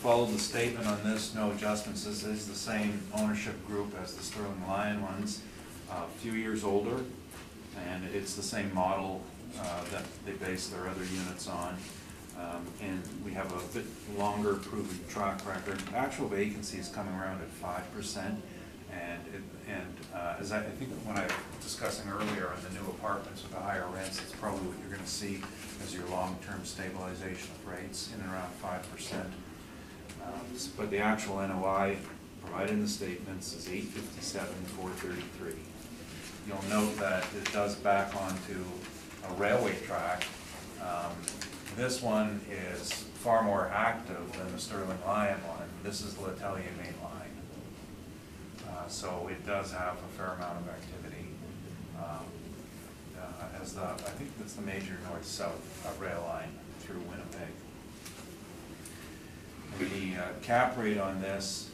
followed the statement on this, no adjustments. This is the same ownership group as the Sterling Lion ones. a few years older, and it's the same model that they base their other units on. And we have a bit longer proven track record. Actual vacancy is coming around at 5%, and as I think when I was discussing earlier on the new apartments with the higher rents, it's probably what you're going to see as your long-term stabilization of rates in and around 5%. But the actual NOI provided in the statements is $857,433. You'll note that it does back onto a railway track. This one is far more active than the Sterling Lion one. This is the L'Atelier main line. So it does have a fair amount of activity. I think that's the major north-south rail line through Winnipeg. The cap rate on this,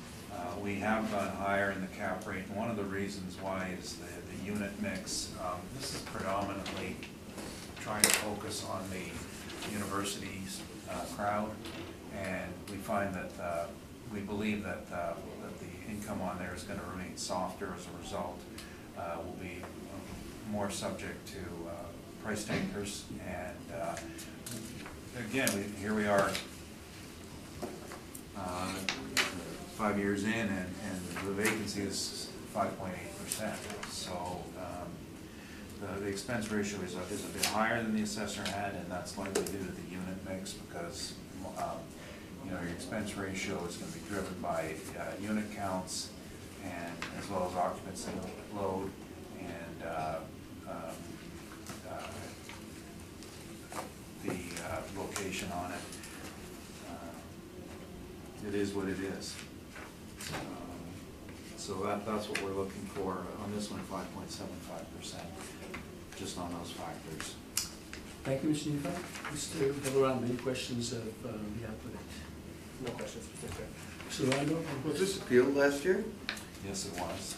we have gone higher in the cap rate, and one of the reasons why is the unit mix. This is predominantly trying to focus on the universities crowd, and we find that we believe that the income on there is going to remain softer as a result. Will be more subject to price takers, and again, here we are 5 years in, and the vacancy is 5.8%. So the expense ratio is a bit higher than the assessor had, and that's likely due to the unit mix, because your expense ratio is going to be driven by unit counts, and as well as occupancy load, and the location on it. It is what it is. So that's what we're looking for on this one, 5.75%, just on those factors. Thank you, Mr. Neufeld. Mr. Delarond, any questions of the applicant? No questions, Mr. Chair. Mr. Rondo? Was this appealed last year? Yes, it was.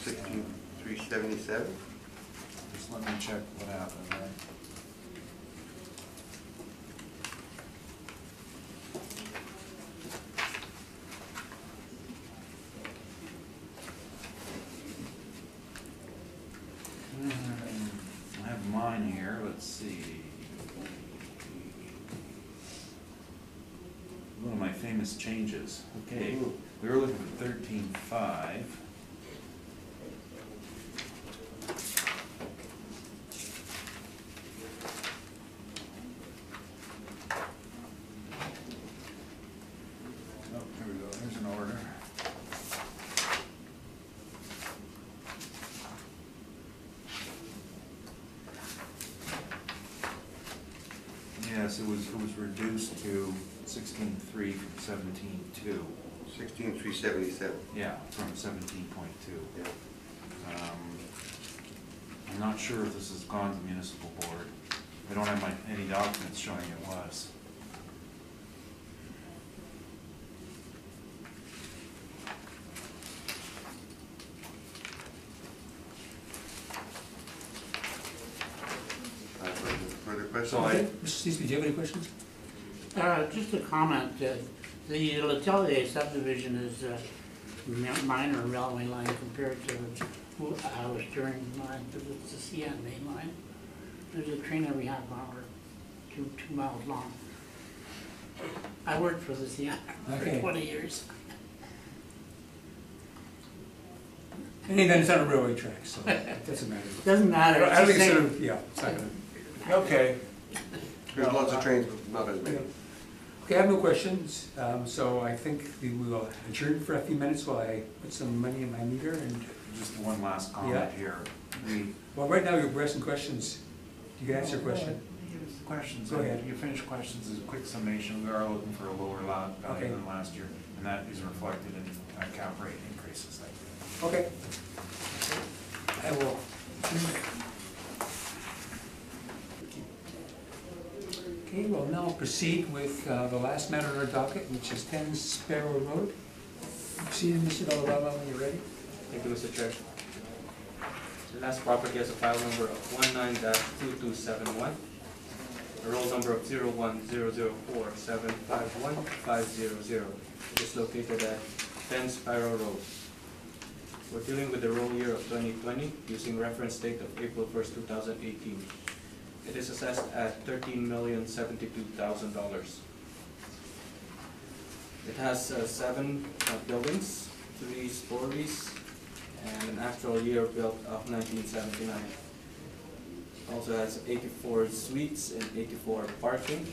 16377? Just let me check what happened, right? I have mine here, let's see. One of my famous changes. Okay, we were looking for 13.5. Oh, here we go, here's an order. Yes, it was reduced to 16.3 from 17.2. 16377. Yeah, from 17.2. Yeah. I'm not sure if this has gone to the municipal board. I don't have any documents showing it was. Further questions? So Okay. Mr. Steesby, do you have any questions? Just a comment, the L'Atelier subdivision is minor railway line compared to our Sterling line, because it's the CN main line. There's a train every half hour, 2 miles long. I worked for the CN Okay. for 20 years. And then it's on a railway track, so it doesn't matter. Doesn't matter. I don't think Just it's saying. sort of, yeah, it's not gonna. Okay. There's lots of trains, but not as many. Okay, I have no questions, so I think we will adjourn for a few minutes while I put some money in my meter and, Just one last comment Yeah. here. well, right now you're asking questions. You can answer a question. Questions. Go ahead. You finish questions as a quick summation. We are looking for a lower value Okay. than last year, and that is reflected in cap rate increases. Thank you. Okay. I will. Okay, we'll now proceed with the last matter on our docket, which is 10 Sparrow Road. Proceed, Mr. Delarond, when you're ready. Thank you, Mr. Chair. The last property has a file number of 19-2271, a roll number of 01004751500. It is located at 10 Sparrow Road. We're dealing with the roll year of 2020 using reference date of April 1st, 2018. It is assessed at $13,072,000. It has 7 buildings, 3 stories, and an actual year built of 1979. Also has 84 suites and 84 parking.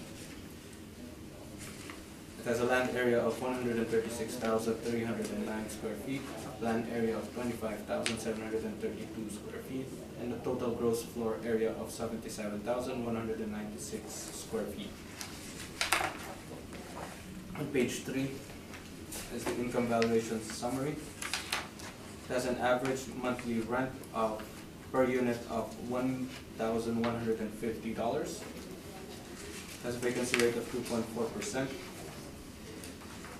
It has a land area of 136,309 square feet, land area of 25,732 square feet, and a total gross floor area of 77,196 square feet. On page 3 is the income valuation summary. It has an average monthly rent of per unit of $1,150. It has a vacancy rate of 2.4%.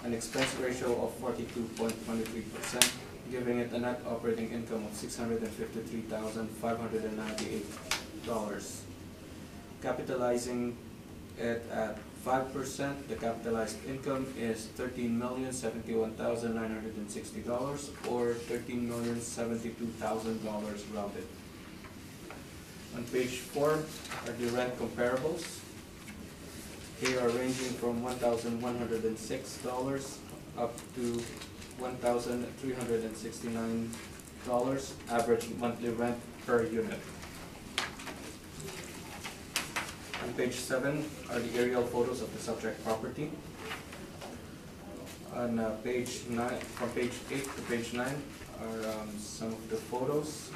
An expense ratio of 42.23%, giving it a net operating income of $653,598. Capitalizing it at 5%, the capitalized income is $13,071,960 or $13,072,000 rounded. On page 4 are the rent comparables. They are ranging from $1,106 up to $1,369 average monthly rent per unit. On page 7 are the aerial photos of the subject property. On page 9, from page 8 to page 9 are some of the photos.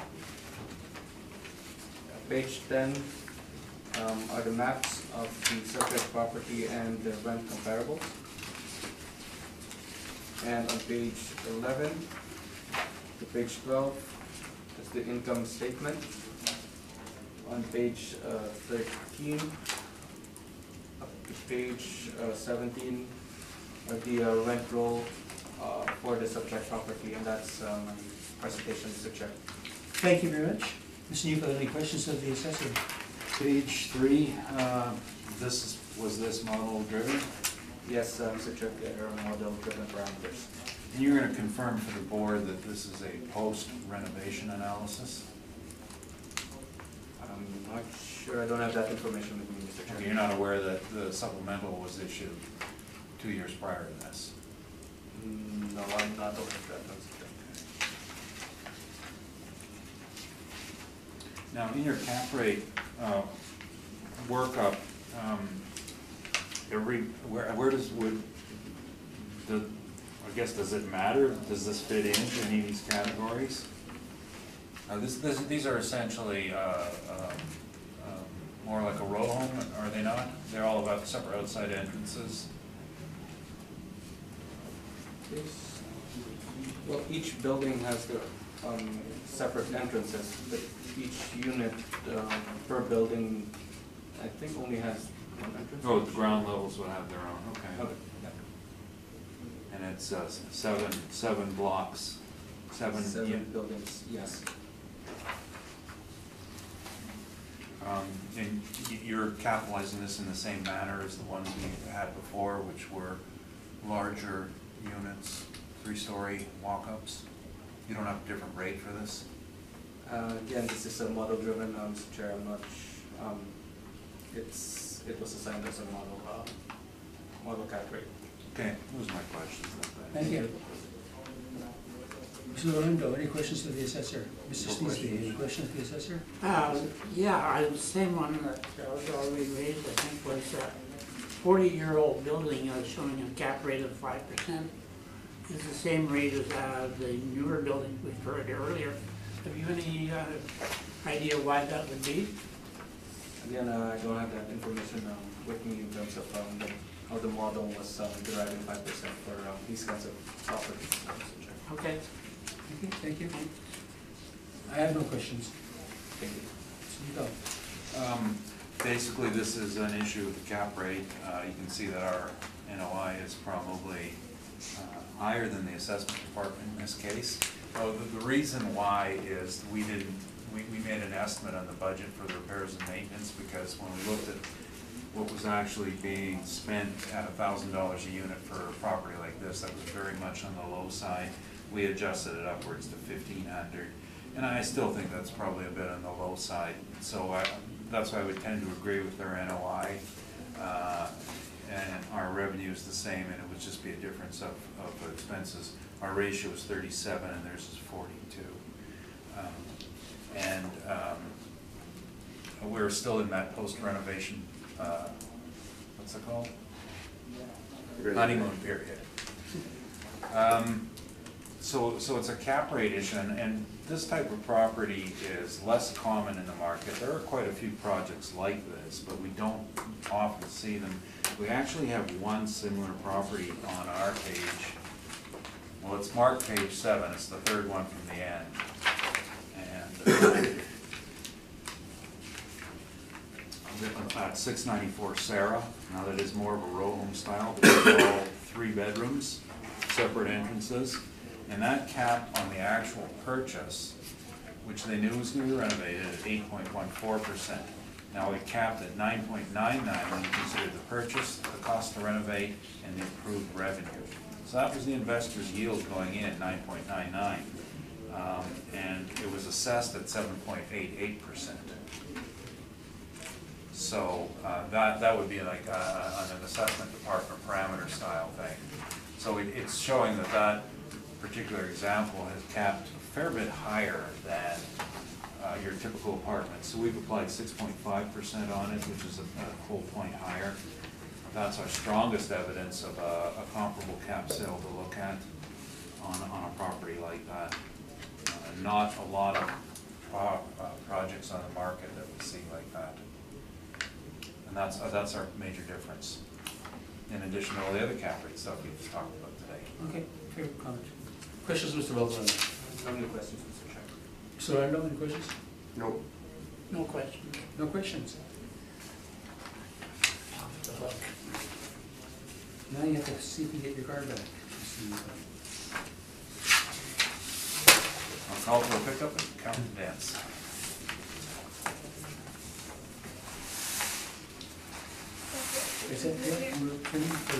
Page 10 are the maps of the subject property and the rent comparables. And on page 11 to page 12 is the income statement. On page 13 up to page 17 are the rent roll for the subject property, and that's my presentation, Mr. Chair. Thank you very much. Mr. Newfield, any questions of the assessor? Page 3, was this model driven? Yes, Mr. Chair, there are model driven parameters. And you're going to confirm for the board that this is a post-renovation analysis? I'm not sure, I don't have that information with me, Mr. Chair. Okay, you're not aware that the supplemental was issued 2 years prior to this? No, I'm not aware of that, Mr. Chair. Now, in your cap rate workup, where does I guess, does it matter? Does this fit into any of these categories? These are essentially more like a row home, are they not? They're all about separate outside entrances. Well, each building has their separate entrances, but each unit per building, I think, only has one entrance. Oh, the ground levels will have their own, okay. Okay, yeah. And it's seven blocks, seven buildings, yes. And you're capitalizing this in the same manner as the ones we had before, which were larger units, 3-story walk-ups? You don't have a different rate for this? Again, this is a model-driven, Mr. Chair. I'm not. It was assigned as a model cap rate. Okay, those are my questions. Thank you. Mr. Orlando, any questions of the assessor? Mr. Sneesby, any questions of the assessor? Yeah, the same one that was already raised, I think, was a 40-year-old building showing a cap rate of 5%. It's the same rate as the newer building we've heard earlier. Have you any idea why that would be? Again, I don't have that information with me in terms of how the model was deriving 5% for these kinds of properties. Okay. Thank you. I have no questions. Thank you. So you go. Basically, this is an issue with the cap rate. You can see that our NOI is probably higher than the assessment department in this case. The reason why is we made an estimate on the budget for the repairs and maintenance, because when we looked at what was actually being spent at $1,000 a unit for a property like this, that was very much on the low side. we adjusted it upwards to 1,500. And I still think that's probably a bit on the low side. So that's why I would tend to agree with their NOI. And our revenue is the same, and it would just be a difference of expenses. Our ratio is 37 and theirs is 42. We're still in that post-renovation, what's it called? Honeymoon period. So it's a cap rate issue, and this type of property is less common in the market. There are quite a few projects like this, but we don't often see them. We actually have one similar property on our page. Well, it's marked page 7. It's the third one from the end. And at 694 Sarah. Now that is more of a row home style, but it's all 3 bedrooms, separate entrances. And that capped on the actual purchase, which they knew was going to be renovated, at 8.14%. Now it capped at 9.99 when you consider the purchase, the cost to renovate, and the improved revenue. So that was the investor's yield going in, 9.99. And it was assessed at 7.88%. So that would be like an assessment department parameter style thing. So it's showing that particular example has capped a fair bit higher than your typical apartment. So we've applied 6.5% on it, which is a full point higher. That's our strongest evidence of a comparable cap sale to look at on a property like that. Not a lot of projects on the market that we see like that. And that's our major difference, in addition to all the other cap rate stuff we've talked about today. Okay, fair comment. Questions, Mr. Valdez? How many questions, Mr. Chairman? Mr. Randall, any questions? Nope. No questions. No questions. Now you have to see if you get your card back. I'll call for a pickup and count and dance. Is that it? We're ready for